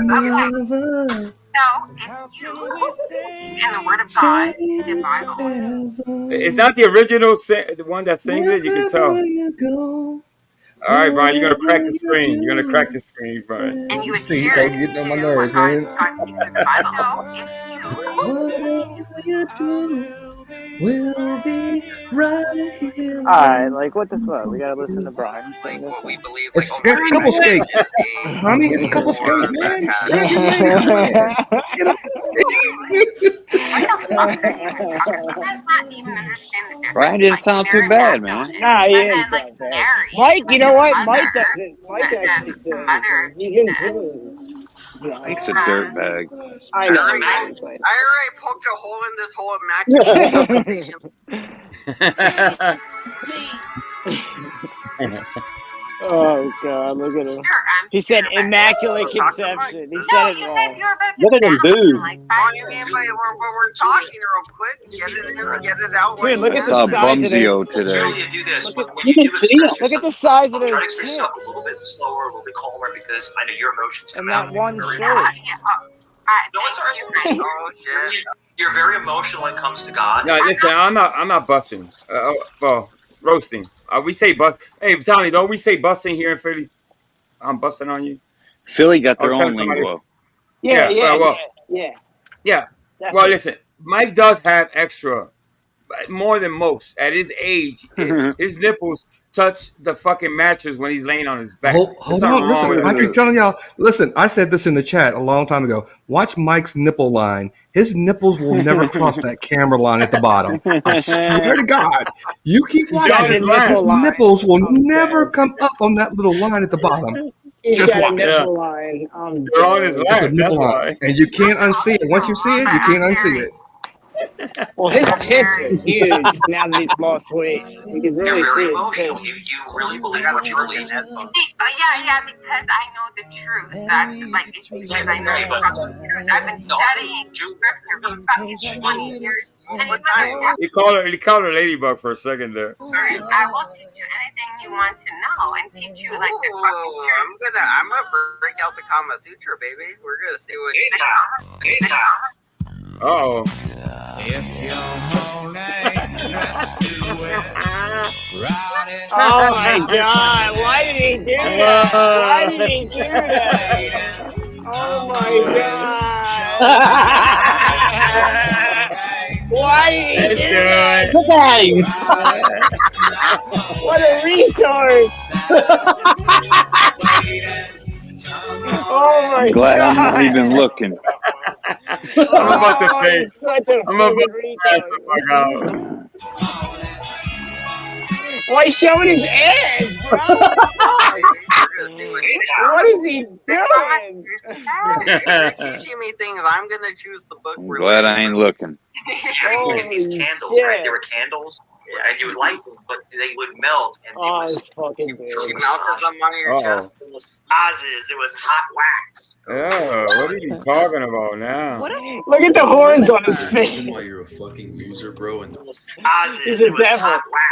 the Word of God, the Bible. It's not the original, the one that sings it. You can tell. All right, Brian, you're gonna crack the screen. You're gonna crack the screen, Brian. And you would See, hear so it. getting on my nerves, man. Whatever you do will be right here. Alright, like, what the fuck? We gotta listen to Brian. It's couple skate. Honey, it's couple skate, man. Get up. Brian didn't sound too bad, man. Nah, he didn't sound bad. Mike, you know what? Mike actually said he's in tune. Mike's a dirtbag. I know. I already poked a hole in this whole immaculate conversation. Oh god, look at him. I'm He said immaculate conception. He said it wrong. Look at him, dude. What do you mean by we're talking real quick? Get it out. Dude, look I at the saw size of those. Bumzio today. Generally, you do this when You you can do see express it. Look at yourself. the size of Try to those express tits. yourself a little bit slower, a little bit calmer, because I know your emotions come And out. that one very shirt. No, it's alright. Oh shit. You're very emotional when it comes to God. No, listen, I'm not busting. Well, roasting. We say bust. Hey, Tommy, don't we say busting here in Philly? I'm busting on you. Philly got I was their telling own somebody. lingo. Yeah. Well, Definitely. Well, listen, Mike does have extra, more than most. At his age, his nipples touch the fucking mattress when he's laying on his back. Hold on. Listen, I keep telling y'all, listen, I said this in the chat a long time ago. Watch Mike's nipple line. His nipples will never cross that camera line at the bottom. I swear to God. You keep watching. His nipples will never come up on that little line at the bottom. He's Just got a watch. nipple line. They're on his It's a lap. nipple That's line. why. And you can't unsee it. Once you see it, you can't unsee it. Well, his tits are huge now that he's lost weight. You can really see his tits. You really believe what you believe. Yeah, because I know the truth. That's like, it's because I know the fucking truth. I've been studying scripture for fucking 20 years. And He called her Ladybug for a second there. I will teach you anything you want to know and teach you like the fucking truth. I'm gonna break out the Kama Sutra, baby. We're gonna see what. Oh. If you're horny, let's do it. Oh my God! Why did he do that? Why did he do that? Oh my God! Why did he do that? Look at him. What a retard! Oh my Glad God! I'm not even looking. I'm about to say. Such a I'm about fucking to pass the fuck out. Why he's showing his ass, bro? What is he doing? You're teaching me things. I'm gonna choose the book. I'm glad I ain't looking. You get these candles, right? There were candles, and you would light them, but they would melt. And Oh, this fucking dude. You melted them on your chest. It was massages. It was hot wax. Oh, what are you talking about now? Look at the horns on his face. Why you're a fucking loser, bro? And Massages. He's a It was devil. hot wax.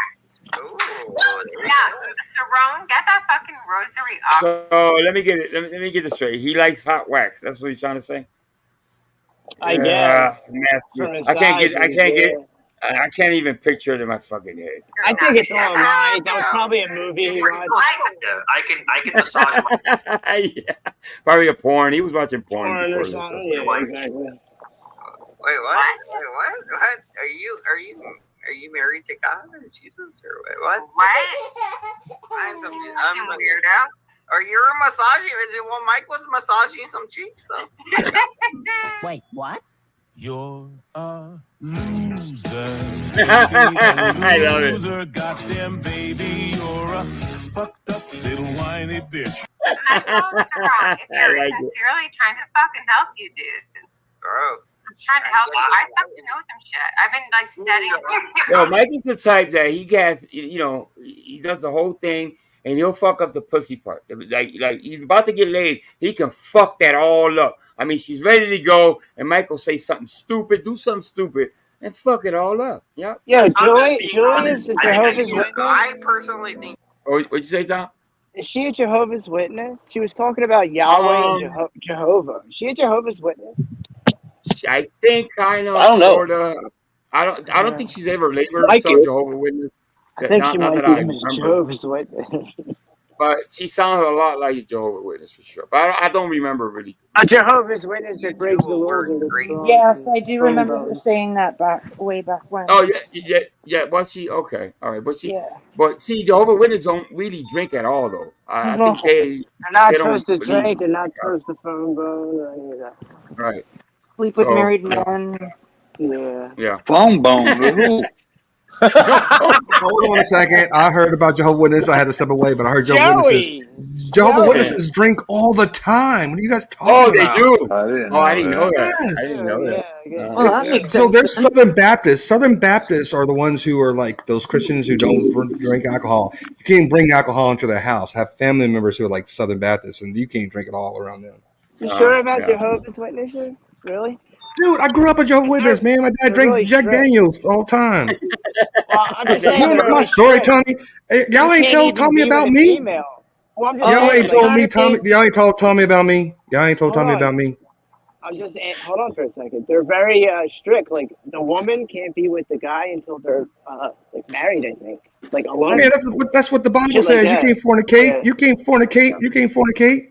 Saron, get that fucking rosary off. So let me get it. Let me get this straight. He likes hot wax. That's what he's trying to say. I guess. Nasty. I can't even picture it in my fucking head. I think it's all right. That was probably a movie he watched. I can massage my Yeah. Probably a porn. He was watching porn Porn or before this. something. Yeah, exactly. Wait, what? Are you married to God or Jesus or what? I'm confused. I'm weirdo. Are you massaging? Well, Mike was massaging some cheeks though. wait, what? You're a loser. I love it. Loser, goddamn baby, you're a fucked up little whiny bitch. If you're sincerely trying to fucking help you, dude. Bro. I'm trying to help you. I fucking know some shit. I've been like studying. Yo, Mike is the type that he gets, he does the whole thing and he'll fuck up the pussy part. Like he's about to get laid, he can fuck that all up. I mean, she's ready to go, and Mike will say something stupid, do something stupid, and fuck it all up. Yeah. Yeah, Joy is a Jehovah's Witness. I personally think. Oh, what'd you say, Tom? Is she a Jehovah's Witness? She was talking about Yahweh and Jehovah. Is she a Jehovah's Witness? I think kind of. I don't know. Sorta. I don't think she's ever labored some Jehovah's Witness. I think she might be a remember. Jehovah's Witness. But she sounds a lot like a Jehovah's Witness for sure. But I don't remember really. A Jehovah's Witness that breaks the rules. Yes, I do remember her saying that way back when. Oh yeah. But she okay, all right. But see, Jehovah's Witnesses don't really drink at all though. I think They're not they supposed to don't drink. They're not supposed to phone bone or any of that. Right. Sleep with married men. Yeah. Yeah. Phone bone with who? Hold on a second. I heard about Jehovah's Witnesses. I had to step away, but I heard Jehovah's Witnesses. Jehovah's Witnesses drink all the time. What are you guys talking they about? do. I didn't know that. I didn't know that. Well, that makes So sense. there's Southern Baptists. Southern Baptists are the ones who are like those Christians who don't drink alcohol. You can't bring alcohol into their house. Have family members who are like Southern Baptists, and you can't drink it all around them. You sure about Jehovah's Witnesses? Really? Dude, I grew up a Jehovah's Witness, man. My dad drank really Jack strict. Daniels all the time. Well, I'm just saying. You don't know my story, Tommy. Hey, y'all ain't told Tommy about me. Well, I'm just Y'all saying, ain't told me, Tommy. Y'all ain't told Tommy about me. Y'all ain't told Tommy about me. I'm just hold on for a second. They're very strict. Like the woman can't be with the guy until they're like married. I think like alone. Man, that's what the Bible Shit says. like You that. can't fornicate. Yeah. You can't fornicate. You can't fornicate.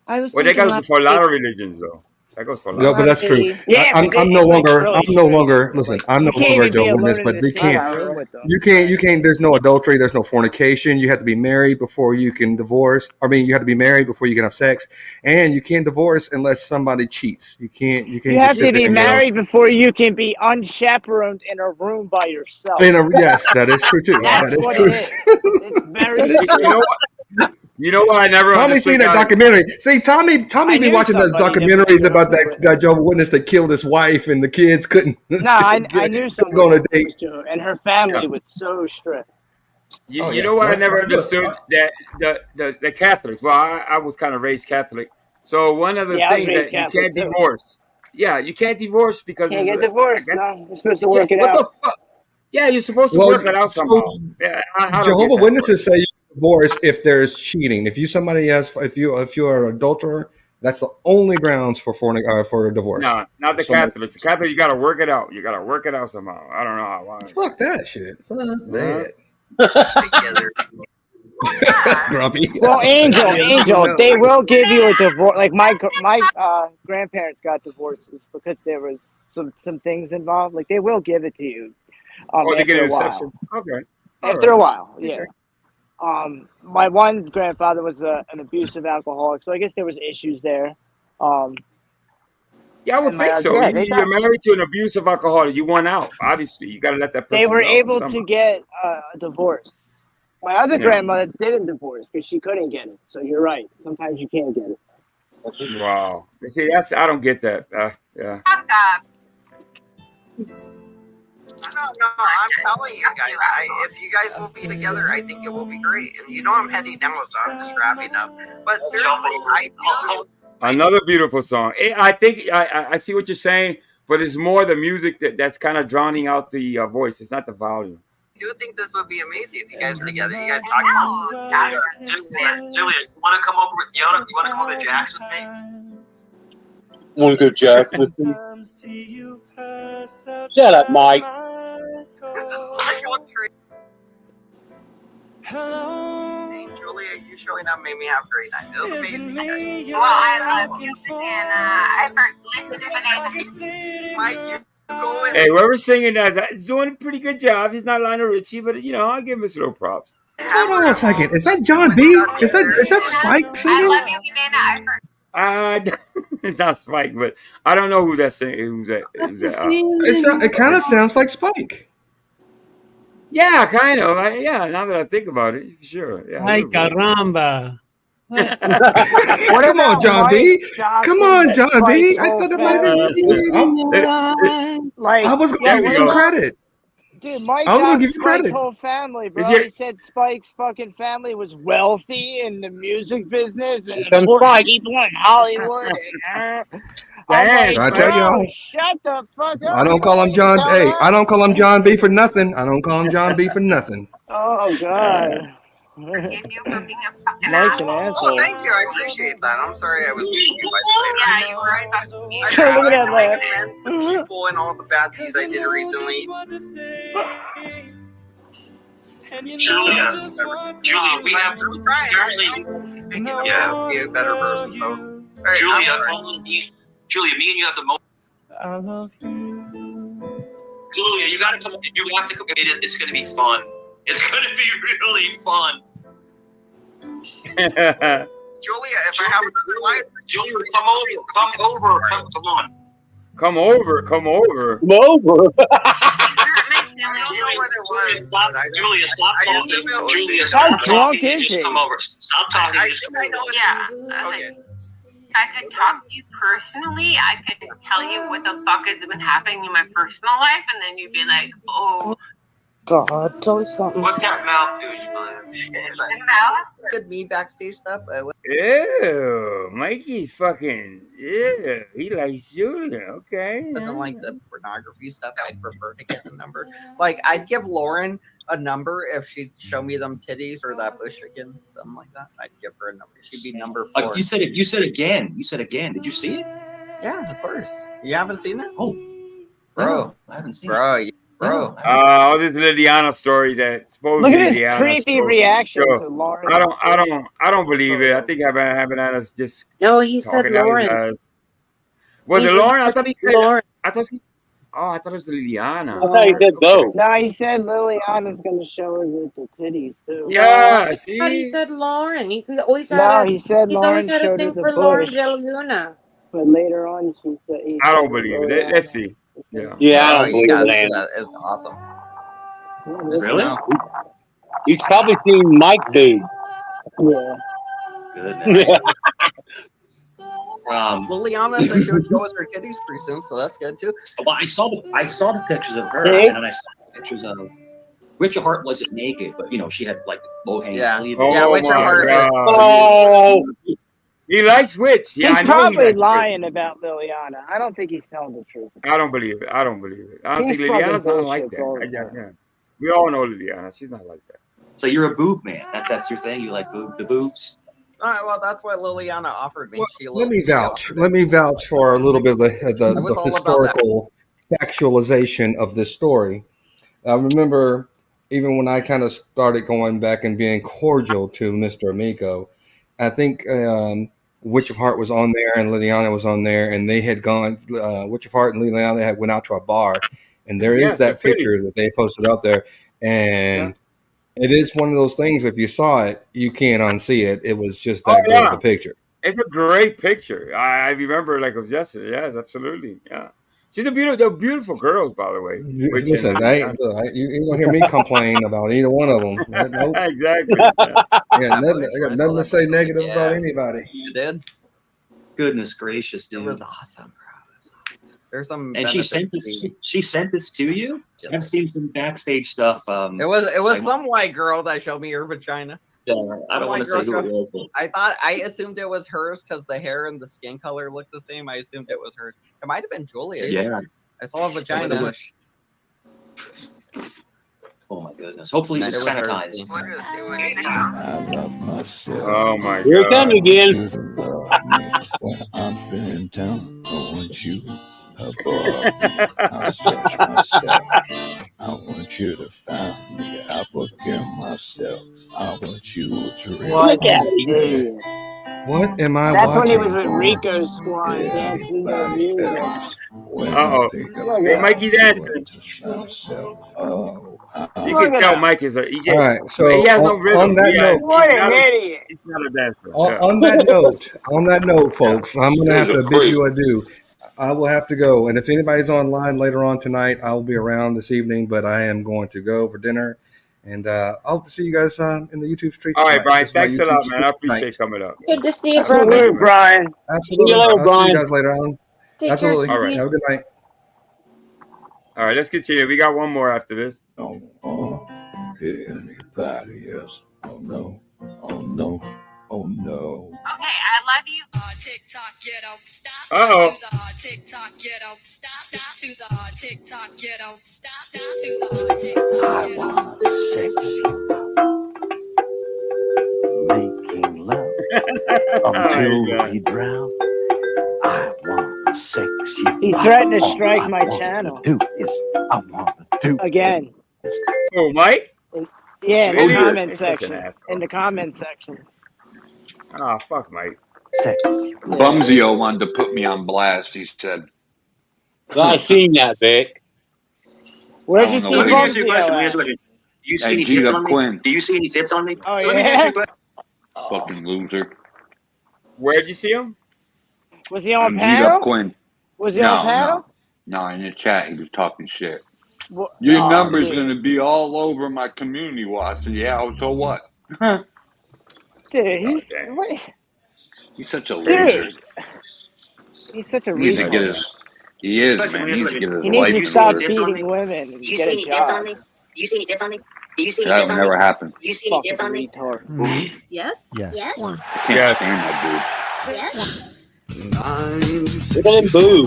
I was Well, that thinking goes for a lot of religions, though. That goes for a lot. No, but that's true. Yeah, I'm no longer. I'm no longer. Listen, I'm no you can't longer a even be Jehovah's Witness, alone but in they the same can't. room with them. You can't. You can't. There's no adultery. There's no fornication. You have to be married before you can divorce. I mean, you have to be married before you can have sex, and you can't divorce unless somebody cheats. You can't. You can't. You just have sit to there be and go, married before you can be unchaperoned in a room by yourself. Yes, that is true too. That's That is what true. it is. It's very You know what? You know what? I never Tommy understood seen that guys- documentary. See, Tommy I be knew watching those somebody that documentaries was a about that Jehovah's Witness that killed his wife and the kids couldn't. No, I knew couldn't somebody go on a that date. was too, and her family was so strict. You know what? I never understood that the Catholics. Well, I was kind of raised Catholic. So one of the Yeah, I was things raised that you Catholic can't too. divorce. Yeah, you can't divorce because Can't it's get divorced. I guess, No, you're supposed to you work can't- it what out. the fuck? Yeah, you're supposed to Well, work it out so somehow. Yeah, I don't get Jehovah's that. Witnesses say you can divorce if there's cheating. If you are an adulterer, that's the only grounds for divorce. No, not the Somebody- Catholics. The Catholics, you got to work it out. You got to work it out somehow. I don't know how. Why. Fuck that shit. Fuck that. Grumpy. Well, Angel, they will give you a divorce. Like my grandparents got divorces because there was some things involved. Like they will give it to you. Oh, they get after an a while. exception. Okay. After a while, yeah. My one grandfather was an abusive alcoholic, so I guess there was issues there. Yeah, I would and my think other- so. yeah, they You're got- married to an abusive alcoholic. You won out. Obviously, you got to let that person. They were go able somehow. to get a divorce. My other Yeah. grandmother didn't divorce because she couldn't get it. So you're right. Sometimes you can't get it. Wow. You see, I don't get that. Yeah. No, I'm telling you guys. If you guys will be together, I think it will be great. And you know I'm heading down, so I'm just wrapping up. But seriously, I Another beautiful song. I think I see what you're saying, but it's more the music that's kind of drowning out the voice. It's not the volume. do think this would be amazing if you guys were together. You guys talk about Julia, you want to come over with you want to come over to Jack's with me? Want to go Jack with me? Shut up, Mike. Hey, Julia, you showing up made me have a great night. It was amazing. Well, I love you, and I first listened to it. Mike, you go in. Hey, whoever's singing that is doing a pretty good job. He's not Lionel Richie, but I'll give him his little props. Hold on a second. Is that John B? Is that Spike singing? I love you, Banana. I first. It's not Spike, but I don't know who that's singing. Who's that? It kind of sounds like Spike. Yeah, kind of. Now that I think about it, sure. Yeah, Ay, caramba. Come on, John B. Come on, John B. I thought it might have been. I was going to give you some credit. Dude, Mike I was gonna got give you Spike's credit. whole family, bro. Is your- He said Spike's fucking family was wealthy in the music business and Them important Spike. people in Hollywood. I'm I like, tell bro, y'all. shut the fuck up. I don't call him John. Hey, I don't call him John B for nothing. I don't call him John B for nothing. Oh, God. Forgive you for being a fucking Mike's an asshole. asshole. Oh, thank you. I appreciate that. I'm sorry I was being you by the way. Yeah, you were right about me. Look at that laugh. The people and all the bad things I did recently. Julia, we have Yeah, be a better person. So, all right, Julia, me and you have the most. I love you. Julia, you got to come. You have to come. It's going to be fun. It's going to be really fun. Julia, if I have another life, Julia, come over. Come on. Come over. Come over. Julia, stop talking. Julia, How stop drunk talking. is Just he? come over. Stop talking. Just come over. Yeah. I could talk to you personally. I could tell you what the fuck has been happening in my personal life, and then you'd be like, oh. God, it's always something. What's that mouth do, you Mouth? Good me backstage stuff. Ew, Mikey's fucking. Yeah, he likes Julia. Okay. Doesn't like the pornography stuff. I'd prefer to get the number. Like I'd give Lauren a number if she'd show me them titties or that bush again, something like that. I'd give her a number. She'd be number 4. Like you said it. You said again. You said again. Did you see it? Yeah, of course. You haven't seen it? Oh, bro, no, I haven't seen it. Bro. Oh, this Liliana story that supposedly Look at his Liliana creepy story. reaction Yo, to Lauren. I don't believe it. I think Havana's just No, he said talking out his Lauren. ass. Was He it said Lauren? I thought he said Lauren. I thought it was Liliana. I thought he said both. No, he said Liliana's going to show us the titties too. Yeah, I see? thought he said Lauren. He always No, had he said he's Lauren always had a showed thing her the for Lauren bush. De Luna. But later on, she said he I said don't believe it. Let's see. Yeah. Yeah, I Bro, don't you believe gotta it, see Andy. that. It's awesome. Really? He's probably seen Mike dude. Yeah. Goodness. Liliana said she would show us her titties pretty soon, so that's good too. Well, I saw the pictures of her, See? and then I saw the pictures of Richard Hart wasn't naked, but she had like low hanging cleavage. Yeah, Richard my Hart. God. Oh, He likes Witch. Yeah, He's I know probably he likes lying about Liliana. I don't think he's telling the truth. Witch. I don't believe it. I don't He's think fucking Liliana's not like bullshit all the that. time. Yeah. We all know Liliana. She's not like that. So you're a boob man. That's your thing. You like the boobs. Well, that's what Liliana offered me. Well, She let me vouch. Let me vouch for a little bit of the was all about historical factualization of this story. I remember even when I kind of started going back and being cordial to Mr. Amico, I think Witch of Heart was on there and Liliana was on there, and they had gone. Witch of Heart and Liliana had went out to a bar, and there is that picture that they posted out there, and. It is one of those things. If you saw it, you can't unsee it. It was just that good of a picture. It's a great picture. I remember like it was yesterday. Yes, absolutely. Yeah, they're beautiful girls, by the way. Listen, you don't hear me complain about either one of them. Nope. Exactly. I got nothing to say negative about anybody. You did? Goodness gracious, dude! It was awesome, bro. There's some. And she sent this. She sent this to you. I've seen some backstage stuff. It was some white girl that showed me her vagina. Yeah, I don't want to say who it was. But I assumed it was hers because the hair and the skin color looked the same. I assumed it was hers. It might have been Julia's. Yeah. I saw a vagina. Oh my goodness! Hopefully it's sanitized. I love myself. Oh my God! Here it comes again. When I'm feeling down, I want you above me. I search myself. I want you to find me. I forgive myself. I want you to Look at him. What am I That's watching? when he was with Rico's squad dancing to the music. Uh-oh. Hey, Mikey's dancing. You can tell Mike is he right, so he has no rhythm. on that note, What an idiot. He's not a dancer. on that note, folks, I'm gonna have to bid you adieu. I will have to go, and if anybody's online later on tonight, I will be around this evening. But I am going to go for dinner, and I hope to see you guys in the YouTube streets. All right, tonight. Brian. This is my Thanks a YouTube lot, man. street I appreciate tonight. coming up. Good to see you, Absolutely. brother. Brian. Absolutely. See you later, I'll see Brian. you guys later on. Take Absolutely. care, All right. Have a good night. All right, let's continue. We got one more after this. Anybody else? Oh no. Oh no. Oh no. Okay, I love you. TikTok, you don't stop. Uh-oh. To the TikTok, you don't stop. Stop to the TikTok, you don't stop. Stop to the TikTok, you don't stop. Making love until we drown. I want the sex you. He threatened to strike my channel. I want to do Again. Oh, Mike? Yeah, in Really? the comment He's such an section. asshole. In the comment section. Ah, fuck, Mike. Bumsio wanted to put me on blast, he said. I seen that, Vic. Where'd I you don't see know where he is. Bumsio at? Do you see Hey, any G tits up on me? Quinn. Do you see any tits on me? Oh, Let me ask you yeah? a question. Fucking loser. Where'd you see him? Was he on G'd up panel? Quinn. Was he on panel? No, in the chat he was talking shit. Your Oh, number's dude. going to be all over my community watch. Yeah, so what? Dude, he's He's such a dude. loser. He's such a He needs to get retard. his. He is, man. He needs to get his He needs life to in stop order. beating women and You get see a any tits on job. me? You see any tits on me? Do you see any That tits will on me? never happen. You see any tits on me? Retard. Me? Yes. Yes. Yes. I can't stand that Yes. Look at him boo.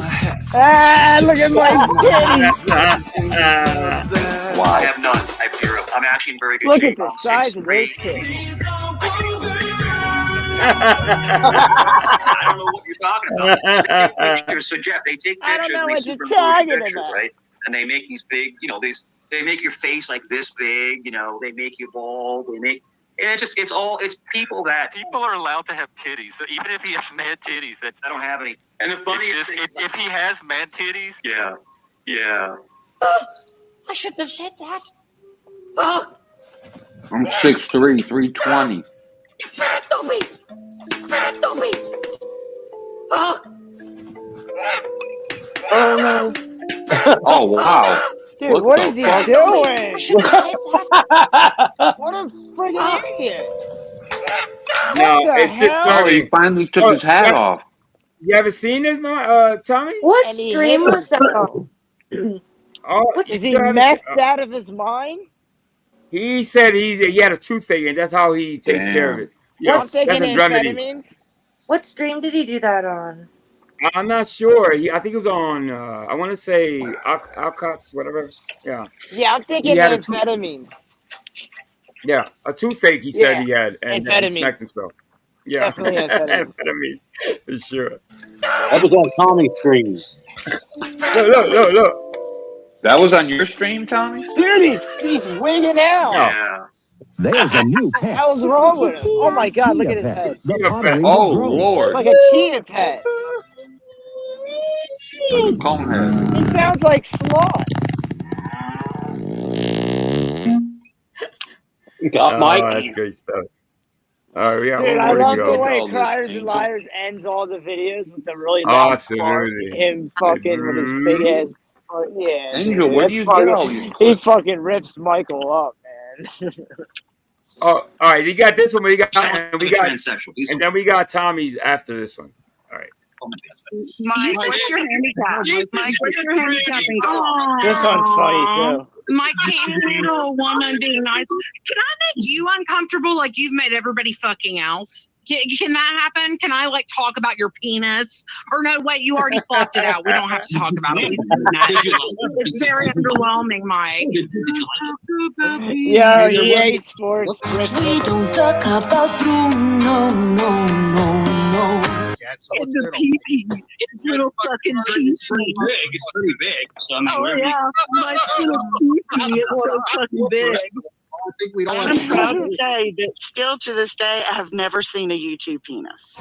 Ah, look at my titties. I have none. I have zero. I'm actually in very good Look shape. at the I'm size of 6'3". those tits. I don't know what you're talking about. They take pictures. So Jeff, they take I don't pictures know and they what you're superimpose talking pictures, about. right? And they make these big, they make your face like this big. They make you bald. And it's just, it's people that. People are allowed to have titties, so even if he has mad titties. I don't have any. And the funniest thing, if he has mad titties. yeah. I shouldn't have said that. I'm 6'3", 320. Handle me. Handle me. Oh no. Oh, wow. Dude, what is he doing? What a friggin' idiot. No, What the it's just hell? Oh, he finally took his hat off. You ever seen this, Tommy? What And he stream hit was that on? Oh, Is he messed out of his mind? He said he had a toothache, and that's how he takes care of it. Yeah, I'm thinking that's his remedy. amphetamines. What stream did he do that on? I'm not sure. I think it was on. I want to say Alcott's, whatever. Yeah. Yeah, I'm thinking He had a amphetamines. Yeah, a toothache. He said he had, and then he smacked Amphetamines. himself. Yeah, Definitely amphetamines. amphetamines for sure. That was on Tommy's stream. Look. That was on your stream, Tommy? Dude, he's wigging out. Yeah. There's a new What the pet. hell's wrong with him? Oh my god, look at his head. Oh, Lord. Like a cheetah pet. Like a cone head. He sounds like Sloth. Got Mike. That's great stuff. All right, yeah. Dude, I Where love to the go? way Criers and Liars ends all the videos with the really Oh, loud absolutely. fart. Him fucking with his big ass. Yeah, Angel, dude, where that's do you fucking- get all these He fucking rips Michael up, man. Oh, all right. You got this one. We got, and we got, transsexual. and then we got Tommy's after this one. All right. Mike, what's your handicap? Mike, what's your handicap in golf? This one's funny too. Mike can't handle a woman being nice. Can I make you uncomfortable like you've made everybody fucking else? Can that happen? Can I talk about your penis? Or no, wait, you already flopped it out. We don't have to talk about it. We've seen that. It's very underwhelming, Mike. Yo, EA Sports. We don't talk about Bruno, no. It's a pee-pee. It's little fucking pee-pee. It's pretty big. So, I mean, Oh, yeah. My little pee-pee is so fucking big. I'm proud to say that still to this day, I have never seen a YouTube penis.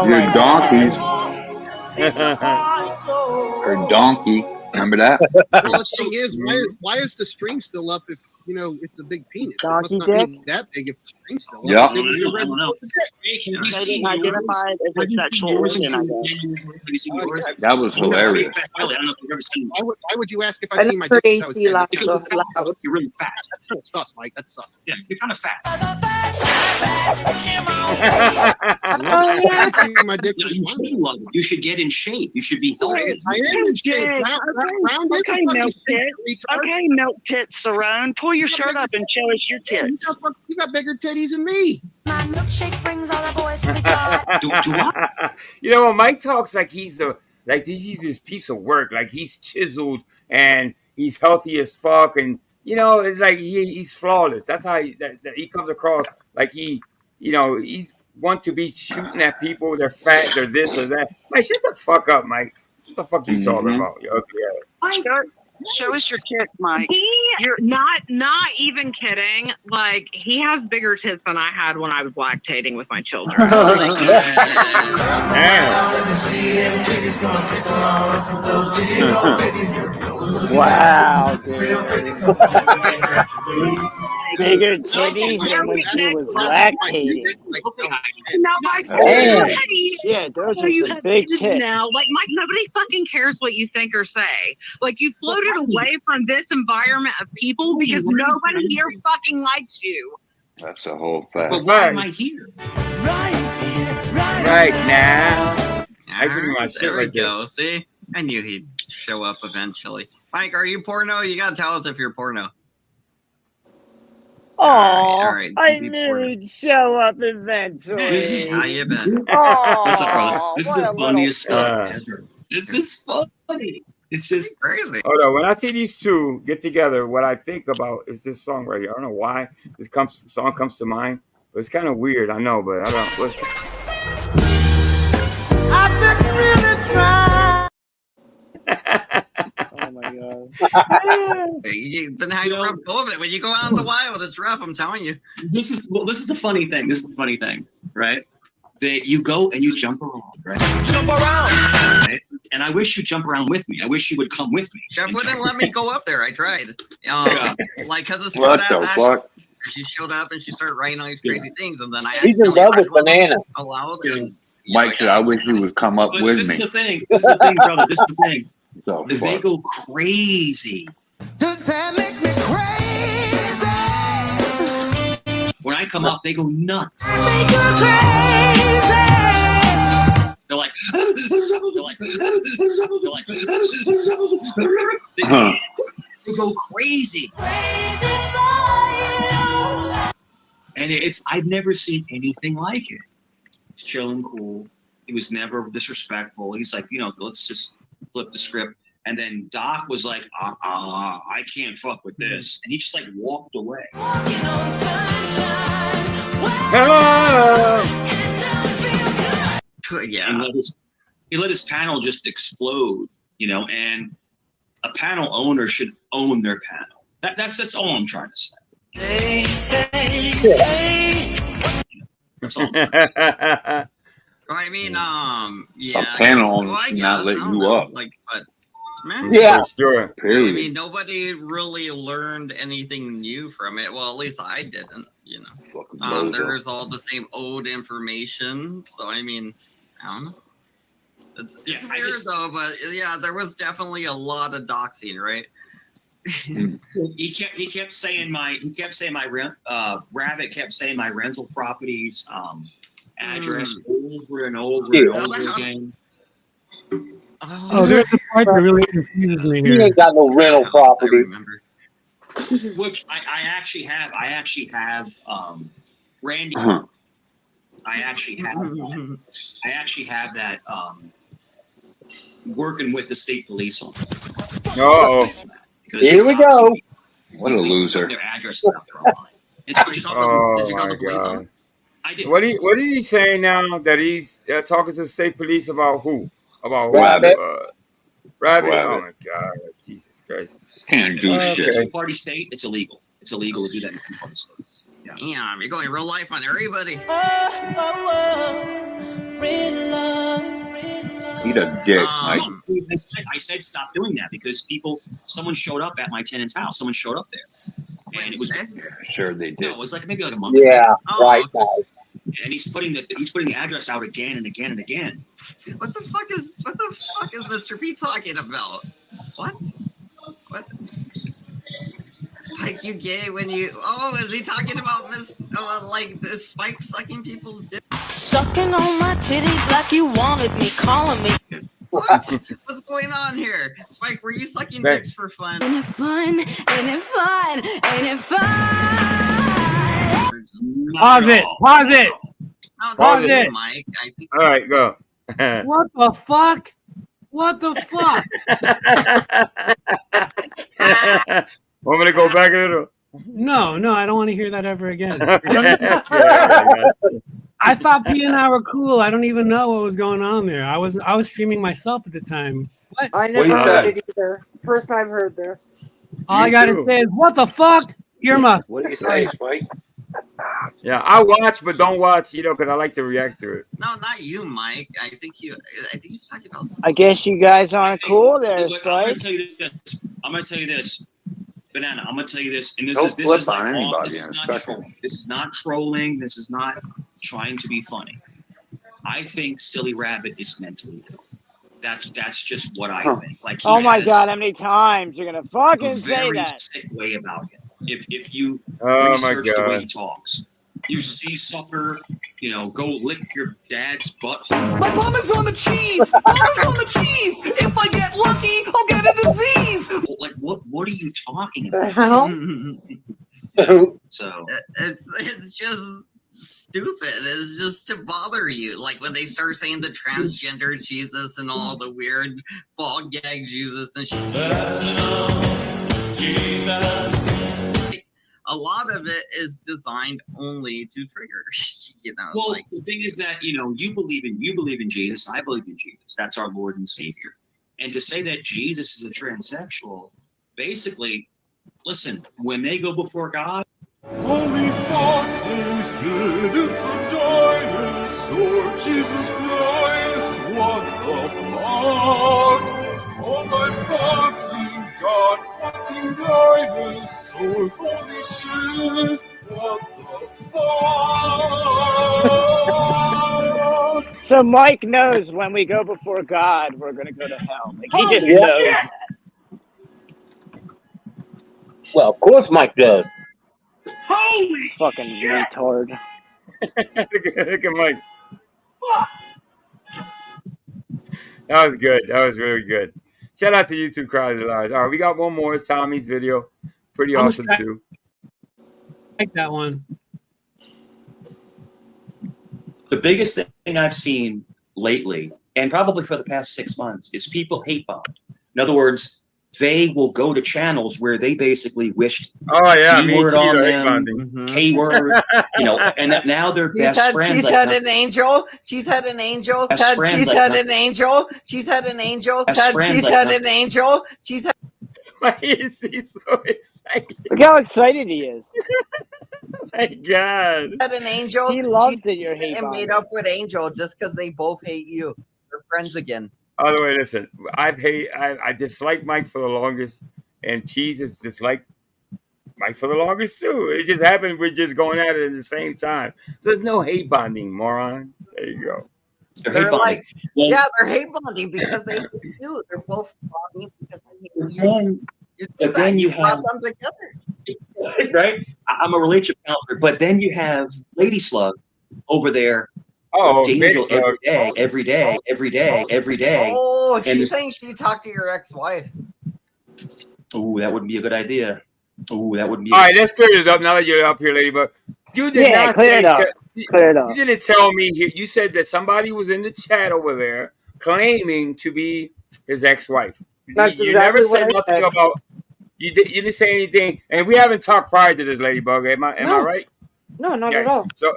You're donkey. Or donkey. Remember that? Well, the thing is, why is the stream still up if it's a big penis? Donkey it must not dick? be that big if the stream's still up. Yeah. They didn't identify it as a sexual organ, I guess. That was hilarious. Why would you ask if I I've seen my never dick? That was AC loud. You're really fat. That's sus, Mike. That's sus. Yeah, you're kind of fat. Oh, yeah. My dick was fine. You should get in shape. You should be healthy. I am in shape. Okay, milk tits. Okay, milk tits, Saron. Pull your shirt up and show us your tits. You got bigger titties than me. My milkshake brings all the boys to the God. You know, when Mike talks like he's this piece of work, like he's chiseled and he's healthy as fuck, and it's like he's flawless. That's how he comes across. Like he's want to be shooting at people. They're fat. They're this or that. Mike, shut the fuck up, Mike. What the fuck you talking about? Okay. Show us your tits, Mike. You're not even kidding. Like, he has bigger tits than I had when I was lactating with my children. Wow, dude. Bigger titties than when she was lactating. Now, Mike, Damn. hey, Yeah, those so are you some have big kids tits. now. Like, Mike, nobody fucking cares what you think or say. Like, you floated away from this environment of people because nobody here fucking likes you. That's the whole That's fact. a fact. I here? Right now. I should be my Alright, shit there we right there. go. See? I knew he'd show up eventually. Mike, are you porno? You gotta tell us if you're porno. Oh, alright, I be knew he'd show up eventually. How you been? What's up, brother? Oh, This is what the a little funniest stuff shit. ever. This is funny. It's just crazy. Hold on, when I see these two get together, what I think about is this song right here. I don't know why this song comes to mind, but it's kind of weird. I know, but I don't. Listen. I didn't really try. Oh my god. You've been hanging around COVID. When you go out in the wild, it's rough, I'm telling you. this is the funny thing. This is the funny thing, right? That you go and you jump around, right? Jump around! Right? And I wish you'd jump around with me. I wish you would come with me. Jeff and wouldn't jump let me go up there. I tried. Like, because it's What the fuck? she showed up and she started writing all these crazy things, and then I He's in love with banana. allowed. And, Mike said, I wish you would come up But with this me. is the thing. This is the thing, brother. This is the thing. The They fuck? go crazy. Does that make me crazy? When I come up, they go nuts. Make you crazy. They're like, they go crazy. And I've never seen anything like it. He's chill and cool. He was never disrespectful. He's like, let's just flip the script. And then Doc was like, I can't fuck with this. And he just like walked away. Yeah. And he let his panel just explode, and a panel owner should own their panel. That's all I'm trying to say. That's all I'm trying to say. I mean, yeah. A panel owner Well, I should not guess, let I don't you know, up. Like, but man, Yeah. For sure. I Period. mean, nobody really learned anything new from it. Well, at least I didn't. Fucking bozo. There's all the same old information. So I mean, I don't know. It's weird though, but yeah, there was definitely a lot of doxing, right? He kept saying my rent. Rabbit kept saying my rental properties address over and over and over again. Oh, there's a part that really confuses me He here. ain't got no rental property. Which I actually have. Randy. I actually have that working with the state police on. Oh, Here we go. What a loser. Their addresses out there online. It's just, oh my god. I did. What is he saying now that he's talking to the state police about who? About Rabbit. Rabbit. Rabbit. Oh my god, Jesus Christ. Can't do shit. Two-party state. It's illegal. It's illegal to do that in two-party states. Yeah. Damn, you're going real life on everybody. Eat a dick, Mike. I said stop doing that because someone showed up at my tenant's house. Someone showed up there, and it was Sure they did. no, it was like maybe like a month. Yeah, ago. right. And he's putting the address out again and again and again. What the fuck is Mr. P talking about? What? Spike, you gay when you? Oh, is he talking about like the Spike sucking people's dick? Sucking on my titties like you wanted me, calling me. What? What's going on here? Spike, were you sucking dicks for fun? Ain't it fun? Ain't it fun? Ain't it fun? Pause it. Pause it. No, Pause not it. you, Mike. I think. All right, go. What the fuck? What the fuck? Want me to go back a little? No, I don't want to hear that ever again. I thought P and I were cool. I don't even know what was going on there. I was streaming myself at the time. What? I never heard it either. First I've heard this. All I gotta say is, what the fuck? Earmuffs. What do you say, Spike? Yeah, I watch, but don't watch, because I like to react to it. No, not you, Mike. I think he's talking about. I guess you guys aren't cool there, Look, I'm gonna Spike. tell you this. I'm gonna tell you this, Banana. I'm gonna tell you this, and this Don't is flip like on anybody this is in a not second. trolling. This is not trolling. This is not trying to be funny. I think Silly Rabbit is mentally ill. That's just what I think. Like he Oh my has God, how many times you're gonna fucking a say very that? sick way about him. If you Oh my research the way he God. talks, you see sucker, go lick your dad's butt. My bum is on the cheese. Bum is on the cheese. If I get lucky, I'll get a disease. Like what are you talking The about? hell? So It's just stupid. It's just to bother you. Like when they start saying the transgender Jesus and all the weird ball gag Jesus and shit. Jesus. A lot of it is designed only to trigger. Well, the thing is that you believe in Jesus. I believe in Jesus. That's our Lord and Savior. And to say that Jesus is a transsexual, basically, listen, when they go before God. Holy fuck, shit, it's a dinosaur, Jesus Christ, what the fuck? Oh my fucking god, fucking dinosaurs, holy shit, what the fuck? So Mike knows when we go before God, we're gonna go to hell. Like he just Yeah. knows that. Well, of course Mike does. Holy fucking retard. Look at Mike. That was good. That was really good. Shout out to YouTube crowds at large. All right, we got one more. It's Tommy's video. Pretty I'm awesome too. Like that one. The biggest thing I've seen lately, and probably for the past 6 months, is people hate bomb. In other words, they will go to channels where they basically wished P-word on them, K-word, and that now they're best friends. She's had an angel. She's had an angel. She's had an angel. She's had an angel. She's had an angel. She's had. Why is he so excited? Look how excited he is. My God. Had an angel. He loves that you're hate and made bombing. up with Angel just because they both hate you. They're friends again. By the way, listen, I disliked Mike for the longest, and Jesus disliked Mike for the longest too. It just happened we're just going at it at the same time. So there's no hate bonding, moron. There you go. They're like, they're hate bonding because they hate you. They're both bonding because they hate you. But then you have them together. right. I'm a relationship counselor, but then you have Lady Slug over there. Oh, Angel every day. Oh, And she's saying she talked to your ex-wife. Oh, that wouldn't be a good idea. Oh, that wouldn't be. All right, let's clear it up now that you're up here, Ladybug. You did not clear say it up. Clear it up. You didn't tell me. You said that somebody was in the chat over there claiming to be his ex-wife. That's you exactly never said what I nothing said. about. You didn't say anything, and we haven't talked prior to this, Ladybug. Am I right? No, not at all. So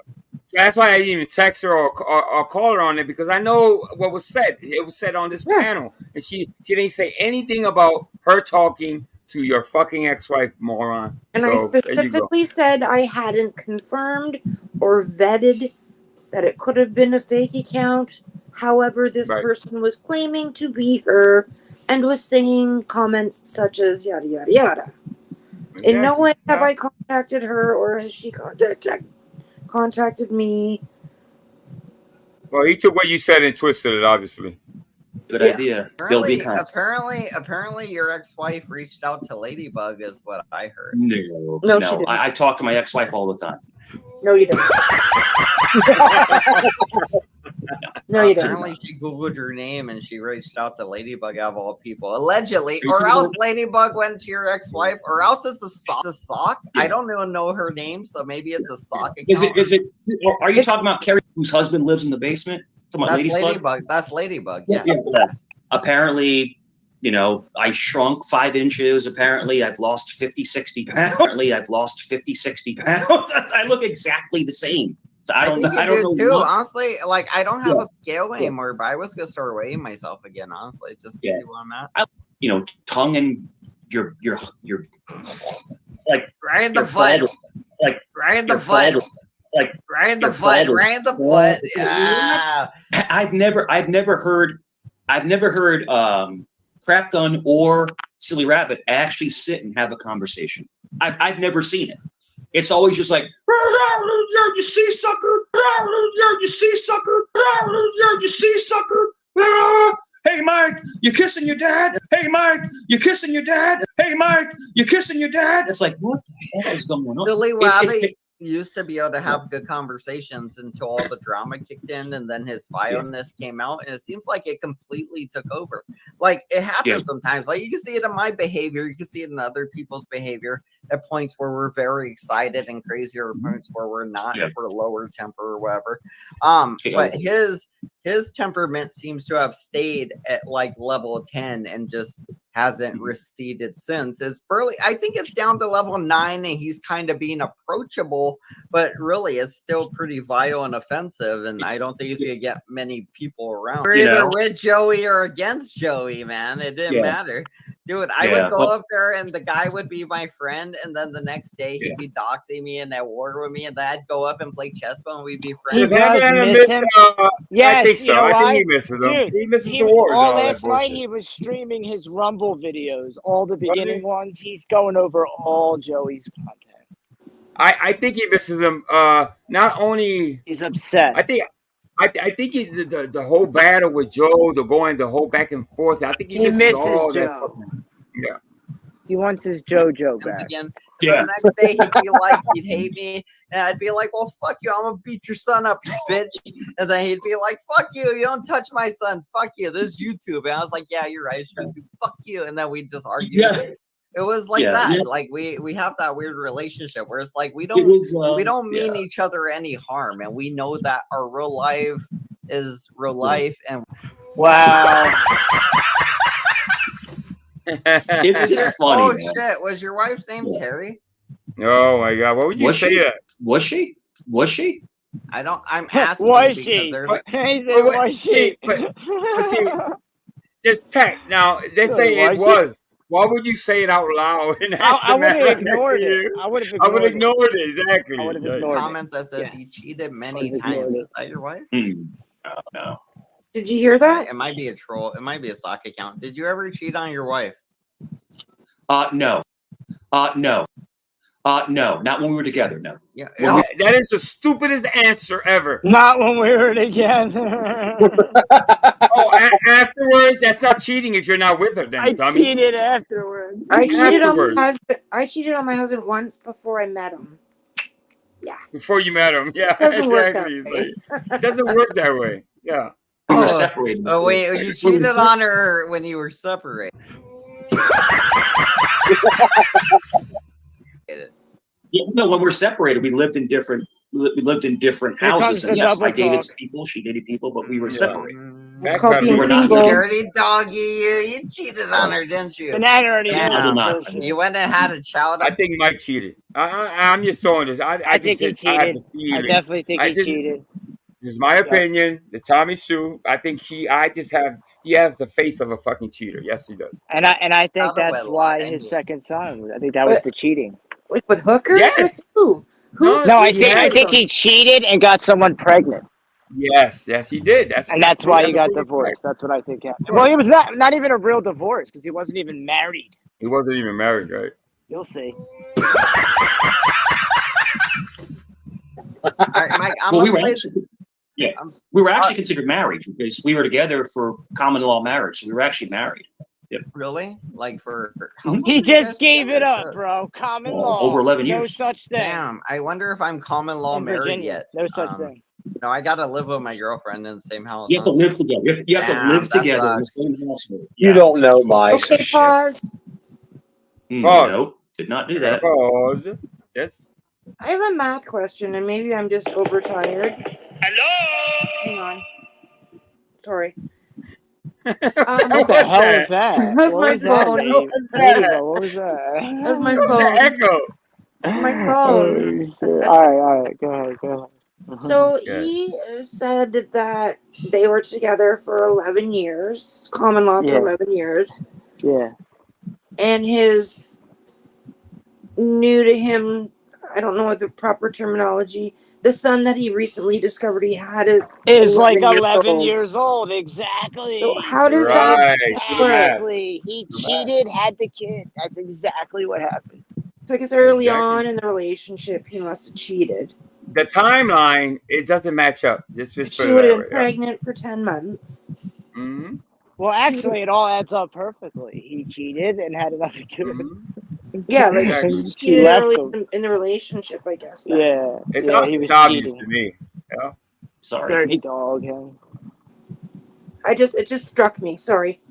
that's why I didn't even text her or call her on it, because I know what was said. It was said on this panel, and she didn't say anything about her talking to your fucking ex-wife, moron. And so, I specifically said I hadn't confirmed or vetted that it could have been a fake account. However, this person was claiming to be her and was saying comments such as yada yada yada. In no way have I contacted her, or has she contacted me. Well, he took what you said and twisted it, obviously. Good idea. Apparently, your ex-wife reached out to Ladybug, is what I heard. No, she didn't. I talk to my ex-wife all the time. No, you didn't. No, you didn't. Apparently, she Googled your name and she reached out to Ladybug out of all people. Allegedly. Or else Ladybug went to your ex-wife, or else it's a sock. Yeah. I don't even know her name, so maybe it's a sock account. Is it? Are you talking about Carrie, whose husband lives in the basement? That's Ladybug. That's Ladybug. Yes. Yeah. Apparently, I shrunk 5 inches. Apparently, I've lost 50, 60 pounds. I look exactly the same. So I don't know. Too. Honestly, like I don't have a scale anymore, but I was gonna start weighing myself again. Honestly, just to see where I'm at. Tongue and your like right in the butt, like right in the butt, like right in the butt, right in the butt. Yeah. I've never heard Crap Gun or silly rabbit actually sit and have a conversation. I've never seen it. It's always just like, you see, sucker, you see, sucker, you see, sucker. Hey, Mike, you kissing your dad? Hey, Mike, you kissing your dad? Hey, Mike, you kissing your dad? It's like, what the hell is going on? Billy Rabbit used to be able to have good conversations until all the drama kicked in, and then his violence came out, and it seems like it completely took over. Like, it happens sometimes. Like, you can see it in my behavior, you can see it in other people's behavior at points where we're very excited and crazy, or points where we're not, if we're lower temper or whatever. But his temperament seems to have stayed at like level 10 and just hasn't receded since. It's barely, I think it's down to level 9, and he's kind of being approachable, but really it's still pretty vile and offensive, and I don't think he's gonna get many people around. We're either with Joey or against Joey, man. It didn't matter. Dude, I would go up there and the guy would be my friend, and then the next day he'd be doxing me and at war with me, and then I'd go up and play chess and we'd be friends. Yes, I think so. you know I why? think he misses them. Dude, He misses the wars. all and all last that night bullshit. he was streaming his Rumble videos, all the beginning ones. He's going over all Joey's content. I think he misses them. Not only he's obsessed. I think he, the whole battle with Joe, the whole back and forth. I think he misses all that. Joe. Yeah. He wants his JoJo back. Again. The next day he'd be like, he'd hate me, and I'd be like, well, fuck you, I'm gonna beat your son up, you bitch. And then he'd be like, fuck you, you don't touch my son, fuck you, this is YouTube. And I was like, yeah, you're right, it's YouTube, fuck you. And then we'd just argue. It was like that. Like we have that weird relationship where it's like we don't mean each other any harm, and we know that our real life is real life. And wow. It's just funny. Oh man. shit! Was your wife's name Terry? Oh my god! What would you say that? Was she? Was she? I don't. I'm asking. Was because she? there's Was she? But see, there's tech. Now they say it was. Why would you say it out loud? And I would have ignored it. I would have ignored it. Exactly. I would have ignored comment that says he cheated many times. Is that your wife? No. Did you hear that? It might be a troll. It might be a stock account. Did you ever cheat on your wife? No. No. No. Not when we were together. No. Yeah. That is the stupidest answer ever. Not when we were together. Afterwards, that's not cheating if you're not with her. Then I cheated afterwards. I cheated on my husband. I cheated on my husband once before I met him. Yeah. Before you met him, yeah, It doesn't work that exactly. way. It doesn't work that way. Yeah. We were separated. Oh wait, you cheated on her when you were separated. Yeah, no, when we're separated, we lived in different houses. And yes, I dated people, she dated people, but we were separated. It's called being We were not single. Dirty doggy, you cheated on her, didn't you? Banana already yeah. You went and had a child. I think Mike cheated. I'm just throwing this. I think he cheated. I definitely think he cheated. This is my opinion. The Tommy Sue. I think he has the face of a fucking cheater. Yes, he does. And I think that's why his second son. I think that was the cheating. With hookers? Yes. With who? No, I think he cheated and got someone pregnant. Yes, he did. That's why he got divorced. That's what I think happened. Well, it was not even a real divorce because he wasn't even married. He wasn't even married, right? You'll see. All right, Mike, we were actually considered married because we were together for common law marriage. So we were actually married. Yep. Really? Like for he just gave it up, bro. Common law. Over 11 years. No such thing. Damn, I wonder if I'm common law married yet. No such thing. No, I gotta live with my girlfriend in the same house. You have to live together. You have to live together in the same household. You don't know, Mike. Okay, pause. No, did not do that. Pause. Yes. I have a math question, and maybe I'm just overtired. Hello. Hang on. Sorry. What the hell was that? That's What my was that, phone. Dave? What was that? That's my What was phone. the echo? My phone. All right. Go ahead. So he said that they were together for 11 years, common law for 11 years. Yeah. And his new to him, I don't know what the proper terminology, The son that he recently discovered he had is like 11 11 years years old. Exactly. old. So how does that work? Exactly. He cheated, had the kid. That's exactly what happened. So I guess early on in the relationship, he must have cheated. The timeline, it doesn't match up. Just She put it would that have way. been pregnant for 10 months. Mm-hmm. Well, actually, it all adds up perfectly. He cheated and had another kid. Yeah, like Exactly. she She cheated left early him. in the relationship, I guess. Then. Yeah, It's, yeah, he it's was obvious cheating. to me. Yeah. Sorry. Dirty dog. Yeah. It just struck me. Sorry.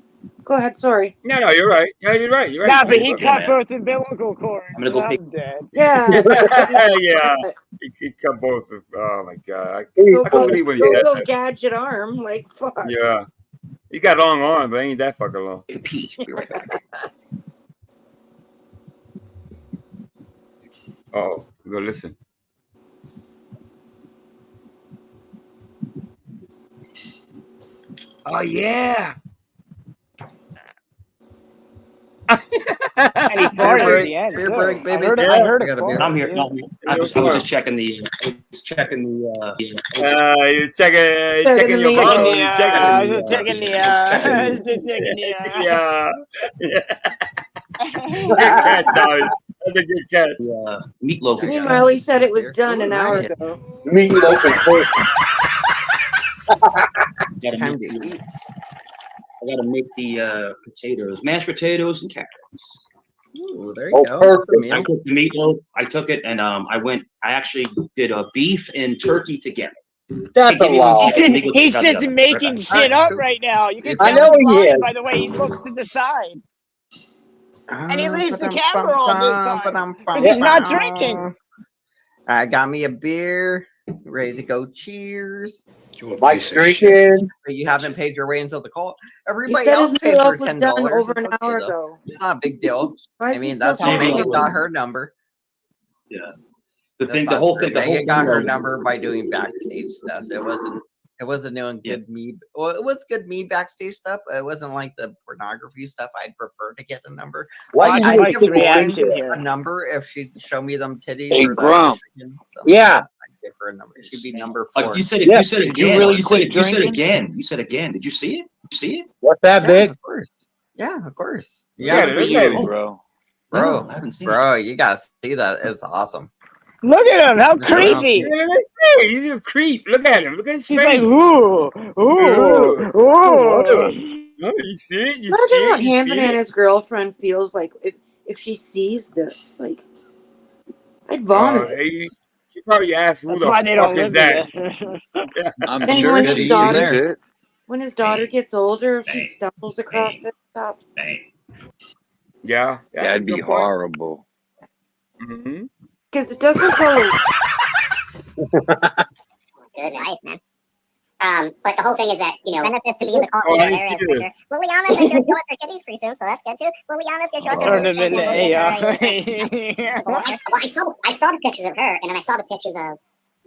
Go ahead. Sorry. No, you're right. No, you're right. You're right. Nah, but he Okay, cut man. both umbilical cords. I'm gonna go and pick. I'm dead. Yeah. Yeah. He cut both of. Oh my god. Go, I couldn't believe when he said that. gadget arm. Like fuck. Yeah. He got long arms, but ain't that fucking long. Pee. Be right back. Oh, we go listen. Oh yeah. And he farted at the end. Beer too. break, baby. I heard I a got a beer. fart. I'm here. No, I was just checking the. You're checking your Checking balls. the, You're checking. just checking the, Yeah. Good catch, Tommy. That's a good catch. Meatloaf. Meanwhile, he said it was done an hour ago. Meatloaf and pork. Time to eat. I gotta make the potatoes, mashed potatoes and carrots. Ooh, there you go. That's a meal. I took the meatloaf. I took it and I actually did a beef and turkey together. That's a lie. He's just making shit up right now. You can I tell know he's he lying is. by the way he looks to the side. And he leaves the camera on this time because he's not drinking. I got me a beer. Ready to go. Cheers. Mike's drinking. You haven't paid your way until the call. He Everybody said else his paid for meatloaf was $10. done over an It's okay, hour though. ago. It's not a big deal. Why is I he mean, still that's how talking Megan about got it? her number. Yeah. The That's thing, the not whole true. thing, the whole Megan got her thing number by doing backstage stuff. It wasn't doing good me. Well, it was good me backstage stuff. But it wasn't like the pornography stuff. I'd prefer to get a number. Why I'd Mike's give reaction Lauren a number if she'd show me them titties. Hey, or Grump. So Yeah. I'd give her a number. She'd be number 4. You said it. Yeah. You said Did again. you really you quit said drinking? again. You said again. Did you see it? You see it? What's that, Yeah, big? of course. Yeah, of course. Yeah, Yeah, look at it, bro. bro, No, I haven't seen bro, you gotta see that. It's awesome. Look at him. How Yeah. creepy. Look at his face. He's a creep. Look at him. Look at his He's face. like, ooh, ooh, Oh, ooh. you see it? You Imagine see what it? You Ham see it? Banana's girlfriend feels like if she sees this. Like, I'd Oh, vomit. she probably asked, "Who That's the why they fuck don't is live that?" together. Yeah. I'm And sure when she his daughter, sees it. when his daughter gets older, if she stumbles across this stuff, Yeah, That'd be horrible. Mm-hmm. because it doesn't go. Good advice, man. But the whole thing is that, benefits to be in the cult Oh, I leader didn't is see for this. sure. Liliana's going to show us her titties pretty soon, so that's good too. Liliana's going to show us her titties. Well, I saw the pictures of her, and then I saw the pictures of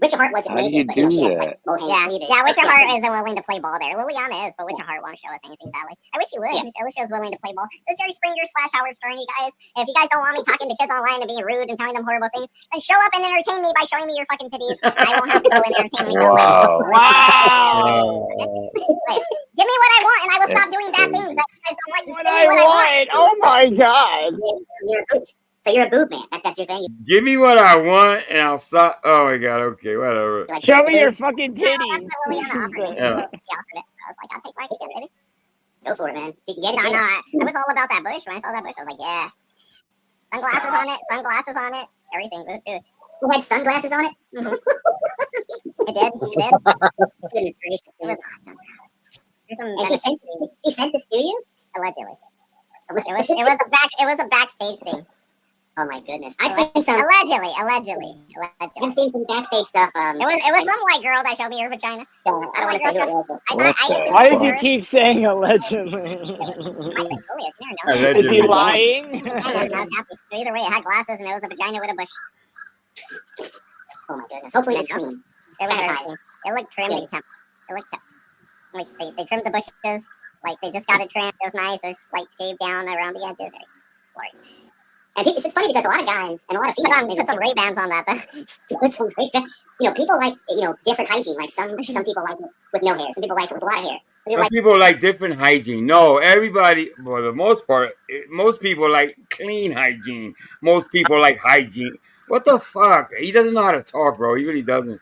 Witcher Heart wasn't How do you naked, but do she had that? like low-hanging cleavage. Yeah, Witcher Heart isn't willing to play ball there. Liliana is, but Witcher Heart won't show us anything, sadly. I wish she would. I wish she was willing to play ball. This is Jerry Springer / Howard Stern, you guys. If you guys don't want me talking to kids online and being rude and telling them horrible things, then show up and entertain me by showing me your fucking titties. I won't have to go and entertain myself. Wow. Give me what I want, and I will stop doing bad things that you guys don't like. Just What give me I what want. Oh my God. So you're a boob man. That's your thing. Give me what I want, and I'll stop. Oh my god. Okay, whatever. Show me your fucking titties. Liliana offered me. She offered it. I was like, I'll take my kiss, baby. Go for it, man. You can get it. I was all about that bush. When I saw that bush, I was like, yeah. Sunglasses on it, everything. Dude. Who had sunglasses on it? I did. Goodness gracious, dude. And she sent this to you? Allegedly. It was a backstage thing. Oh my goodness! I've seen some allegedly. I've seen some backstage stuff. It was some white girl that showed me her vagina. I don't want to say who it was. Why does he keep saying allegedly? Is he lying? I was happy. Either way, it had glasses and it was a vagina with a bush. Oh my goodness! Hopefully it's clean. It looked trimmed and kept. It looked kept. Like they trimmed the bushes. Like they just got it trimmed. It was nice. It was like shaved down around the edges. Glorious. And it's funny because a lot of guys and a lot of females put some Ray-Bans on that. Put some people like different hygiene. Like some people like it with no hair. Some people like it with a lot of hair. Some people like different hygiene. No, everybody, for the most part, most people like clean hygiene. Most people like hygiene. What the fuck? He doesn't know how to talk, bro. He really doesn't.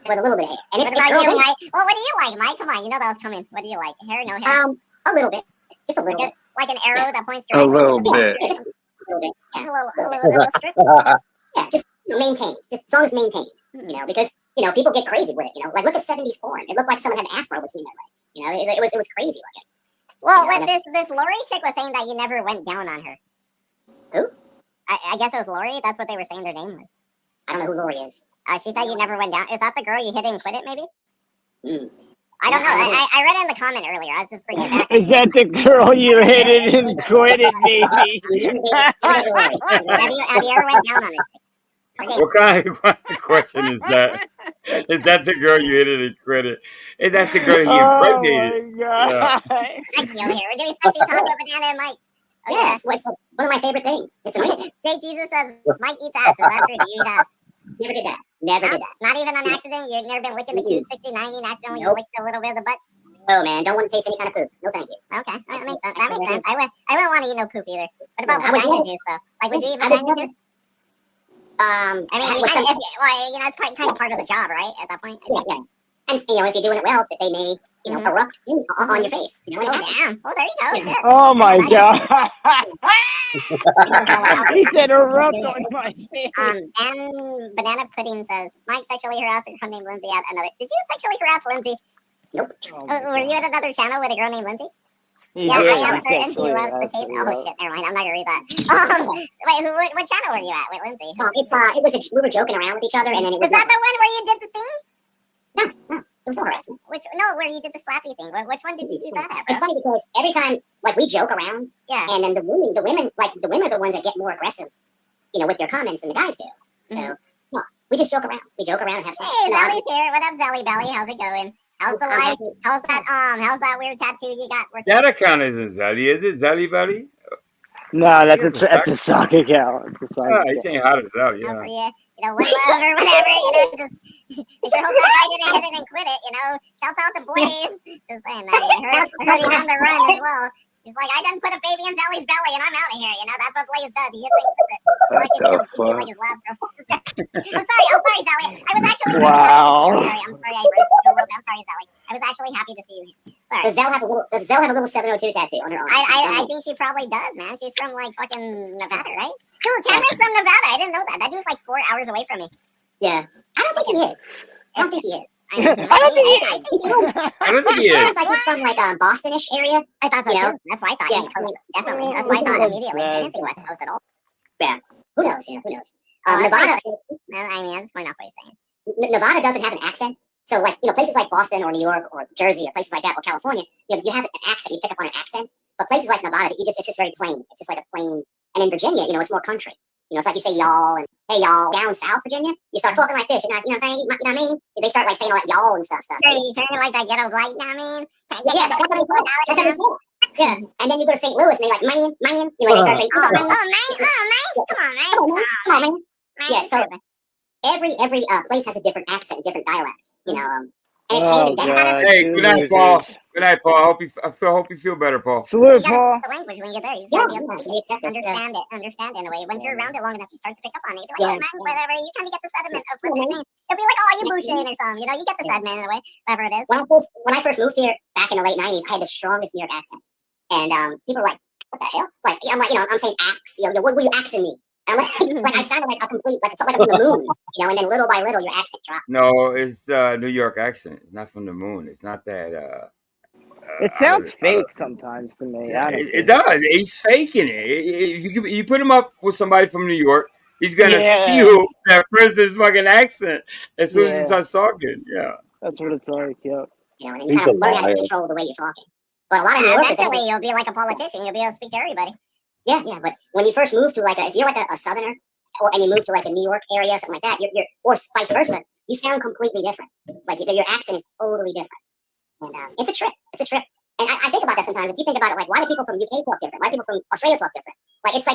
With a little bit of hair. And it's about you, Mike? Well, what do you like, Mike? Come on, you know that was coming. What do you like? Hair, no hair? A little bit. Just a little bit. Like an arrow that points A directly. little bit. Just a little bit. Yeah. A little strip. Yeah, just maintained. Just as long as maintained. Because people get crazy with it. Like look at 70s porn. It looked like someone had an afro between their legs. It was crazy looking. Well, when this Lori chick was saying that you never went down on her. Who? I guess it was Lori. That's what they were saying their name was. I don't know who Lori is. She said you never went down. Is that the girl you hit and quit it, maybe? I don't know. I read it in the comment earlier. I was just bringing it back. Is that the girl you hit it and quit it, maybe? Have you ever went down on it? Okay. What kind of question is that? Is that the girl you hit it and quit it? Is that the girl you impregnated? Oh my god! Thank you over here. We're doing stuffy taco, banana, and Mike. Yeah, it's one of my favorite things. It's amazing. Jay Jesus says Mike eats ass. Is that true? Do you eat ass? Never did that. Never did that. Not even on accident. You've never been licking the Q 60, 90 and accidentally you licked a little bit of the butt. Oh man, don't want to taste any kind of poop. No, thank you. Okay, that makes sense. That makes sense. I wouldn't want to eat no poop either. What about vagina juice though? Like, would you eat vagina juice? I mean, it's kind of part of the job, right? At that point. Yeah. And if you're doing it well, that they may, erupt on your face. Oh damn! Oh, there you go. Shit. Oh my god! He said erupt on my face. And Banana Pudding says Mike sexually harassed a girl named Lindsay at another. Did you sexually harass Lindsay? Nope. Were you at another channel with a girl named Lindsay? Yeah, I am certain she loves the taste. Oh shit, never mind. I'm not gonna read that. Wait, what channel were you at with Lindsay? We were joking around with each other, and then it was. Was that the one where you did the thing? No, it was no harassment. Where you did the slappy thing. Which one did you do that at? It's funny because every time, we joke around, and then the women are the ones that get more aggressive, with their comments than the guys do. So, no, we just joke around. We joke around and have fun. Hey, Zally's here. What up, Zally Belly? How's it going? How's the life? How's that weird tattoo you got? That account isn't Zally, is it? Zally Belly? No, that's a sock account. He's saying how to Zally, yeah. Whatever, just if you're hoping I didn't hit it and quit it, shouts out to Blaze. Just saying that. Heard he's on the run as well. He's like, I done put a baby in Zally's belly and I'm out of here. That's what Blaze does. He hits it and quits it. Like his last girl. I'm sorry, Zally. I was actually wow. I'm sorry, Zally. I was actually happy to see you here. Sorry. Does Zell have a little 702 tattoo on her arm? I think she probably does, man. She's from fucking Nevada, right? Dude, Cameron's from Nevada. I didn't know that. That dude's 4 hours away from me. Yeah. I don't think he is. I don't think he is. I don't think he is. Sounds like he's from Boston-ish area. I thought so too. That's why I thought he was Coast. Definitely. That's why I thought immediately. I didn't think West Coast at all. Yeah. Who knows? Who knows? Nevada. I mean, that's not what he's saying. Nevada doesn't have an accent. So places like Boston or New York or Jersey or places like that or California, you have an accent. You pick up on an accent. But places like Nevada, it's just very plain. It's just like a plain. And in Virginia, it's more country. It's like you say y'all and hey y'all. Down south Virginia, you start talking like this. You know what I'm saying? You know what I mean? They start saying all that y'all and stuff. You saying like that ghetto black, you know what I mean? Yeah, that's what I'm talking. That's what I'm talking. Yeah. And then you go to St. Louis and they're like, man. They start saying, man. Come on, man. Yeah. So every place has a different accent, different dialect. And it's handed down. Hey, good night, Paul. Good night, Paul. I hope you feel better, Paul. Salute, Paul. The language when you get there, you just gotta be able to understand it in a way. Once you're around it long enough, you start to pick up on it. You're like, oh, man, whatever. You kind of get the sediment of what they're saying. It'll be like, oh, you bullshitting or something. You get the sediment in a way, whatever it is. When I first moved here back in the late 90s, I had the strongest New York accent, and people were like, what the hell? I'm saying axe. What were you axing me? And I sounded like a complete, something from the moon, and then little by little your accent drops. No, it's New York accent. It's not from the moon. It's not that. It sounds fake sometimes to me. Yeah, it does. He's faking it. If you put him up with somebody from New York, he's gonna steal that person's fucking accent as soon as he starts talking. Yeah, that's what it's like. Yeah. And then you kind of learn how to control the way you're talking. But a lot of New Yorkers, eventually you'll be like a politician. You'll be able to speak to everybody. Yeah, but when you first move to if you're a southerner, and you move to the New York area, something like that, you're or vice versa, you sound completely different. Your accent is totally different, and it's a trip. It's a trip. And I think about that sometimes. If you think about it, why do people from UK talk different? Why do people from Australia talk different? It's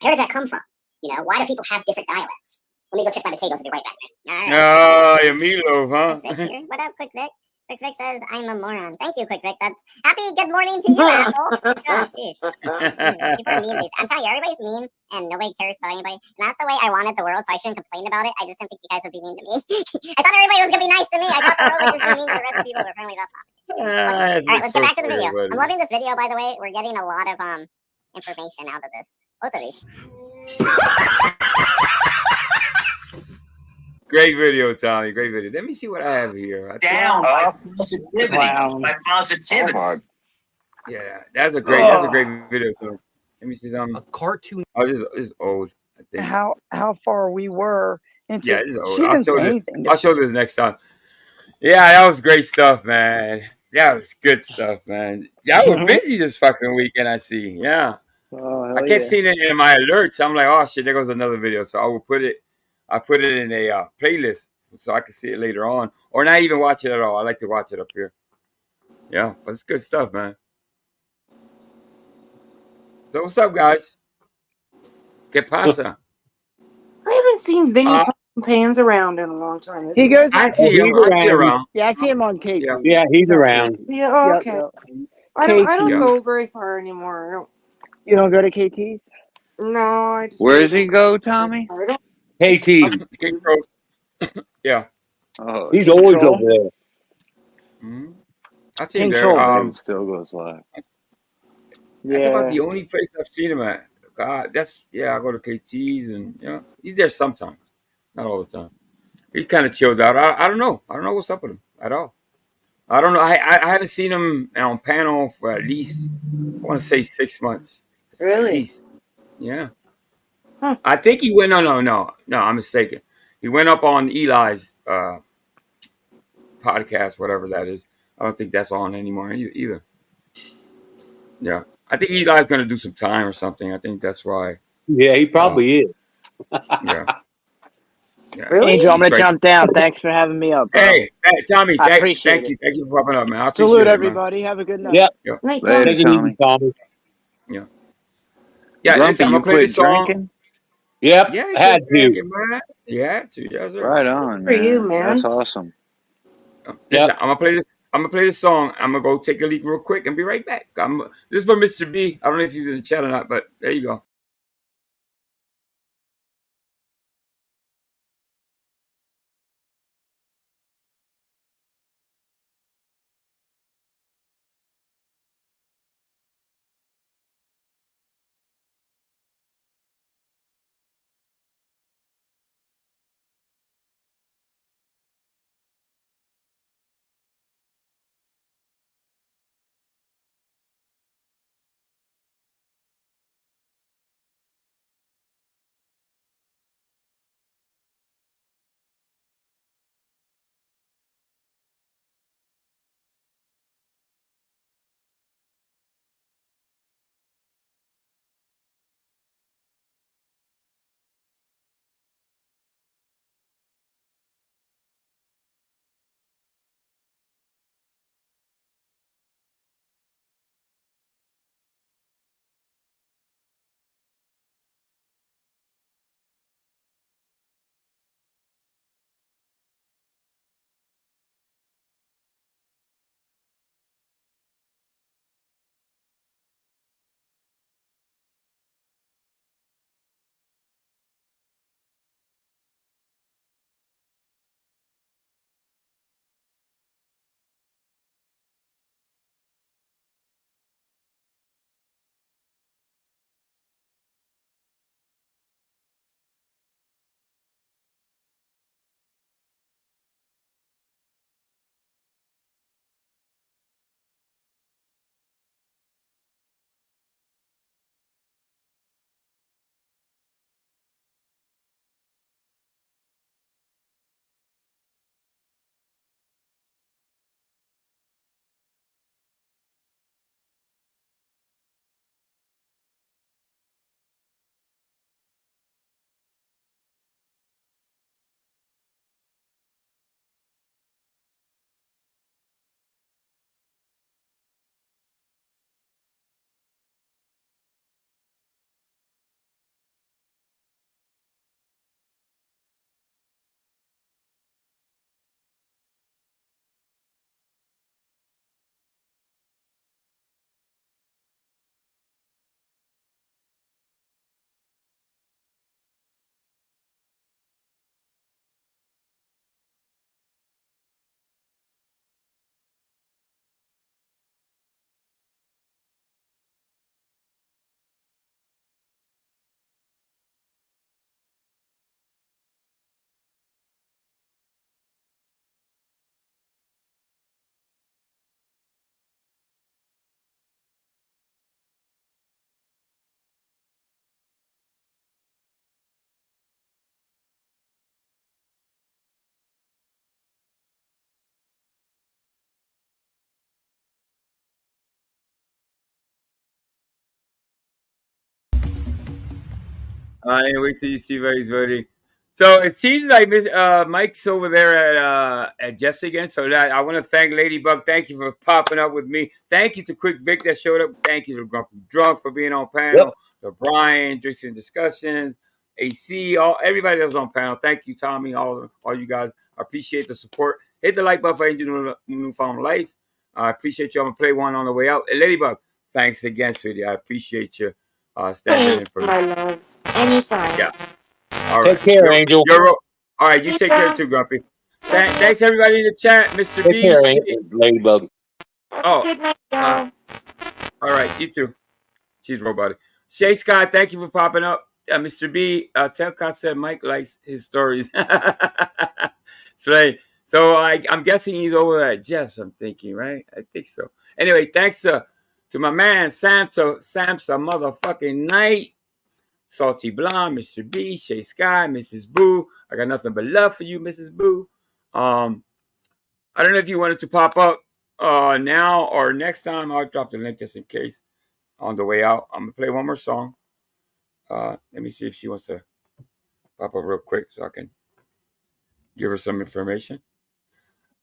Where does that come from? You know, why do people have different dialects? Let me go check my potatoes and be right back, man. No, your meatloaf, huh? Quick Vic here. What up, Quick Vic? Quick Vic says, I'm a moron. Thank you, Quick Vic. That's happy good morning to you, asshole. Shut up, jeez. People are mean. I'm telling you, everybody's mean, and nobody cares about anybody. And that's the way I wanted the world, so I shouldn't complain about it. I just didn't think you guys would be mean to me. I thought everybody was going to be nice to me. I thought the world would just be mean to the rest of the people, but apparently that's not. All right, let's get back to the video. I'm loving this video, by the way. We're getting a lot of information out of this. Both of these. Great video, Tommy. Great video. Let me see what I have here. Down by positivity. Wow. By positivity. Yeah, that's a great video. Too. Let me see something. A cartoon. Oh, this is old. I think. How far we were into. Yeah, this is old. She didn't say anything. I'll show this next time. Yeah, that was great stuff, man. That was good stuff, man. Y'all were busy this fucking weekend. I see. Yeah. Oh, I kept seeing it in my alerts. I'm like, oh shit, there goes another video. So I will put it. I put it in a playlist so I can see it later on, or not even watch it at all. I like to watch it up here. Yeah, but it's good stuff, man. So what's up, guys? ¿Qué pasa? I haven't seen Vinny Pans around in a long time. He goes. I see him. I see around. Yeah, I see him on KT. Yeah, he's around. Yeah, okay. Yep. I don't KT. go very far anymore. You don't go to KT's? No, I just. Where does he go, Tommy? KT. Yeah. Oh, he's always over there. Mm-hmm. I think there. Still goes live. That's about the only place I've seen him at. God, I go to KT's and he's there sometimes, not all the time. He kind of chills out. I don't know. I don't know what's up with him at all. I don't know. I haven't seen him on panel for at least, I want to say 6 months. Really? At least. Yeah. Huh. I think he went. No, I'm mistaken. He went up on Eli's podcast, whatever that is. I don't think that's on anymore either. Yeah. I think Eli's going to do some time or something. I think that's why. Yeah, he probably is. Yeah. Really? Angel, I'm gonna jump down. Thanks for having me up. Bro. Hey, Tommy, I thank appreciate you. it. Thank you for popping up, man. I appreciate Salute it, everybody. Have a good night. Yep. Night, Later, Tommy. Yeah. Yeah, Grumpy, listen, I'm you gonna play quit this song. drinking? Yep, Yeah, you had quit to. drinking, man. Yeah, to. Yes, sir. Right on, For you, man. That's awesome. Listen, I'm gonna play this. I'm gonna play this song. I'm gonna go take a leak real quick and be right back. This is for Mr. B. I don't know if he's in the chat or not, but there you go. Wait till you see what he's voting. So it seems like Mike's over there at Jeff's again. So that I want to thank Ladybug. Thank you for popping up with me. Thank you to Quick Vic that showed up. Thank you to Grumpy Drunk for being on panel. To Brian, Drinks and Discussions, AC, everybody that was on panel. Thank you, Tommy, all you guys. I appreciate the support. Hit the like button for Angel Newfound Life. I appreciate you. I'm gonna play one on the way out. And Ladybug, thanks again, sweetie. I appreciate you standing in for me. My love. Anytime. Yeah. All right. Take care, Angel. All right. You take care too, Grumpy. Thanks everybody in the chat, Mr. Take B. care, Angel. Ladybug. Oh. All right. You too. She's robotic. Shay Scott, thank you for popping up. Mr. B. Telcott said Mike likes his stories. So I'm guessing he's over at Jeff's. I'm thinking, right? I think so. Anyway, thanks to my man Samsa motherfucking Knight. Salty Blonde, Mr. B, Shay Sky, Mrs. Boo. I got nothing but love for you, Mrs. Boo. I don't know if you wanted to pop up now or next time. I'll drop the link just in case on the way out. I'm going to play one more song. Let me see if she wants to pop up real quick so I can give her some information.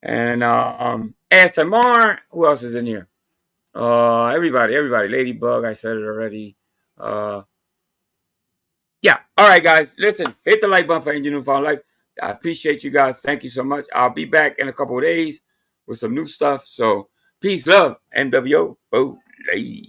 And ASMR, who else is in here? Everybody. Ladybug, I said it already. Yeah. All right, guys. Listen, hit the like button for Angel Newfound Life. I appreciate you guys. Thank you so much. I'll be back in a couple of days with some new stuff. So, peace, love, MWO. Olay.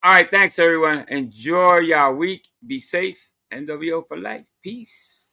All right, thanks everyone. Enjoy your week. Be safe. NWO for life. Peace.